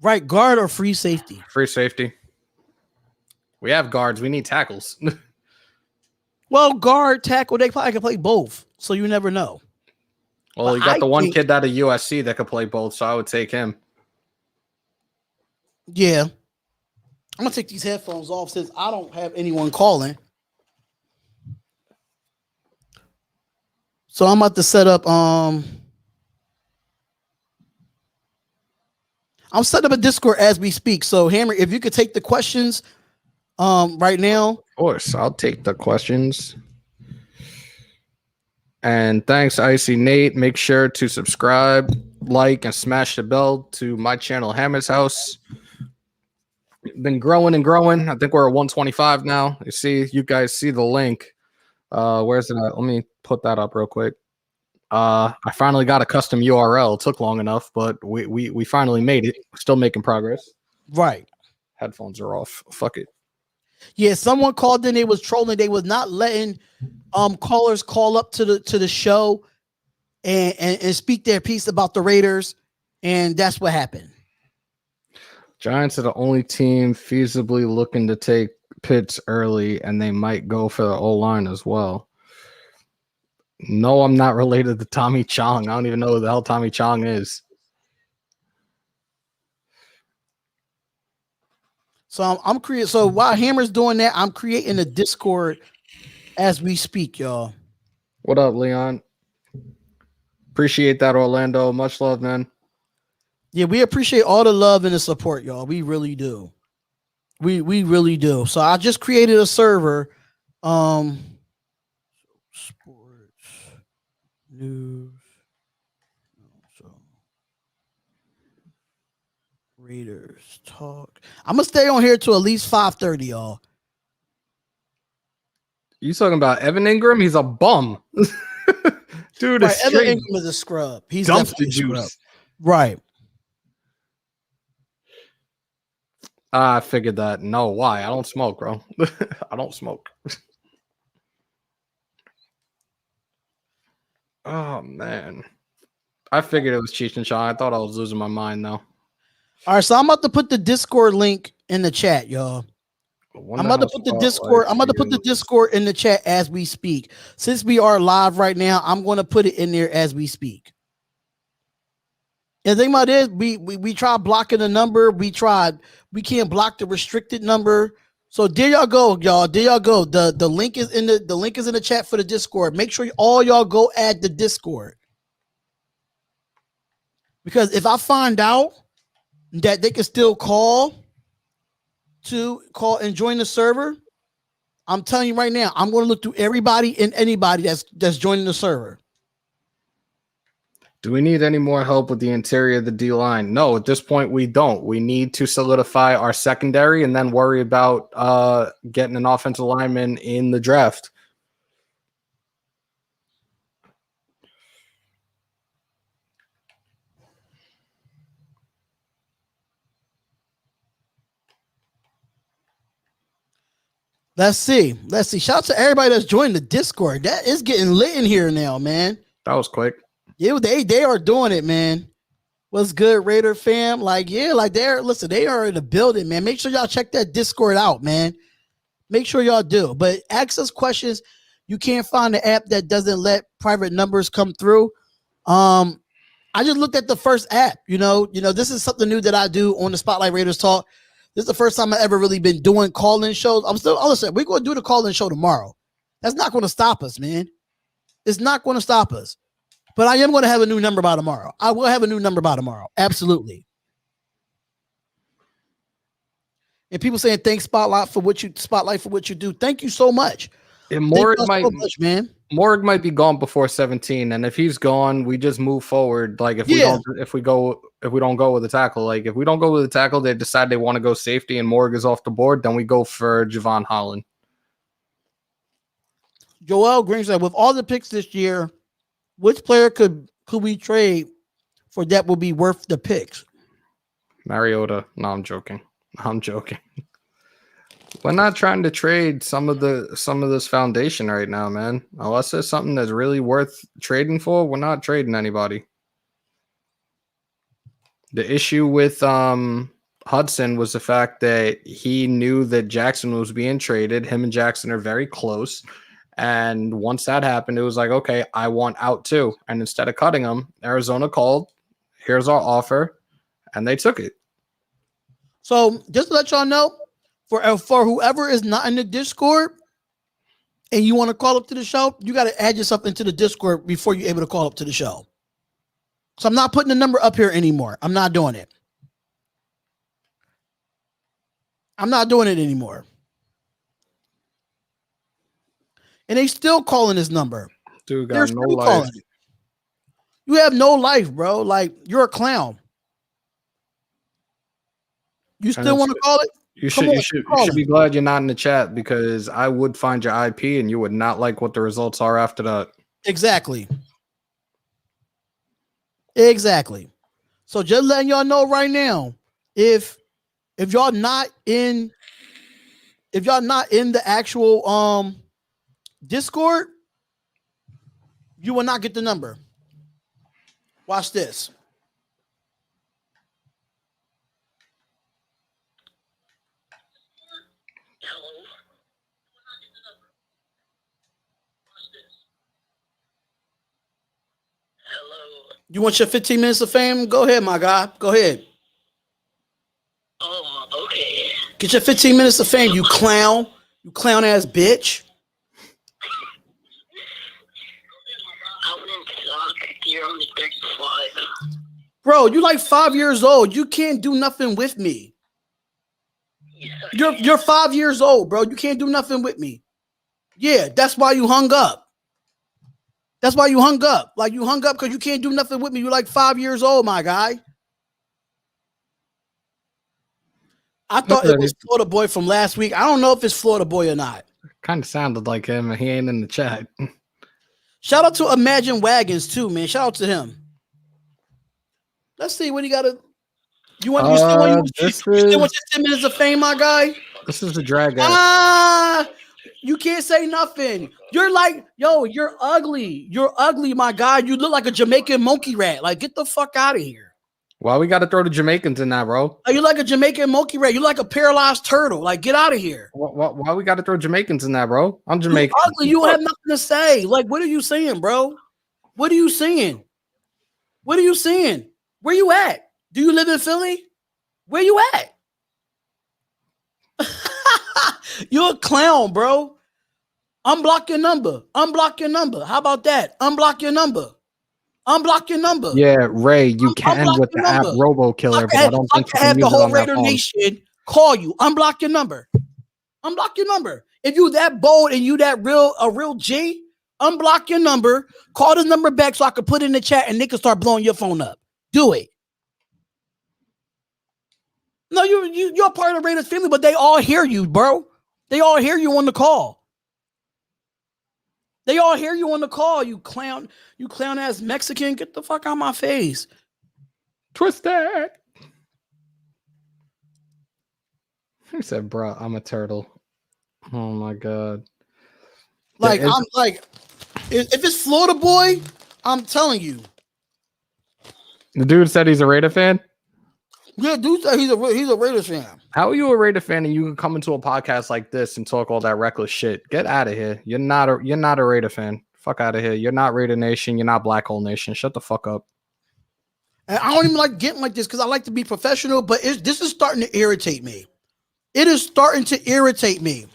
Right guard or free safety? Free safety. We have guards. We need tackles. Well, guard, tackle, they probably can play both. So you never know. Well, you got the one kid out of USC that could play both, so I would take him. Yeah. I'm going to take these headphones off since I don't have anyone calling. So I'm about to set up I'm setting up a Discord as we speak. So Hammer, if you could take the questions right now. Of course, I'll take the questions. And thanks, Icy Nate. Make sure to subscribe, like, and smash the bell to my channel, Hammer's House. Been growing and growing. I think we're at 125 now. You guys see the link. Where's it at? Let me put that up real quick. I finally got a custom URL. It took long enough, but we finally made it. Still making progress. Right. Headphones are off. Fuck it. Yeah, someone called in. They was trolling. They was not letting callers call up to the show and speak their piece about the Raiders, and that's what happened. Giants are the only team feasibly looking to take Pitts early, and they might go for the O-line as well. No, I'm not related to Tommy Chong. I don't even know who the hell Tommy Chong is. So I'm creating. So while Hammer's doing that, I'm creating a Discord as we speak, y'all. What up, Leon? Appreciate that, Orlando. Much love, man. Yeah, we appreciate all the love and the support, y'all. We really do. We really do. So I just created a server. Sports news. So Raiders talk. I'm gonna stay on here till at least 5:30, y'all. You talking about Evan Ingram? He's a bum. Dude, right, Evan Ingram is a scrub. He's dumpster juice. Right. I figured that. No, why? I don't smoke, bro. I don't smoke. Oh, man. I figured it was Cheech and Chong. I thought I was losing my mind, though. All right, so I'm about to put the Discord link in the chat, y'all. I'm about to put the Discord. I'm about to put the Discord in the chat as we speak. Since we are live right now, I'm going to put it in there as we speak. And the thing about it is, we tried blocking the number. We can't block the restricted number. So there y'all go, y'all. There y'all go. The link is in the chat for the Discord. Make sure all y'all go add the Discord. Because if I find out that they can still call and join the server, I'm telling you right now, I'm going to look through everybody and anybody that's joining the server. Do we need any more help with the interior of the D-line? No, at this point, we don't. We need to solidify our secondary and then worry about getting an offensive lineman in the draft. Let's see. Shout out to everybody that's joined the Discord. That is getting lit in here now, man. That was quick. Yeah, they are doing it, man. What's good, Raider fam? They are in the building, man. Make sure y'all check that Discord out, man. Make sure y'all do. But ask us questions. You can't find the app that doesn't let private numbers come through. I just looked at the first app. You know, this is something new that I do on the Spotlight Raiders Talk. This is the first time I ever really been doing call-in shows. Listen, we're going to do the call-in show tomorrow. That's not going to stop us, man. It's not going to stop us. But I am going to have a new number by tomorrow. I will have a new number by tomorrow. Absolutely. And people saying thanks Spotlight for what you do. Thank you so much. And Morg might be gone before 17, and if he's gone, we just move forward. Like if we don't go with the tackle, like if we don't go with the tackle, they decide they want to go safety, and Morg is off the board, then we go for Javon Holland. Joel Green said, with all the picks this year, which player could we trade for that will be worth the picks? Mariota. No, I'm joking. We're not trying to trade some of this foundation right now, man. Unless there's something that's really worth trading for, we're not trading anybody. The issue with Hudson was the fact that he knew that Jackson was being traded. Him and Jackson are very close. And once that happened, it was like, okay, I want out too. And instead of cutting him, Arizona called, here's our offer, and they took it. So just to let y'all know, for whoever is not in the Discord and you want to call up to the show, you got to add yourself into the Discord before you're able to call up to the show. So I'm not putting the number up here anymore. I'm not doing it. I'm not doing it anymore. And they still calling this number. Dude, got no life. Calling. You have no life, bro. Like, you're a clown. You still want to call it? You should be glad you're not in the chat, because I would find your IP and you would not like what the results are after that. Exactly. So just letting y'all know right now, if y'all not in the actual Discord, you will not get the number. Watch this. You want your 15 minutes of fame? Go ahead, my guy. Go ahead. Oh, okay. Get your 15 minutes of fame, you clown. You clown ass bitch. I wouldn't suck. You're only 35. Bro, you like 5 years old. You can't do nothing with me. You're 5 years old, bro. You can't do nothing with me. Yeah, that's why you hung up. Like, you hung up because you can't do nothing with me. You're like 5 years old, my guy. I thought it was Florida Boy from last week. I don't know if it's Florida Boy or not. Kind of sounded like him, and he ain't in the chat. Shout out to Imagine Wagons too, man. Shout out to him. Let's see what he got to. You still want your 10 minutes of fame, my guy? This is the drag out. You can't say nothing. You're like, you're ugly. You're ugly, my guy. You look like a Jamaican monkey rat. Like, get the fuck out of here. Why we got to throw the Jamaicans in that, bro? You like a Jamaican monkey rat. You like a paralyzed turtle. Like, get out of here. Why we got to throw Jamaicans in that, bro? I'm Jamaican. You're ugly. You don't have nothing to say. Like, what are you saying, bro? What are you saying? Where you at? Do you live in Philly? Where you at? You're a clown, bro. Unblock your number. How about that? Unblock your number. Yeah, Ray, you can with the app Robo Killer, but I don't think you can use it on that phone. The whole Raider Nation call you. Unblock your number. If you that bold and you that a real G, unblock your number. Call the number back so I can put it in the chat and they can start blowing your phone up. Do it. No, you're part of the Raiders family, but they all hear you, bro. They all hear you on the call. You clown ass Mexican. Get the fuck out of my face. Twisted. He said, bro, I'm a turtle. Oh my God. Like, I'm like, if it's Florida Boy, I'm telling you. The dude said he's a Raider fan? Yeah, dude said he's a Raiders fan. How are you a Raider fan and you can come into a podcast like this and talk all that reckless shit? Get out of here. You're not a Raider fan. Fuck out of here. You're not Raider Nation. You're not Black Hole Nation. Shut the fuck up. And I don't even like getting like this because I like to be professional, but this is starting to irritate me. It is starting to irritate me.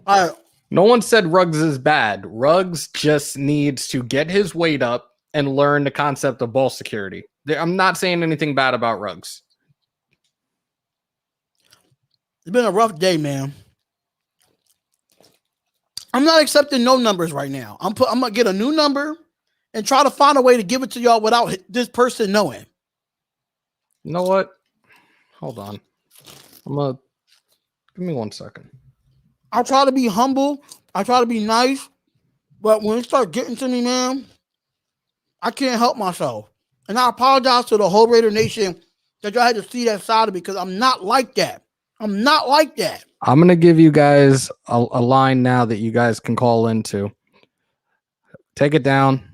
All right. No one said Ruggs is bad. Ruggs just needs to get his weight up and learn the concept of ball security. I'm not saying anything bad about Ruggs. It's been a rough day, man. I'm not accepting no numbers right now. I'm gonna get a new number and try to find a way to give it to y'all without this person knowing. You know what? Hold on. Give me 1 second. I try to be humble. I try to be nice. But when it starts getting to me, man, I can't help myself. And I apologize to the whole Raider Nation that y'all had to see that side of me because I'm not like that. I'm not like that. I'm going to give you guys a line now that you guys can call into. Take it down.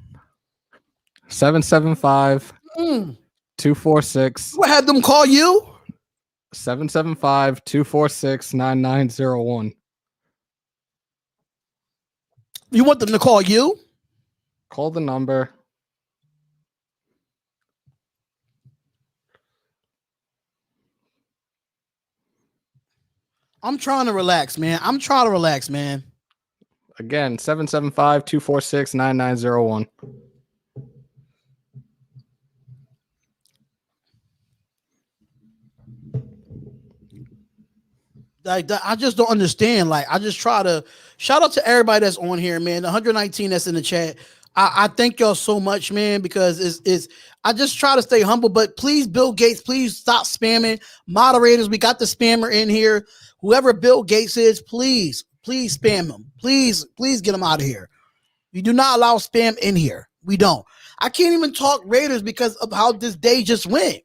775 246. What had them call you? 775 246 9901. You want them to call you? Call the number. I'm trying to relax, man. Again, 775 246 9901. Like I just don't understand. Like I just try to shout out to everybody that's on here, man. The 119 that's in the chat. I thank y'all so much, man, because it's I just try to stay humble. But please, Bill Gates, please stop spamming. Moderators, we got the spammer in here. Whoever Bill Gates is, please spam him. Please get him out of here. We do not allow spam in here. We don't. I can't even talk Raiders because of how this day just went.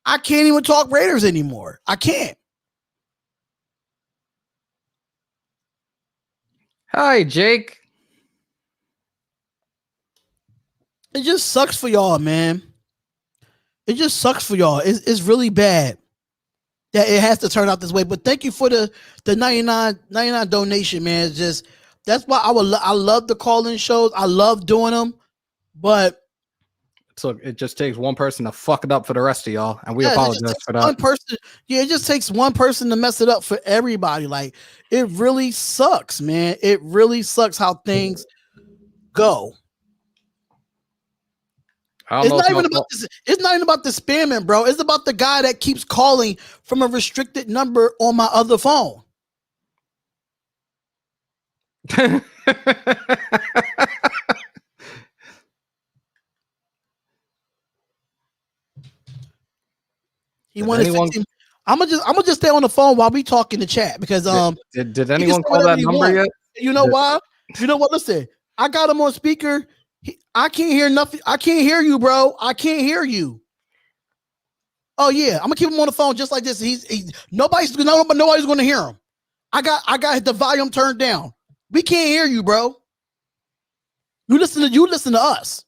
I can't even talk Raiders anymore. I can't. Hi, Jake. It just sucks for y'all, man. It just sucks for y'all. It's really bad that it has to turn out this way. But thank you for the 99 donation, man. It's just that's why I love the call-in shows. I love doing them, but so it just takes one person to fuck it up for the rest of y'all, and we apologize for that. One person, it just takes one person to mess it up for everybody. Like it really sucks, man. It really sucks how things go. It's not even about this. It's not even about the spamming, bro. It's about the guy that keeps calling from a restricted number on my other phone. He wanted 15. I'm gonna just stay on the phone while we talk in the chat because did anyone call that number yet? You know why? You know what? Listen, I got him on speaker. I can't hear nothing. I can't hear you, bro. I can't hear you. Oh yeah, I'm gonna keep him on the phone just like this. Nobody's gonna hear him. I got the volume turned down. We can't hear you, bro. You listen to us.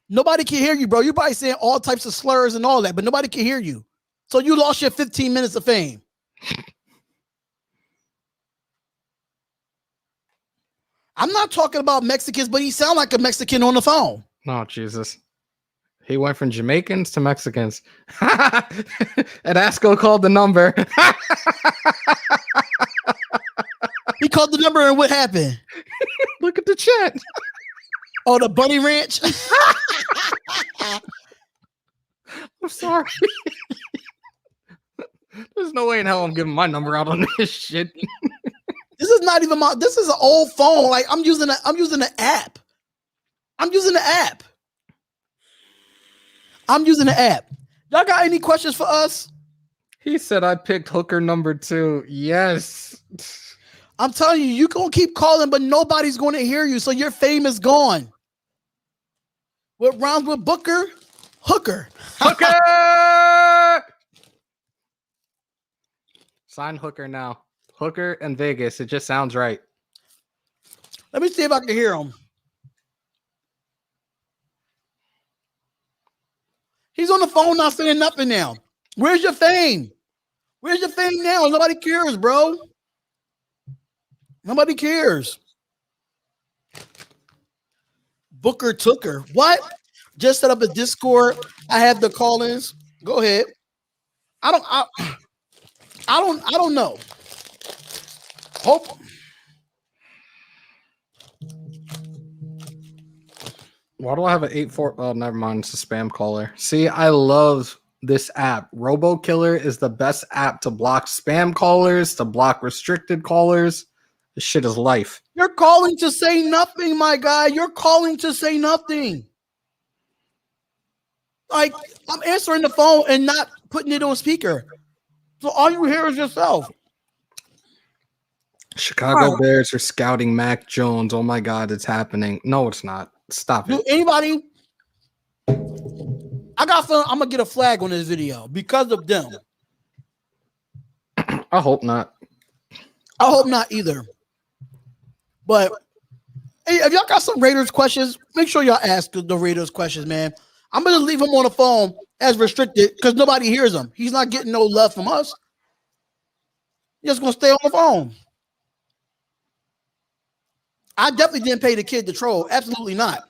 Nobody can hear you, bro. You're probably saying all types of slurs and all that, but nobody can hear you. So you lost your 15 minutes of fame. I'm not talking about Mexicans, but he sound like a Mexican on the phone. Oh, Jesus. He went from Jamaicans to Mexicans. And Asco called the number. He called the number and what happened? Look at the chat. Oh, the Bunny Ranch? I'm sorry. There's no way in hell I'm giving my number out on this shit. This is not even this is an old phone. Like I'm using the app. I'm using the app. Y'all got any questions for us? He said I picked hooker number 2. Yes. I'm telling you, you gonna keep calling, but nobody's going to hear you, so your fame is gone. What rhymes with Booker? Hooker. Hooker! Sign Hooker now. Hooker and Vegas. It just sounds right. Let me see if I can hear him. He's on the phone not saying nothing now. Where's your fame? Where's your fame now? Nobody cares, bro. Nobody cares. Booker Tooker. What? Just set up a Discord. I have the call-ins. Go ahead. I don't know. Hope. Why do I have an 8-4? Oh, never mind. It's a spam caller. See, I love this app. RoboKiller is the best app to block spam callers, to block restricted callers. This shit is life. You're calling to say nothing, my guy. You're calling to say nothing. Like, I'm answering the phone and not putting it on speaker. So all you hear is yourself. Chicago Bears are scouting Mac Jones. Oh my God, it's happening. No, it's not. Stop it. Anybody? I got feeling I'm gonna get a flag on this video because of them. I hope not. I hope not either. But hey, if y'all got some Raiders questions, make sure y'all ask the Raiders questions, man. I'm gonna leave him on the phone as restricted because nobody hears him. He's not getting no love from us. He's just gonna stay on the phone. I definitely didn't pay the kid to troll. Absolutely not.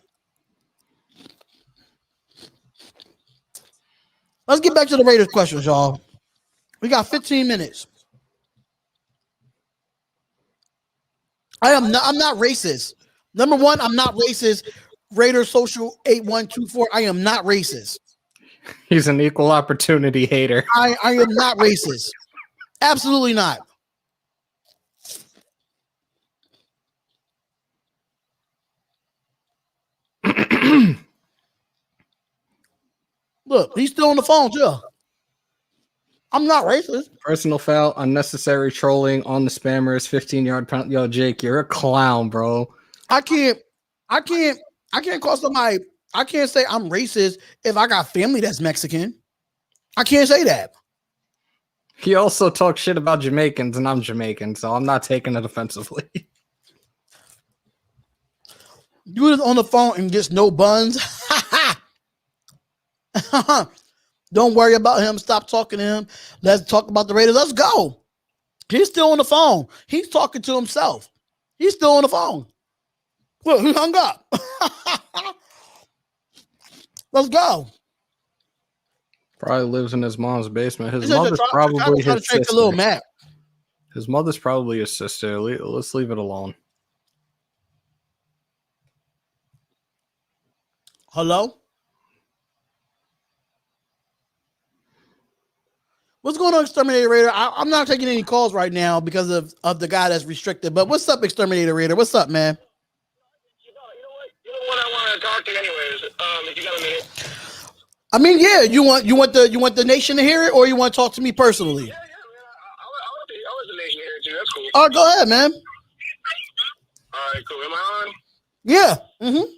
Let's get back to the Raiders questions, y'all. We got 15 minutes. I'm not racist. Number one, I'm not racist. Raiders Social 8124. I am not racist. He's an equal opportunity hater. I am not racist. Absolutely not. Look, he's still on the phone, too. I'm not racist. Personal foul, unnecessary trolling on the spammers, 15-yard penalty. Yo, Jake, you're a clown, bro. I can't call somebody. I can't say I'm racist if I got family that's Mexican. I can't say that. He also talks shit about Jamaicans, and I'm Jamaican, so I'm not taking it offensively. Dude is on the phone and gets no buns. Don't worry about him. Stop talking to him. Let's talk about the Raiders. Let's go. He's still on the phone. He's talking to himself. He's still on the phone. Well, he hung up. Let's go. Probably lives in his mom's basement. His mother's probably his sister. A little map. His mother's probably his sister. Let's leave it alone. Hello? What's going on, Exterminator Raider? I'm not taking any calls right now because of the guy that's restricted. But what's up, Exterminator Raider? What's up, man? You know what I want to talk to anyways. If you got a minute. I mean, yeah. You want the nation to hear it, or you want to talk to me personally? Yeah, man. I want the nation to hear it too. That's cool. Oh, go ahead, man. All right, cool. Am I on? Yeah. Mm-hmm.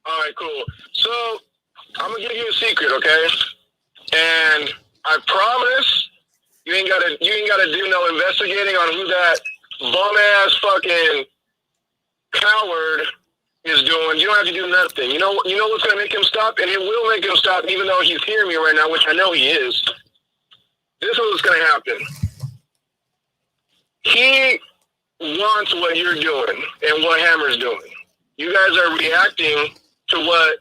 All right, cool. So I'm gonna give you a secret, okay? And I promise you ain't gotta do no investigating on who that bum ass fucking coward is doing. You don't have to do nothing. You know what's gonna make him stop, and it will make him stop, even though he's hearing me right now, which I know he is. This is what's gonna happen. He wants what you're doing and what Hammer's doing. You guys are reacting to what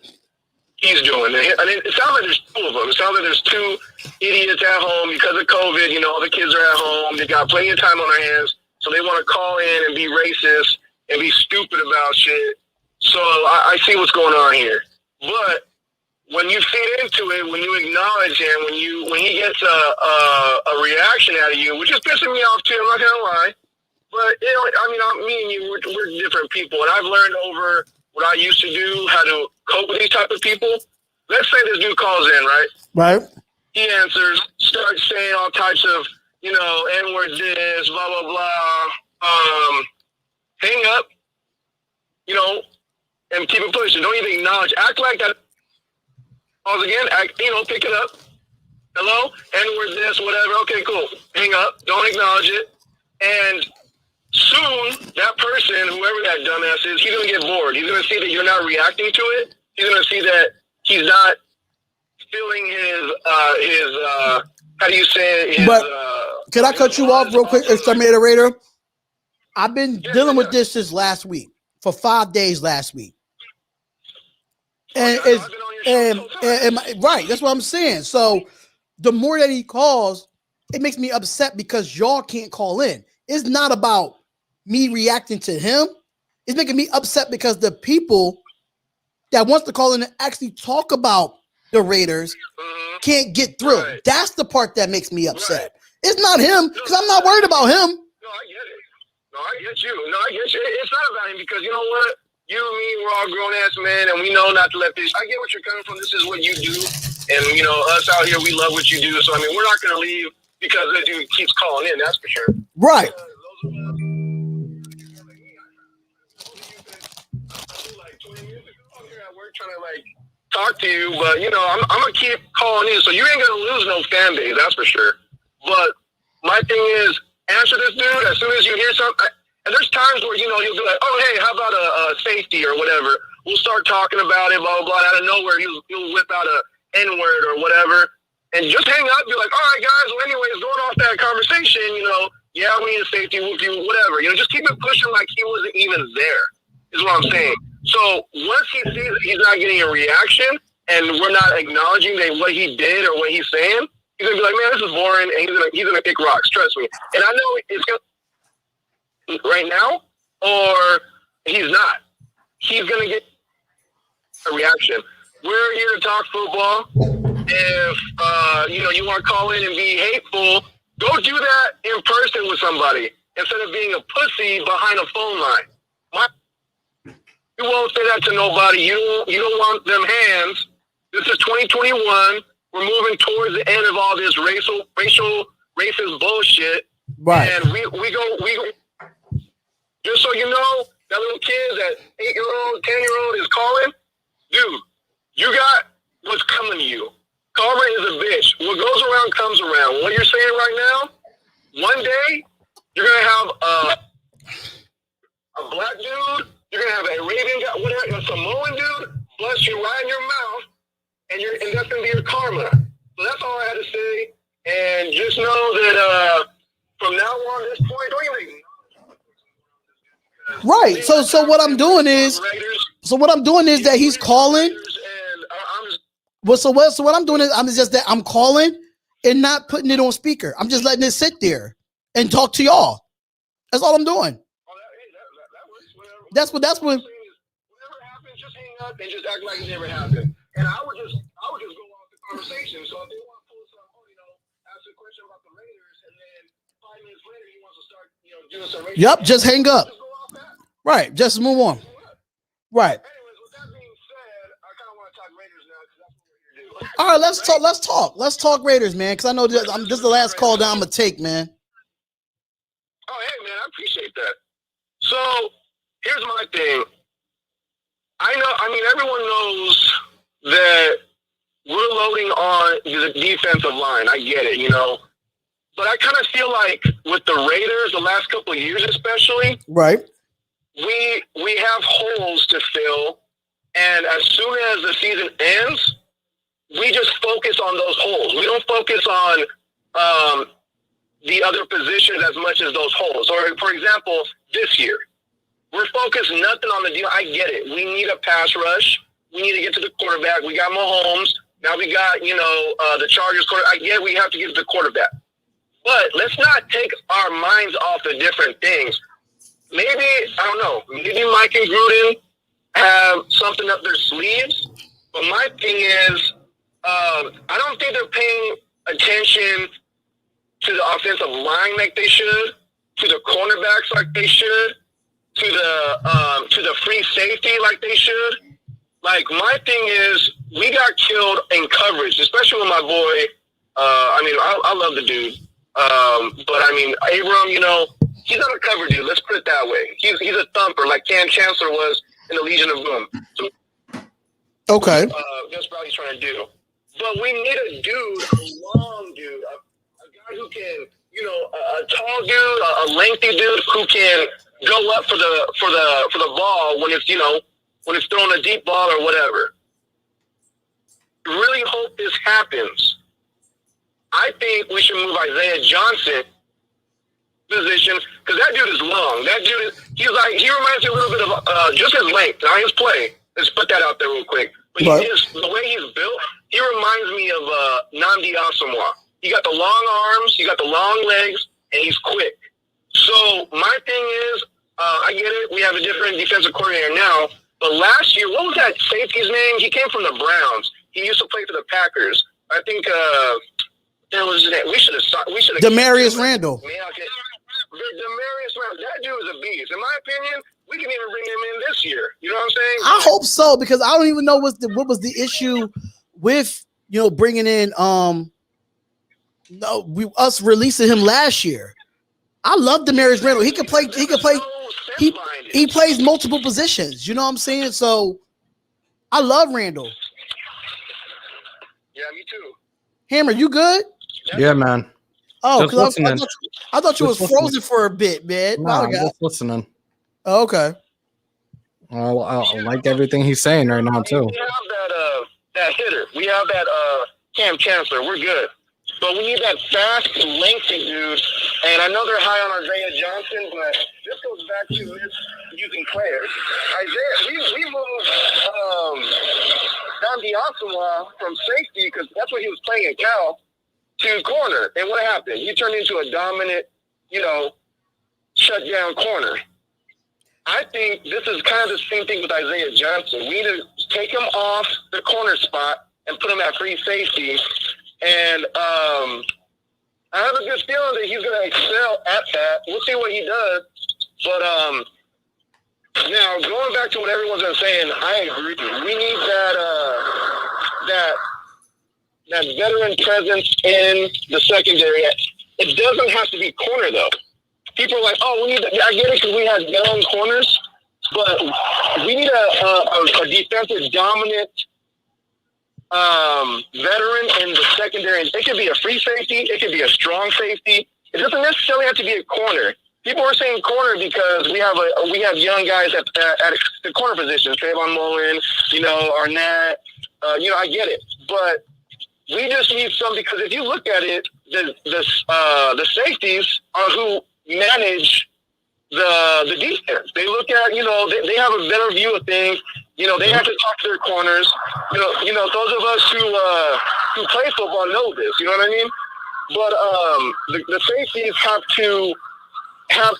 he's doing. I mean, it sounds like there's two of them. It sounds like there's two idiots at home because of COVID. You know, all the kids are at home. They got plenty of time on their hands, so they want to call in and be racist and be stupid about shit. So I see what's going on here. But when you feed into it, when you acknowledge him, when he gets a reaction out of you, which is pissing me off too, I'm not gonna lie. But you know, I mean, me and you, we're different people, and I've learned over what I used to do, how to cope with these type of people. Let's say this dude calls in, right? Right. He answers, starts saying all types of, you know, N-word this, blah, blah, blah. Hang up, you know, and keep it pushing. Don't even acknowledge. Act like that. Calls again, pick it up. Hello? N-word this, whatever. Okay, cool. Hang up. Don't acknowledge it. And soon, that person, whoever that dumbass is, he's going to get bored. He's going to see that you're not reacting to it. He's going to see that he's not feeling his how do you say it? But can I cut you off real quick, Exterminator Raider? I've been dealing with this since last week, for 5 days last week. And right, that's what I'm saying. So the more that he calls, it makes me upset because y'all can't call in. It's not about me reacting to him. It's making me upset because the people that wants to call in and actually talk about the Raiders can't get through. Right. That's the part that makes me upset. Right. It's not him, because I'm not worried about him. No, I get it. No, I get you. It's not about him, because you know what? You and me, we're all grown-ass men, and we know not to let this. I get what you're coming from. This is what you do. And, you know, us out here, we love what you do. So, I mean, we're not going to leave because that dude keeps calling in. That's for sure. Right. Trying to like talk to you, but you know, I'm gonna keep calling in, so you ain't gonna lose no fan base, that's for sure. But my thing is, answer this dude as soon as you hear something. And there's times where, you know, you'll be like, oh hey, how about a safety or whatever? We'll start talking about it, blah blah blah. Out of nowhere, you'll whip out a N-word or whatever, and just hang up. Be like, all right guys, well anyways, going off that conversation, you know, yeah, we need a safety, whatever. You know, just keep it pushing like he wasn't even there. Is what I'm saying. So once he sees that he's not getting a reaction and we're not acknowledging that what he did or what he's saying, he's gonna be like, man, this is boring, and he's gonna kick rocks. Trust me. And I know it's gonna right now, or he's not. He's gonna get a reaction. We're here to talk football. If you know, you want to call in and be hateful, go do that in person with somebody instead of being a pussy behind a phone line. You won't say that to nobody. You don't want them hands. This is 2021. We're moving towards the end of all this racist bullshit. Right. And we go. Just so you know, that little kid, that 8-year-old, 10-year-old is calling. Dude, you got what's coming to you. Karma is a bitch. What goes around comes around. What you're saying right now, one day you're gonna have a black dude. You're gonna have a Arabian guy, whatever, a Samoan dude, bless you right in your mouth, and that's gonna be your karma. So that's all I had to say. And just know that from now on, this point, don't even. Right. So what I'm doing is, that he's calling. So what I'm doing is I'm calling and not putting it on speaker. I'm just letting it sit there and talk to y'all. That's all I'm doing. That's what. Whatever happens, just hang up and just act like it never happened. And I would just go off the conversation. So if they want to pull some, you know, ask a question about the Raiders, and then 5 minutes later he wants to start, you know, doing some Raiders. Yep, just hang up. Right, just move on. Right. Anyways, with that being said, I kind of want to talk Raiders now because that's what we're here to do. All right, let's talk Raiders, man. Because I know this is the last call that I'm gonna take, man. Oh, hey, man, I appreciate that. So. Here's my thing. Everyone knows that we're loading on the defensive line. I get it, you know. But I kind of feel like with the Raiders, the last couple of years especially, right, we have holes to fill. And as soon as the season ends, we just focus on those holes. We don't focus on the other positions as much as those holes. Or, for example, this year. We're focused nothing on the deal. I get it. We need a pass rush. We need to get to the quarterback. We got Mahomes. Now we got, you know, the Chargers quarterback. I get it. We have to get to the quarterback. But let's not take our minds off the different things. Maybe, I don't know, maybe Mike and Gruden have something up their sleeves. But my thing is, I don't think they're paying attention to the offensive line like they should, to the cornerbacks like they should, to the free safety like they should. Like, my thing is, we got killed in coverage, especially with my boy. I love the dude. But Abram, you know, he's not a cover dude. Let's put it that way. He's a thumper like Cam Chancellor was in the Legion of Boom. So, okay. That's what he's trying to do. But we need a dude, a long dude, a guy who can, you know, a tall dude, a lengthy dude who can go up for the ball when it's, you know, when it's throwing a deep ball or whatever. Really hope this happens. I think we should move Isaiah Johnson position because that dude is long. That dude he reminds me a little bit of just his length, not his play. Let's put that out there real quick. But the way he's built, he reminds me of Nnamdi Asomugha. He got the long arms, he got the long legs, and he's quick. So my thing is, I get it. We have a different defensive coordinator now. But last year, what was that safety's name? He came from the Browns. He used to play for the Packers. I think there was we should have Demarius Randall. Demarius Randall, that dude is a beast. In my opinion, we can even bring him in this year. You know what I'm saying? I hope so, because I don't even know what was the issue with bringing in us releasing him last year. I love Demarius Randall. He plays multiple positions. You know what I'm saying? So I love Randall. Yeah, me too. Hammer, you good? Yeah, man. Oh, because I thought you was frozen for a bit, man. No, I'm just listening. Oh, okay. Well, I like everything he's saying right now too. We have that hitter. We have that Cam Chancellor. We're good. But we need that fast, lengthy dude. And I know they're high on Isaiah Johnson, but this goes back to using players. Isaiah, we moved Don Diasawa from safety, because that's what he was playing at Cal, to corner. And what happened? He turned into a dominant, shut-down corner. I think this is kind of the same thing with Isaiah Johnson. We need to take him off the corner spot and put him at free safety. And I have a good feeling that he's going to excel at that. We'll see what he does. But now, going back to what everyone's been saying, I agree. We need that veteran presence in the secondary. It doesn't have to be corner, though. People are like, oh, we need I get it because we have young corners, but we need a defensive dominant veteran in the secondary. It could be a free safety. It could be a strong safety. It doesn't necessarily have to be a corner. People are saying corner because we have young guys at the corner positions. Trayvon Mullen, Arnett. I get it, but we just need some, because if you look at it, the safeties are who manage the defense. They look at, they have a better view of things. They have to talk to their corners. Those of us who play football know this. You know what I mean? But the safeties have to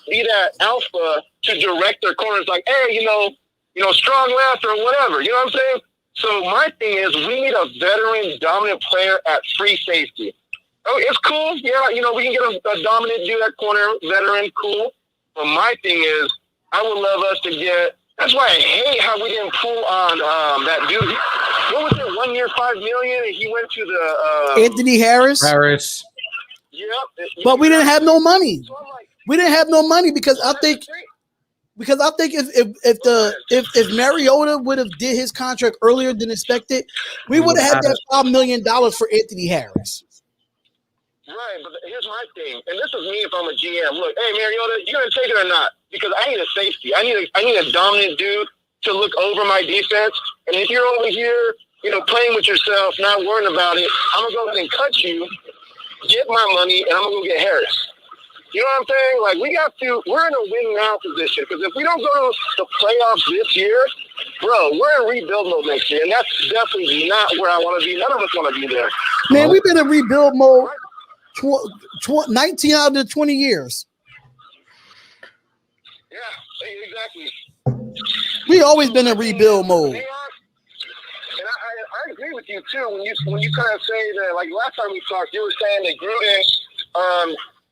be that alpha to direct their corners. Like, hey, strong left or whatever. You know what I'm saying? So my thing is, we need a veteran, dominant player at free safety. Oh, it's cool. Yeah, we can get a dominant dude at corner, veteran, cool. But my thing is, I would love us to get. That's why I hate how we didn't pull on that dude. What was it? 1 year, $5 million, and he went to the Anthony Harris. Yep. But we didn't have no money. We didn't have no money because I think if Mariota would have did his contract earlier than expected, we would have had that $5 million for Anthony Harris. Right, but here's my thing, and this is me if I'm a GM. Look, hey Mariota, you gonna take it or not? Because I need a safety. I need a dominant dude to look over my defense. And if you're over here, playing with yourself, not worrying about it, I'm gonna go ahead and cut you, get my money, and I'm gonna go get Harris. You know what I'm saying? Like, we're in a win now position, because if we don't go to the playoffs this year, bro, we're in rebuild mode next year, and that's definitely not where I want to be. None of us want to be there. Man, we've been in rebuild mode 19 out of the 20 years. Yeah, exactly. We always been in rebuild mode. And I agree with you too when you kind of say that. Like last time we talked, you were saying that Gruden,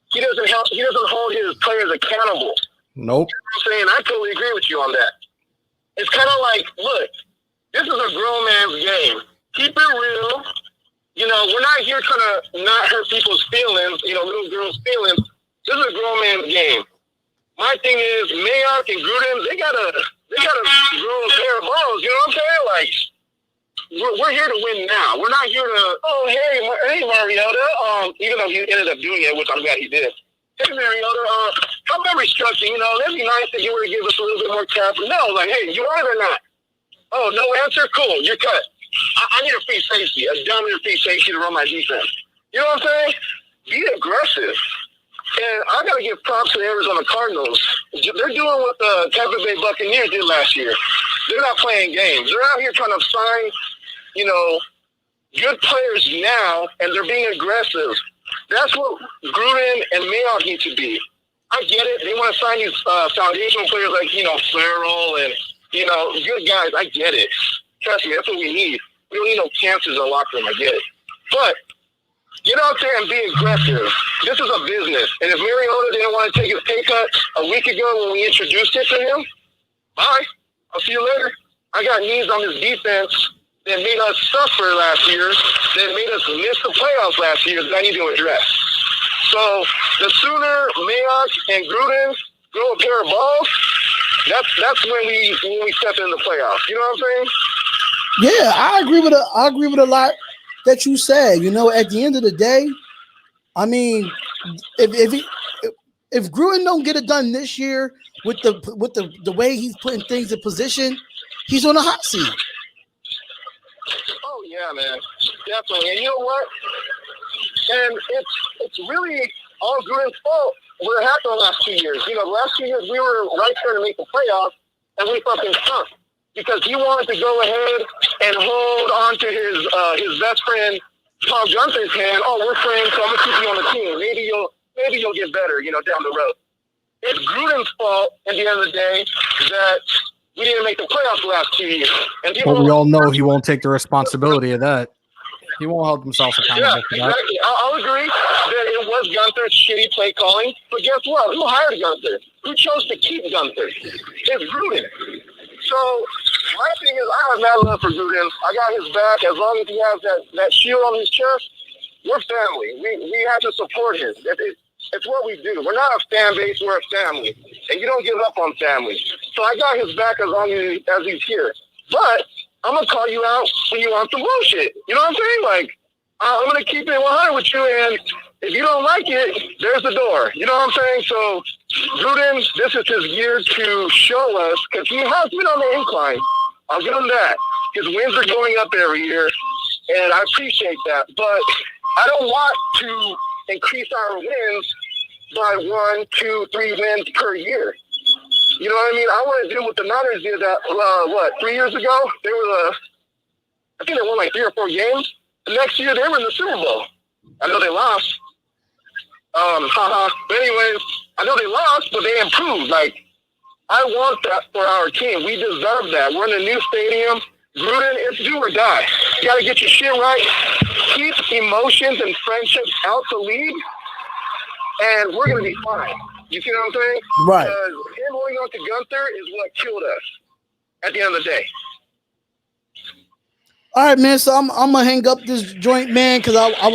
he doesn't hold his players accountable. Nope. You know what I'm saying? I totally agree with you on that. It's kind of like, look, this is a grown man's game. Keep it real. We're not here trying to not hurt people's feelings, little girls' feelings. This is a grown man's game. My thing is, Mayock and Gruden, they got a grow a pair of balls. You know what I'm saying? Like, we're here to win now. We're not here to, hey Mariota. Even though he ended up doing it, which I'm glad he did. Hey Mariota, how about restructuring? That'd be nice if you were to give us a little bit more cap. No, like, hey, you want it or not? Oh, no answer? Cool, you're cut. I need a free safety, a dominant free safety to run my defense. You know what I'm saying? Be aggressive. And I got to give props to the Arizona Cardinals. They're doing what the Tampa Bay Buccaneers did last year. They're not playing games. They're out here trying to sign, good players now, and they're being aggressive. That's what Gruden and Mayock need to be. I get it. They want to sign these foundational players like, Farrell and, good guys. I get it. Trust me, that's what we need. We don't need no cancers in the locker room. I get it. But get out there and be aggressive. This is a business. And if Mariota didn't want to take his pay cut a week ago when we introduced it to him, bye. I'll see you later. I got needs on this defense that made us suffer last year, that made us miss the playoffs last year that I need to address. So the sooner Mayock and Gruden grow a pair of balls, that's when we step in the playoffs. You know what I'm saying? Yeah, I agree with a lot that you said. You know, at the end of the day, I mean, if Gruden don't get it done this year with the way he's putting things in position, he's on the hot seat. Oh yeah, man, definitely. And you know what? And it's really all Gruden's fault. What happened the last 2 years? You know, the last 2 years we were right there to make the playoffs, and we fucking stunk because he wanted to go ahead and hold on to his best friend Paul Gunther's hand. Oh, we're friends, so I'm gonna keep you on the team. Maybe you'll get better, you know, down the road. It's Gruden's fault at the end of the day that we didn't make the playoffs the last 2 years. And well, we all know he won't take the responsibility of that. He won't hold himself accountable for that. Exactly. I'll agree that it was Gunther's shitty play calling, but guess what? Who hired Gunther? Who chose to keep Gunther? It's Gruden. So my thing is, I have mad love for Gruden. I got his back as long as he has that shield on his chest. We're family. We have to support him. It's what we do. We're not a fan base. We're a family, and you don't give up on family. So I got his back as long as he's here. But I'm gonna call you out when you want some bullshit. You know what I'm saying? Like, I'm gonna keep it 100 with you, and if you don't like it, there's the door. You know what I'm saying? So, Gruden, this is his year to show us, because he has been on the incline. I'll give him that. His wins are going up every year, and I appreciate that. But I don't want to increase our wins by 1, 2, 3 wins per year. You know what I mean? I want to do what the Niners did that, 3 years ago? They were I think they won like 3 or 4 games. The next year, they were in the Super Bowl. I know they lost. But anyways, I know they lost, but they improved. Like, I want that for our team. We deserve that. We're in a new stadium. Gruden, it's do or die. You got to get your shit right. Keep emotions and friendships out the league, and we're going to be fine. You see what I'm saying? Right. Because him holding on to Gunther is what killed us at the end of the day. All right, man. So I'm gonna hang up this joint, man, because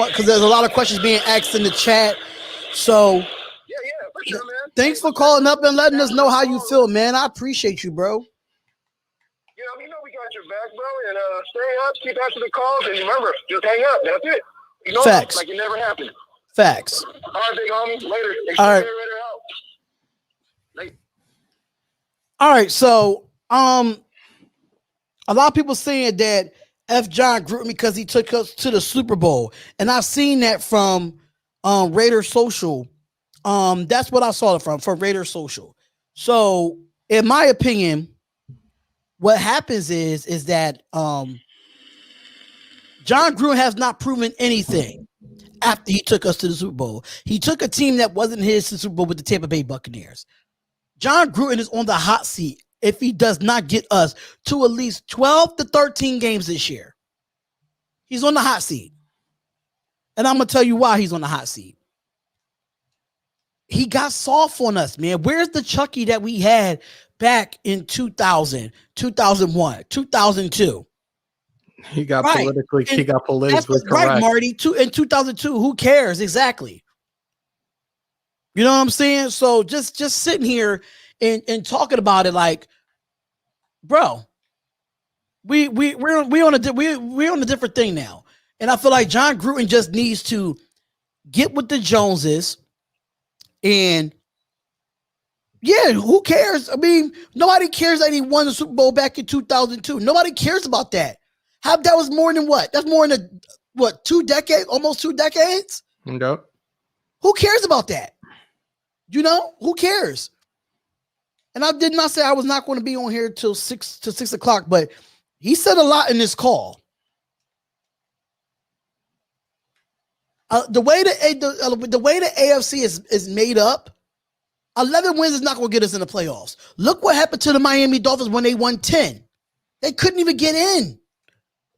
because there's a lot of questions being asked in the chat. So Yeah, for sure, man. Thanks for calling up and letting us know how you feel, man. I appreciate you, bro. Yeah, we know we got your back, bro. And stay up, keep answering the calls, and remember, just hang up. That's it. Ignore Facts. it like it never happened. Facts. All right, big homie. Later. All right. All right. So a lot of people saying that F. John Gruden because he took us to the Super Bowl, and I've seen that from Raider Social. That's what I saw it from Raider Social. So, in my opinion, what happens is that John Gruden has not proven anything after he took us to the Super Bowl. He took a team that wasn't his to the Super Bowl with the Tampa Bay Buccaneers. John Gruden is on the hot seat if he does not get us to at least 12 to 13 games this year. He's on the hot seat. And I'm going to tell you why he's on the hot seat. He got soft on us, man. Where's the Chucky that we had back in 2000, 2001, 2002? He got politically correct. Right, Marty. In 2002, who cares? Exactly. You know what I'm saying? So just sitting here and talking about it, like, bro, we're on a different thing now, and I feel like John Gruden just needs to get with the Joneses, and yeah, who cares? I mean, nobody cares that he won the Super Bowl back in 2002. Nobody cares about that. That was more than what? That's more than almost 2 decades. No. Who cares about that? You know, who cares? And I did not say I was not going to be on here till 6 o'clock, but he said a lot in this call. The way the AFC is made up, 11 wins is not going to get us in the playoffs. Look what happened to the Miami Dolphins when they won 10. They couldn't even get in.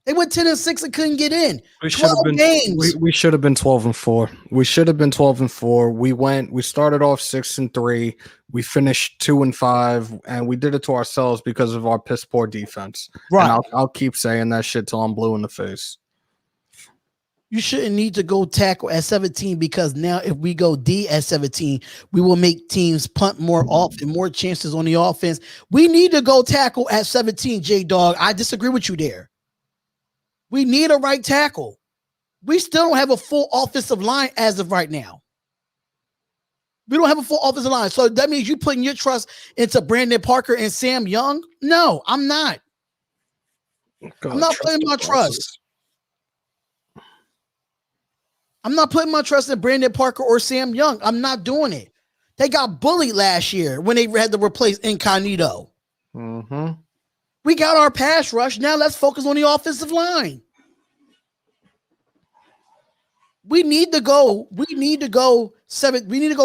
They went 10-6 and couldn't get in. We should have been games. We should have been 12-4. We should have been 12-4. We started off 6-3. We finished 2-5, and we did it to ourselves because of our piss poor defense. Right. And I'll keep saying that shit till I'm blue in the face. You shouldn't need to go tackle at 17 because now if we go D at 17, we will make teams punt more often, more chances on the offense. We need to go tackle at 17, J-Dog. I disagree with you there. We need a right tackle. We still don't have a full offensive line as of right now. We don't have a full offensive line. So that means you putting your trust into Brandon Parker and Sam Young? No, I'm not. I'm not putting my trust. I'm not putting my trust in Brandon Parker or Sam Young. I'm not doing it. They got bullied last year when they had to replace Incognito. Mm-hmm. We got our pass rush. Now let's focus on the offensive line. We need to go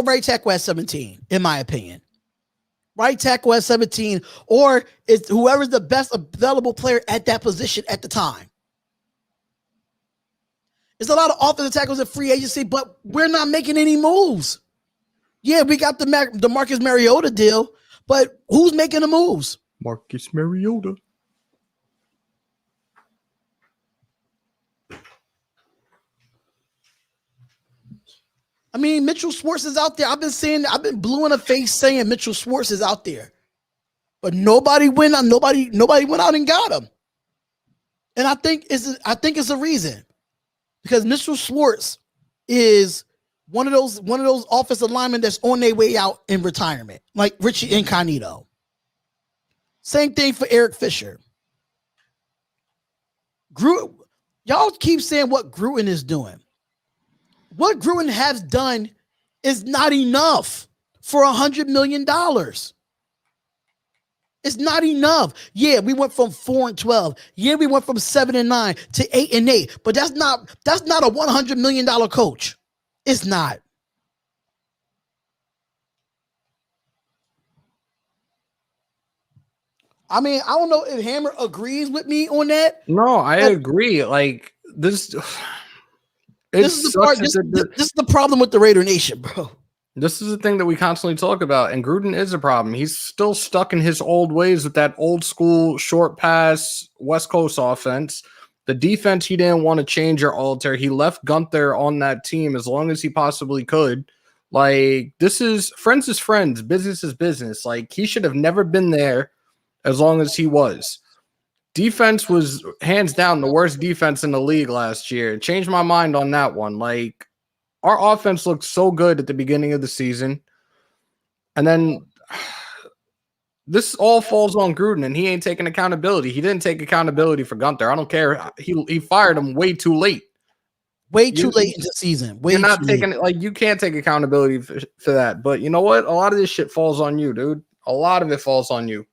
right tackle at 17, in my opinion. Right tackle at 17, or it's whoever's the best available player at that position at the time. There's a lot of offensive tackles in free agency, but we're not making any moves. Yeah, we got the Marcus Mariota deal, but who's making the moves? Marcus Mariota. I mean, Mitchell Schwartz is out there. I've been blue in the face saying Mitchell Schwartz is out there. But nobody went out and got him. And I think it's a reason. Because Mitchell Schwartz is one of those offensive linemen that's on their way out in retirement, like Richie Incognito. Same thing for Eric Fisher. Y'all keep saying what Gruden is doing. What Gruden has done is not enough for $100 million. It's not enough. Yeah, we went from 4-12. Yeah, we went from 7-9 to 8-8. But that's not a $100 million coach. It's not. I mean, I don't know if Hammer agrees with me on that. No, I agree. Like this. This is the problem with the Raider Nation, bro. This is the thing that we constantly talk about, and Gruden is a problem. He's still stuck in his old ways with that old school short pass West Coast offense. The defense he didn't want to change or alter. He left Gunther on that team as long as he possibly could. Like, this is friends, business is business. Like, he should have never been there as long as he was. Defense was hands down the worst defense in the league last year. Changed my mind on that one. Like, our offense looked so good at the beginning of the season. And then this all falls on Gruden, and he ain't taking accountability. He didn't take accountability for Gunther. I don't care. He fired him way too late. Way too late in the season. You're not taking it. Like, you can't take accountability for that. But you know what? A lot of this shit falls on you, dude. A lot of it falls on you.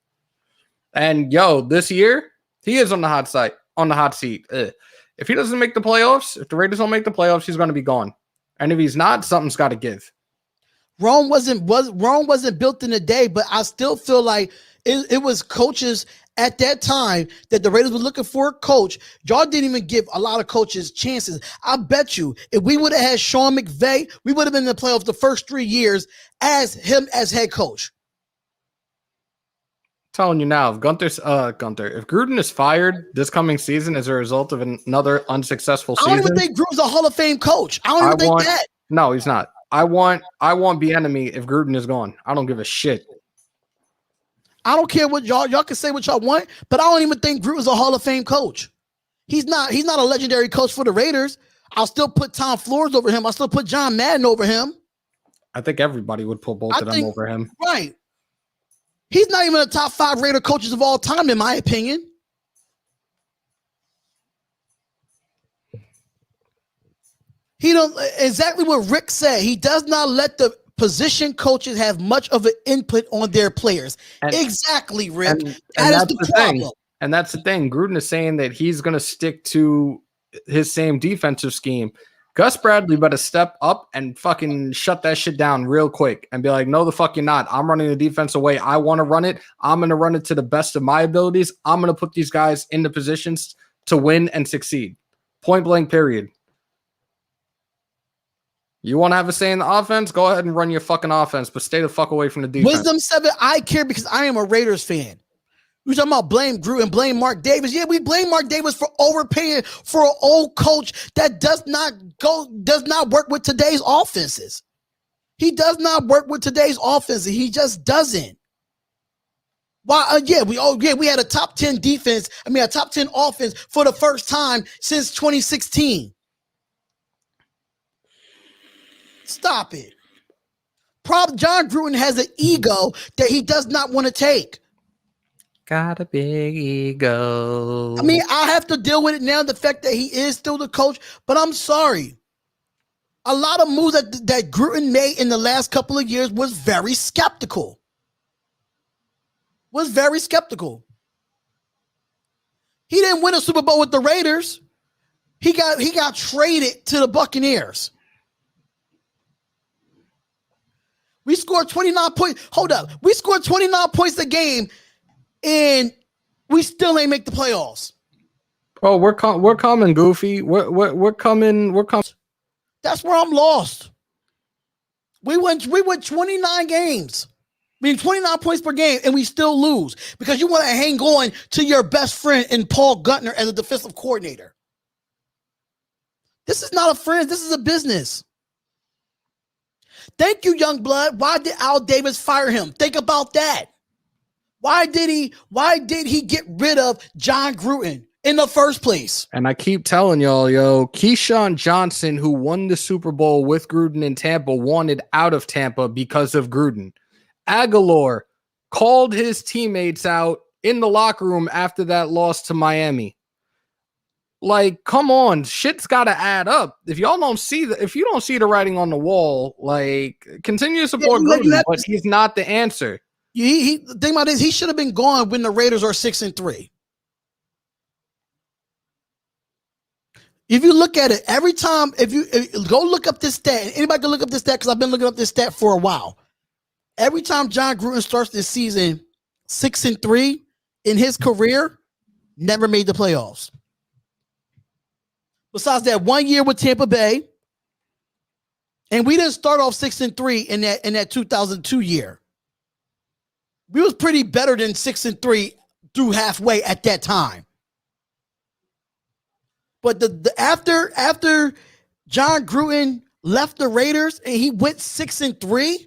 And this year, he is on the hot seat. If he doesn't make the playoffs, if the Raiders don't make the playoffs, he's going to be gone. And if he's not, something's got to give. Rome wasn't built in a day, but I still feel like it was coaches at that time that the Raiders were looking for a coach. Y'all didn't even give a lot of coaches chances. I bet you if we would have had Sean McVay, we would have been in the playoffs the first 3 years as him as head coach. Telling you now, if Gruden is fired this coming season as a result of another unsuccessful season, I don't even think Gruden's a Hall of Fame coach. I don't even think that. No, he's not. I want Bieniemy if Gruden is gone. I don't give a shit. I don't care what y'all can say what y'all want, but I don't even think Gruden's a Hall of Fame coach. He's not a legendary coach for the Raiders. I'll still put Tom Flores over him. I'll still put John Madden over him. I think everybody would put both of them over him. Right. He's not even a top 5 Raider coaches of all time, in my opinion. He don't exactly what Rick said. He does not let the position coaches have much of an input on their players. Exactly, Rick. That is the problem. And that's the thing. Gruden is saying that he's going to stick to his same defensive scheme. Gus Bradley better step up and fucking shut that shit down real quick and be like, no, the fuck you're not. I'm running the defense away. I want to run it. I'm going to run it to the best of my abilities. I'm going to put these guys in the positions to win and succeed. Point blank, period. You want to have a say in the offense? Go ahead and run your fucking offense, but stay the fuck away from the defense. Wisdom 7, I care because I am a Raiders fan. We're talking about blame Gruden, blame Mark Davis. Yeah, we blame Mark Davis for overpaying for an old coach that does not work with today's offenses. He does not work with today's offenses. He just doesn't. Why? We had a top 10 defense. A top 10 offense for the first time since 2016. Stop it. John Gruden has an ego that he does not want to take. Got a big ego. I have to deal with it now, the fact that he is still the coach, but I'm sorry. A lot of moves that Gruden made in the last couple of years was very skeptical. He didn't win a Super Bowl with the Raiders. He got traded to the Buccaneers. We scored 29 points. Hold up. We scored 29 points a game, and we still ain't make the playoffs. Oh, we're coming, Goofy. We're coming. That's where I'm lost. We went 29 games. 29 points per game, and we still lose because you want to hang on to your best friend in Paul Guttner as a defensive coordinator. This is not a friend. This is a business. Thank you, Youngblood. Why did Al Davis fire him? Think about that. Why did he get rid of John Gruden in the first place? And I keep telling y'all, Keyshawn Johnson, who won the Super Bowl with Gruden in Tampa, wanted out of Tampa because of Gruden. Aguilar called his teammates out in the locker room after that loss to Miami. Like, come on, shit's got to add up. If you don't see the writing on the wall, like, continue to support Gruden, but he's not the answer. Think about this. He should have been gone when the Raiders are 6-3. If you look at it, every time, if you go look up this stat, and anybody can look up this stat because I've been looking up this stat for a while. Every time John Gruden starts this season 6-3 in his career, never made the playoffs. Besides that 1 year with Tampa Bay, and we didn't start off 6-3 in that 2002 year. We was pretty better than 6-3 through halfway at that time. But after John Gruden left the Raiders and he went 6-3,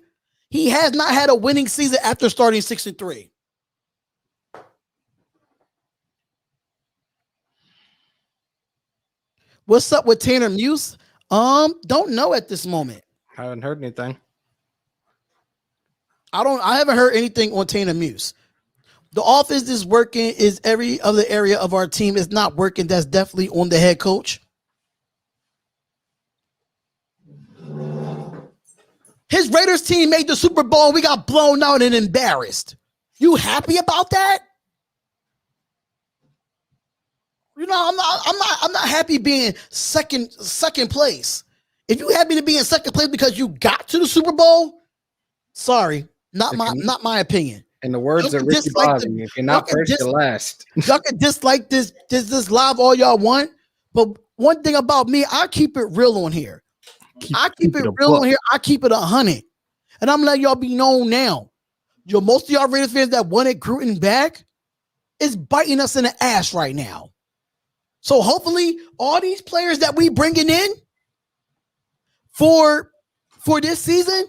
he has not had a winning season after starting 6-3. What's up with Tanner Muse? Don't know at this moment. Haven't heard anything. I haven't heard anything on Tanner Muse. The offense is working. Is every other area of our team is not working? That's definitely on the head coach. His Raiders team made the Super Bowl. We got blown out and embarrassed. You happy about that? I'm not happy being second place. If you happy to be in second place because you got to the Super Bowl, sorry, not my opinion. In the words of Ricky Bobby, if you're not first, you're last. Y'all can dislike this live all y'all want, but one thing about me, I keep it real on here. I keep it real on here. I keep it 100, and I'm letting y'all be known now. Most of y'all Raiders fans that wanted Gruden back is biting us in the ass right now. So hopefully, all these players that we bringing in for this season,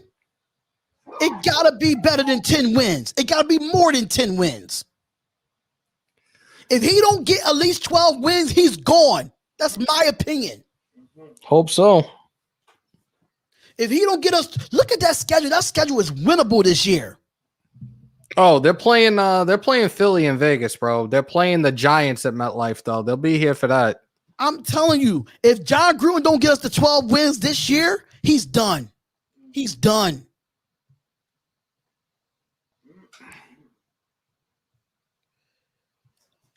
it gotta be better than 10 wins. It gotta be more than 10 wins. If he don't get at least 12 wins, he's gone. That's my opinion. Hope so. If he don't get us, look at that schedule. That schedule is winnable this year. Oh, they're playing Philly and Vegas, bro. They're playing the Giants at MetLife, though. They'll be here for that. I'm telling you, if John Gruden don't get us to 12 wins this year, he's done. He's done.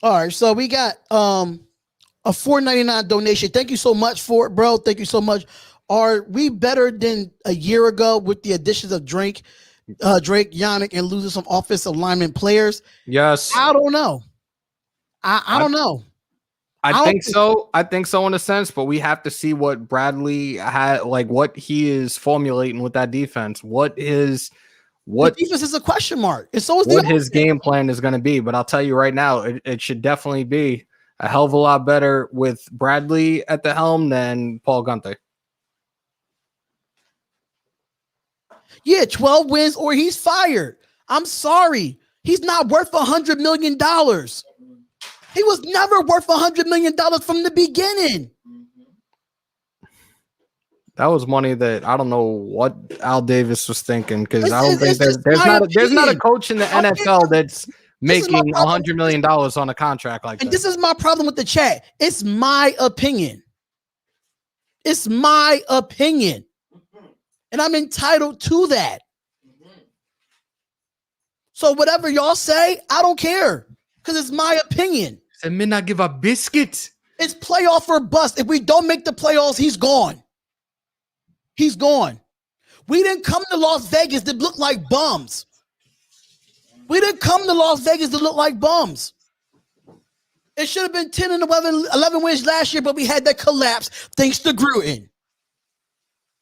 All right, so we got a $4.99 donation. Thank you so much for it, bro. Thank you so much. Are we better than a year ago with the additions of Drake, Yannick, and losing some offensive lineman players? Yes. I don't know. I don't know. I think so. I think so in a sense, but we have to see what Bradley had, like what he is formulating with that defense. What the defense is a question mark. And so is what his game plan is going to be. But I'll tell you right now, it should definitely be a hell of a lot better with Bradley at the helm than Paul Guenther. Yeah, 12 wins or he's fired. I'm sorry. He's not worth $100 million. He was never worth $100 million from the beginning. That was money that I don't know what Al Davis was thinking, because I don't think there's not a coach in the NFL that's making $100 million on a contract like that. And this is my problem with the chat. It's my opinion. It's my opinion. And I'm entitled to that. So whatever y'all say, I don't care. Because it's my opinion. And men not give up biscuits. It's playoff or bust. If we don't make the playoffs, he's gone. He's gone. We didn't come to Las Vegas to look like bums. We didn't come to Las Vegas to look like bums. It should have been 10 and 11 wins last year, but we had that collapse thanks to Gruden.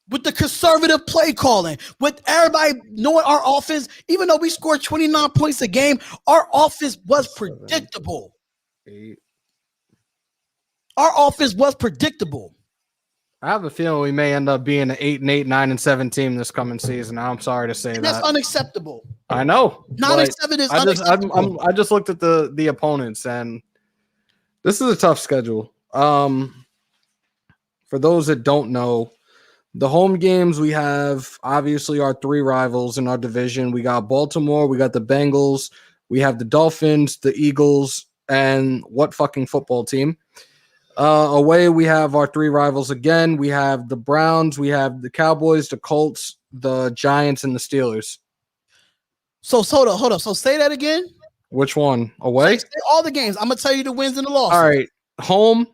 With the conservative play calling, with everybody knowing our offense, even though we scored 29 points a game, our offense was predictable. Our offense was predictable. I have a feeling we may end up being an 8-8, 9-7 team this coming season. I'm sorry to say that. That's unacceptable. I know. 9-7 is unacceptable. I just looked at the opponents, and this is a tough schedule. For those that don't know, the home games, we have obviously our three rivals in our division. We got Baltimore, we got the Bengals, we have the Dolphins, the Eagles, and what fucking football team? Away, we have our three rivals again. We have the Browns, we have the Cowboys, the Colts, the Giants, and the Steelers. So hold up. So say that again. Which one? Away? Say all the games. I'm gonna tell you the wins and the losses. All right. Home,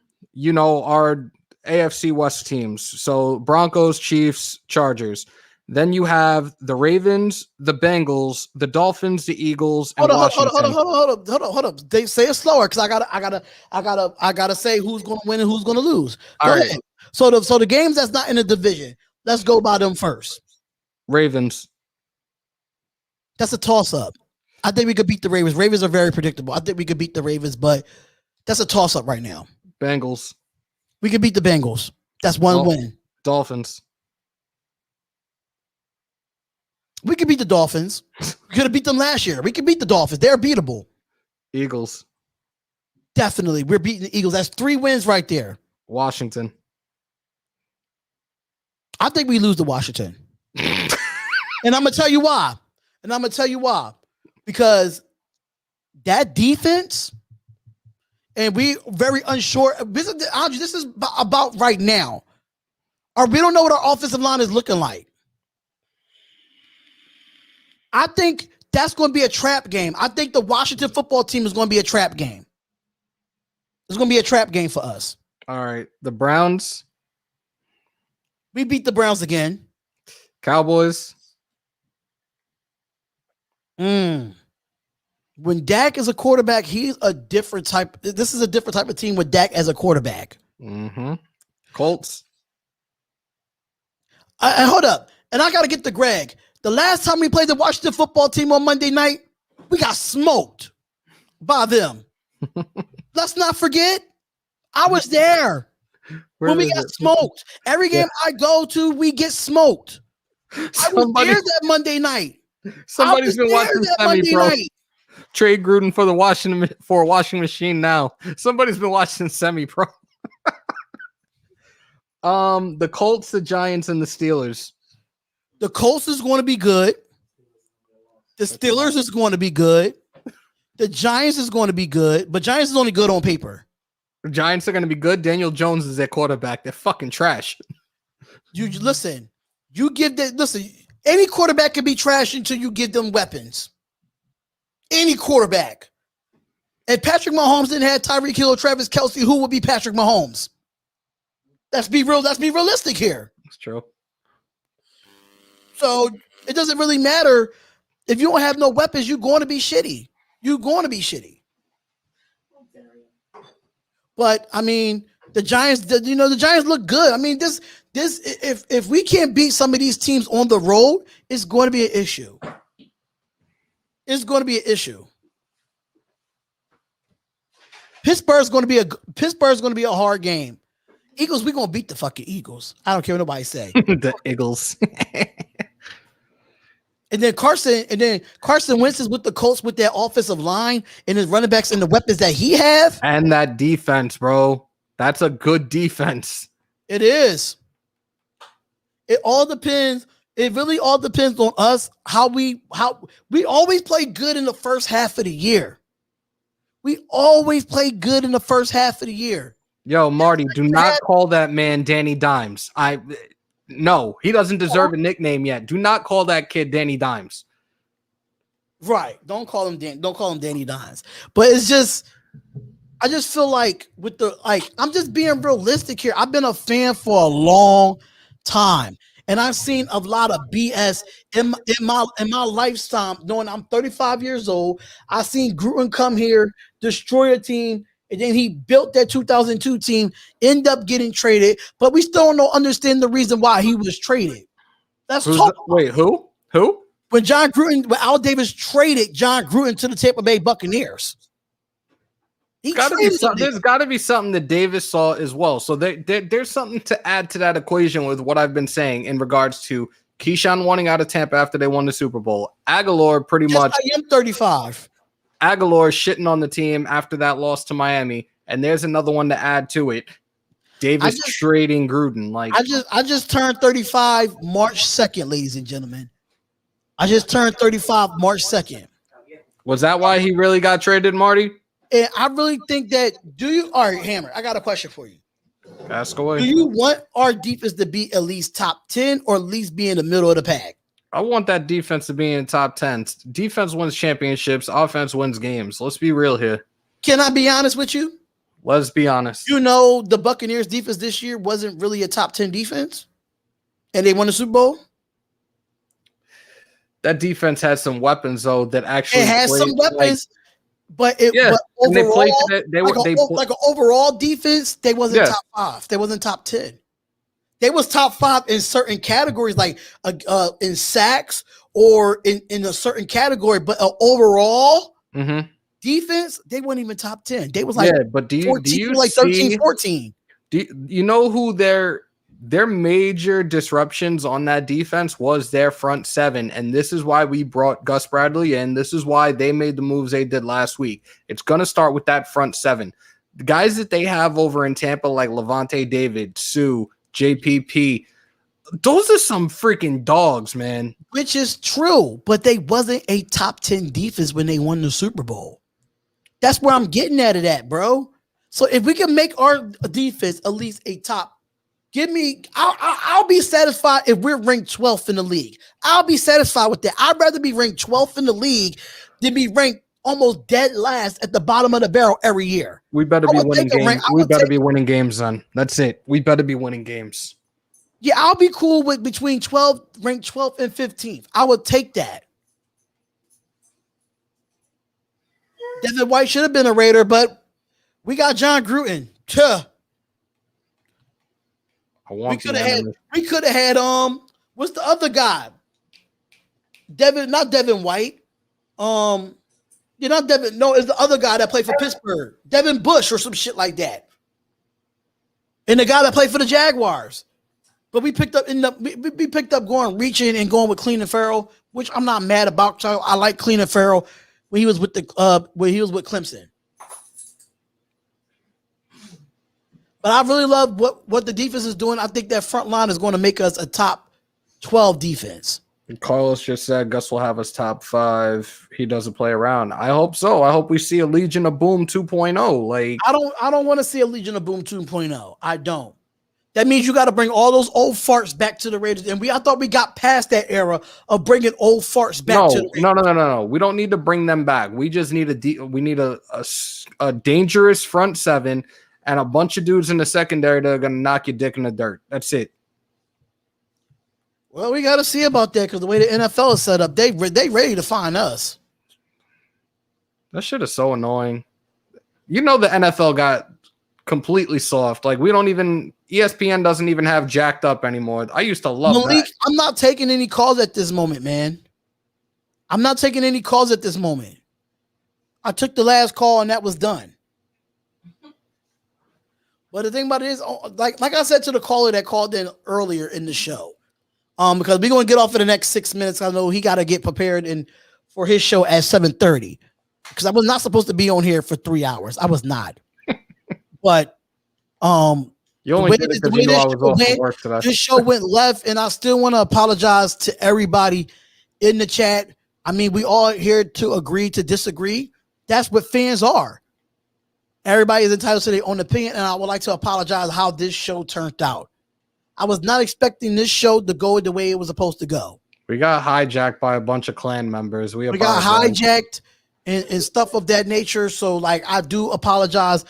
our AFC West teams. So Broncos, Chiefs, Chargers. Then you have the Ravens, the Bengals, the Dolphins, the Eagles, and Washington. Hold up. They say it slower because I gotta say who's gonna win and who's gonna lose. Go ahead. So the games that's not in the division, let's go by them first. Ravens. That's a toss-up. I think we could beat the Ravens. Ravens are very predictable. I think we could beat the Ravens, but that's a toss-up right now. Bengals. We could beat the Bengals. That's one win. Dolphins. We could beat the Dolphins. We could have beat them last year. We could beat the Dolphins. They're beatable. Eagles. Definitely. We're beating the Eagles. That's 3 wins right there. Washington. I think we lose to Washington. And I'm going to tell you why. Because that defense, and we very unsure. This is about right now. We don't know what our offensive line is looking like. I think that's going to be a trap game. I think the Washington football team is going to be a trap game. It's going to be a trap game for us. All right. The Browns. We beat the Browns again. Cowboys. When Dak is a quarterback, he's a different type. This is a different type of team with Dak as a quarterback. Mm-hmm. Colts. Hold up. And I got to get to Greg. The last time we played the Washington football team on Monday night, we got smoked by them. Let's not forget, I was there when we got smoked. Every game I go to, we get smoked. I was there that Monday night. Somebody's been watching semi-pro. Trade Gruden for a washing machine now. Somebody's been watching semi-pro. The Colts, the Giants, and the Steelers. The Colts is going to be good. The Steelers is going to be good. The Giants is going to be good, but Giants is only good on paper. The Giants are going to be good. Daniel Jones is their quarterback. They're fucking trash. Listen. Any quarterback can be trash until you give them weapons. Any quarterback. If Patrick Mahomes didn't have Tyreek Hill or Travis Kelce, who would be Patrick Mahomes? Let's be real. Let's be realistic here. That's true. So it doesn't really matter if you don't have no weapons. You're going to be shitty. But I mean, the Giants look good. I mean, this if we can't beat some of these teams on the road, it's going to be an issue. It's going to be an issue. Pittsburgh's going to be a hard game. Eagles, we're going to beat the fucking Eagles. I don't care what nobody say. The Eagles. And then Carson Wentz is with the Colts with that offensive line and his running backs and the weapons that he have. And that defense, bro. That's a good defense. It is. It all depends. It really all depends on us, how we always play good in the first half of the year. We always play good in the first half of the year. Yo, Marty, do not call that man Danny Dimes. No, he doesn't deserve a nickname yet. Do not call that kid Danny Dimes. Right. Don't call him Danny Dimes. But it's just, I just feel like I'm just being realistic here. I've been a fan for a long time. And I've seen a lot of BS in my lifetime. Knowing I'm 35 years old, I seen Gruden come here, destroy a team, and then he built that 2002 team, end up getting traded, but we still don't understand the reason why he was traded. Wait, who? When Al Davis traded John Gruden to the Tampa Bay Buccaneers. There's got to be something that Davis saw as well. So there's something to add to that equation with what I've been saying in regards to Keyshawn wanting out of Tampa after they won the Super Bowl. Aguilar pretty much. I am 35. Aguilar shitting on the team after that loss to Miami. And there's another one to add to it. Davis trading Gruden. I just turned 35 March 2nd, ladies and gentlemen. I just turned 35 March 2nd. Was that why he really got traded, Marty? And I really think that, all right, Hammer, I got a question for you. Ask away. Do you want our defense to be at least top 10 or at least be in the middle of the pack? I want that defense to be in top 10. Defense wins championships. Offense wins games. Let's be real here. Can I be honest with you? Let's be honest. You know, the Buccaneers defense this year wasn't really a top 10 defense, and they won the Super Bowl. That defense had some weapons, though, that actually some weapons. But overall, like an overall defense, they wasn't top 5. They wasn't top 10. They was top 5 in certain categories, like in sacks or in a certain category. But overall defense, they weren't even top 10. They was like, but do you like 13, 14. Do you know who their major disruptions on that defense was? Their front seven, and this is why we brought Gus Bradley in. This is why they made the moves they did last week. It's going to start with that front seven. The guys that they have over in Tampa, like Levante David, Sue, JPP, those are some freaking dogs, man. Which is true, but they wasn't a top 10 defense when they won the Super Bowl. That's where I'm getting at it at, bro. So if we can make our defense at least a top, I'll be satisfied if we're ranked 12th in the league. I'll be satisfied with that. I'd rather be ranked 12th in the league than be ranked almost dead last at the bottom of the barrel every year. We better be winning games. We better be winning games, son. That's it. We better be winning games. Yeah, I'll be cool with between ranked 12th and 15th. I would take that. Devin White should have been a Raider, but we got John Gruden. We could have had what's the other guy? Not Devin White. Not Devin. No, it's the other guy that played for Pittsburgh. Devin Bush or some shit like that. And the guy that played for the Jaguars. But we picked up reaching and going with Cleveland Farrell, which I'm not mad about. So I like Cleveland Farrell when he was with Clemson. But I really love what the defense is doing. I think that front line is going to make us a top 12 defense. Carlos just said Gus will have us top 5. He doesn't play around. I hope so. I hope we see a Legion of Boom 2.0. Like I don't want to see a Legion of Boom 2.0. I don't. That means you got to bring all those old farts back to the Raiders. And I thought we got past that era of bringing old farts back to the Raiders. No. We don't need to bring them back. We just need a dangerous front seven and a bunch of dudes in the secondary that are going to knock your dick in the dirt. That's it. Well, we got to see about that because the way the NFL is set up, they ready to find us. That shit is so annoying. You know the NFL got completely soft. Like ESPN doesn't even have Jacked Up anymore. I used to love Malik, that. I'm not taking any calls at this moment, man. I'm not taking any calls at this moment. I took the last call and that was done. But the thing about it is, like I said to the caller that called in earlier in the show, because we're going to get off in the next 6 minutes. I know he got to get prepared for his show at 7:30, because I was not supposed to be on here for 3 hours. I was not. But you only did it because you knew I was off from work today. This show went left, and I still want to apologize to everybody in the chat. I mean, we all here to agree to disagree. That's what fans are. Everybody is entitled to their own opinion, and I would like to apologize how this show turned out. I was not expecting this show to go the way it was supposed to go. We got hijacked by a bunch of clan members. We got hijacked and stuff of that nature. So, like, I do apologize,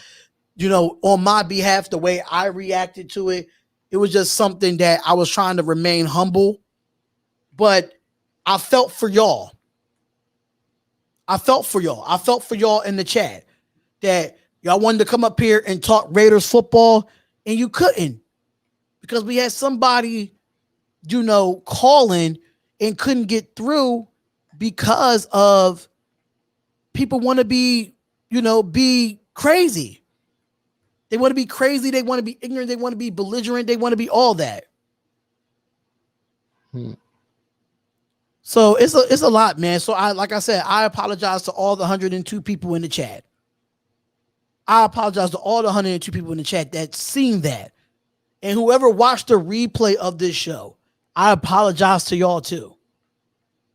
on my behalf, the way I reacted to it. It was just something that I was trying to remain humble, but I felt for y'all. I felt for y'all in the chat that y'all wanted to come up here and talk Raiders football, and you couldn't, because we had somebody, calling and couldn't get through because of people want to be, be crazy. They want to be crazy. They want to be ignorant. They want to be belligerent. They want to be all that. So it's a lot, man. So like I said, I apologize to all the 102 people in the chat. I apologize to all the 102 people in the chat that seen that. And whoever watched the replay of this show, I apologize to y'all too.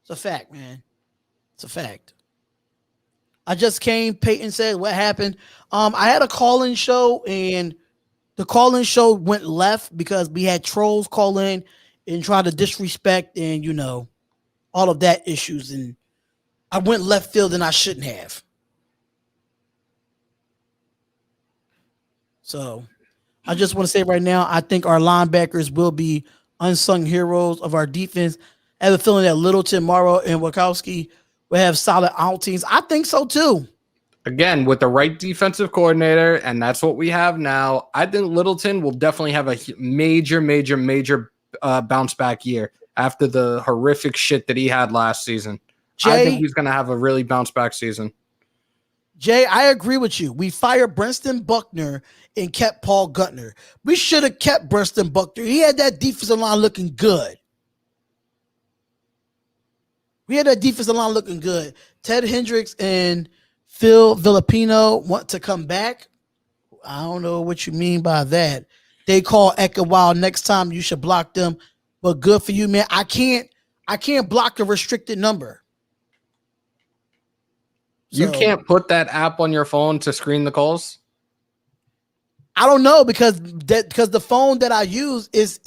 It's a fact, man. It's a fact. I just came, Peyton said, what happened? I had a call-in show, and the call-in show went left because we had trolls call in and try to disrespect and, all of that issues. And I went left field and I shouldn't have. So I just want to say right now, I think our linebackers will be unsung heroes of our defense. I have a feeling that Littleton, Morrow, and Wachowski will have solid outings. I think so too. Again, with the right defensive coordinator, and that's what we have now, I think Littleton will definitely have a major bounce back year after the horrific shit that he had last season. I think he's going to have a really bounce back season. Jay, I agree with you. We fired Brenston Buckner and kept Paul Guttner. We should have kept Brenston Buckner. He had that defensive line looking good. Ted Hendricks and Phil Villapino want to come back. I don't know what you mean by that. They call Echo Wild. Next time you should block them. But good for you, man. I can't block a restricted number. You can't put that app on your phone to screen the calls? I don't know, because the phone that I use is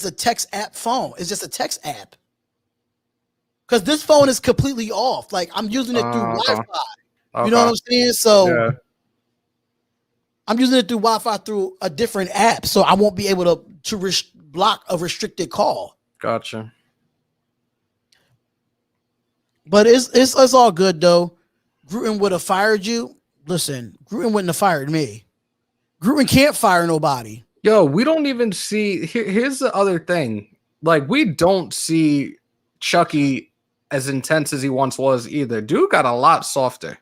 a text app phone. It's just a text app. Because this phone is completely off. Like, I'm using it through Wi-Fi. You know what I'm saying? So yeah. I'm using it through Wi-Fi through a different app, so I won't be able to block a restricted call. Gotcha. But it's all good though. Gruden would have fired you. Listen, Gruden wouldn't have fired me. Gruden can't fire nobody. Yo, we don't even see. Here's the other thing. Like, we don't see Chucky as intense as he once was either. Dude got a lot softer.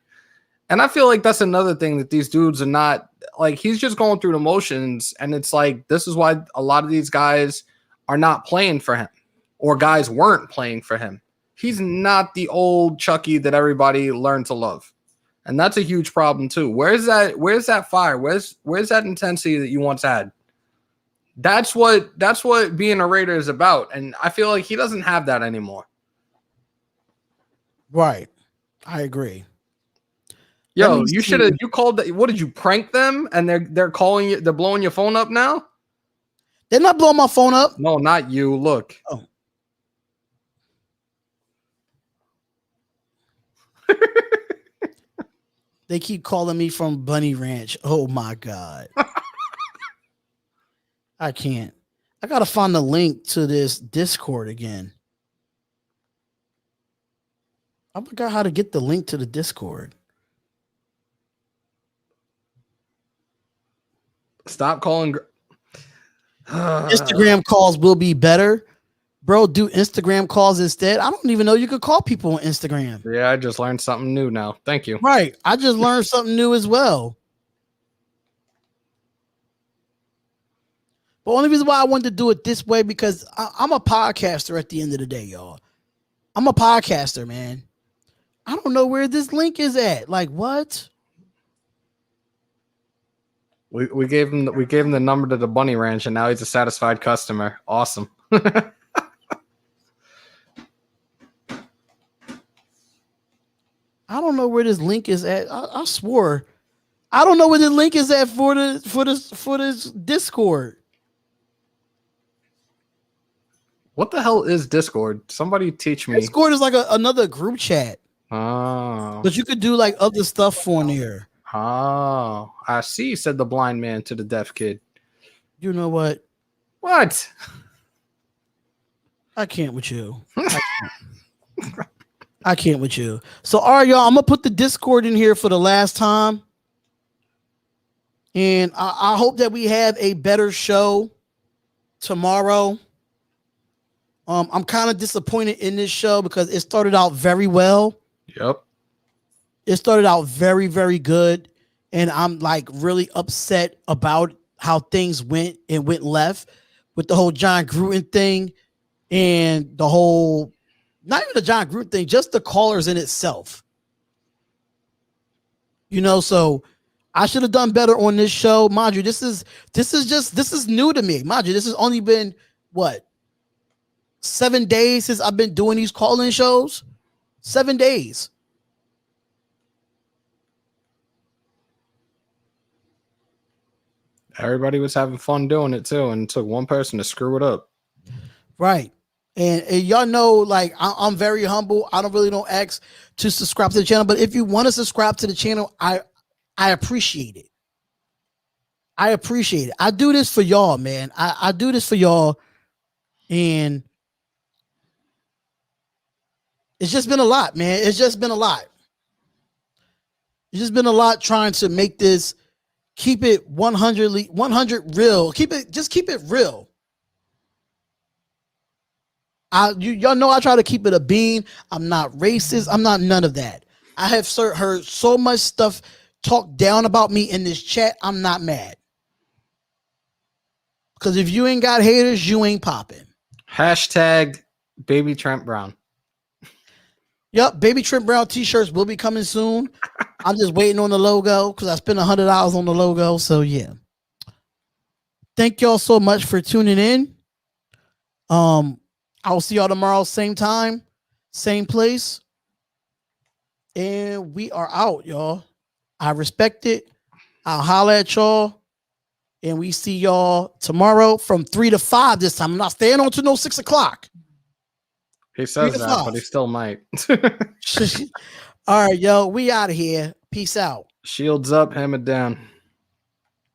And I feel like that's another thing that these dudes are not, like, he's just going through the motions. And it's like, this is why a lot of these guys are not playing for him, or guys weren't playing for him. He's not the old Chucky that everybody learned to love. And that's a huge problem too. Where's that fire? Where's that intensity that you once had? That's what being a Raider is about. And I feel like he doesn't have that anymore. Right. I agree. Yo, you called that. What did you prank them? And they're calling you, they're blowing your phone up now? They're not blowing my phone up. No, not you. Look. Oh. They keep calling me from Bunny Ranch. Oh my God. I can't. I gotta find the link to this Discord again. I forgot how to get the link to the Discord. Stop calling. Instagram calls will be better. Bro, do Instagram calls instead. I don't even know you could call people on Instagram. Yeah, I just learned something new now. Thank you. Right. I just learned something new as well. But only reason why I wanted to do it this way because I'm a podcaster at the end of the day, y'all. I'm a podcaster, man. I don't know where this link is at. Like what? We gave him the number to the Bunny Ranch, and now he's a satisfied customer. Awesome. I don't know where this link is at. I swore. I don't know where the link is at for this Discord. What the hell is Discord? Somebody teach me. Discord is like another group chat. Oh. But you could do like other stuff on there. Oh, I see, said the blind man to the deaf kid. You know what? What? I can't with you. I can't with you. So, all right, y'all, I'm going to put the Discord in here for the last time. And I hope that we have a better show tomorrow. I'm kind of disappointed in this show because it started out very well. Yep. It started out very, very good. And I'm like really upset about how things went left with the whole John Gruden thing and the whole, not even the John Gruden thing, just the callers in itself. You know, so I should have done better on this show. Mind you, this is new to me. Mind you, this has only been what? 7 days since I've been doing these call-in shows. 7 days. Everybody was having fun doing it too, and it took one person to screw it up. Right. And y'all know, like, I'm very humble. I don't ask to subscribe to the channel, but if you want to subscribe to the channel, I appreciate it. I appreciate it. I do this for y'all, man. I do this for y'all, and it's just been a lot, man. It's just been a lot. It's just been a lot trying to make this, keep it 100 real. Keep it real. Y'all know I try to keep it a bean. I'm not racist. I'm not none of that. I have heard so much stuff talked down about me in this chat. I'm not mad. Because if you ain't got haters, you ain't popping. Hashtag Baby Trent Brown. Yep, Baby Trent Brown t-shirts will be coming soon. I'm just waiting on the logo because I spent $100 on the logo. So yeah. Thank y'all so much for tuning in. I'll see y'all tomorrow, same time, same place. And we are out, y'all. I respect it. I'll holler at y'all. And we see y'all tomorrow from 3 to 5 this time. I'm not staying on to no 6 o'clock. He says that, but he still might. All right, yo. We out of here. Peace out. Shields up, hammer down.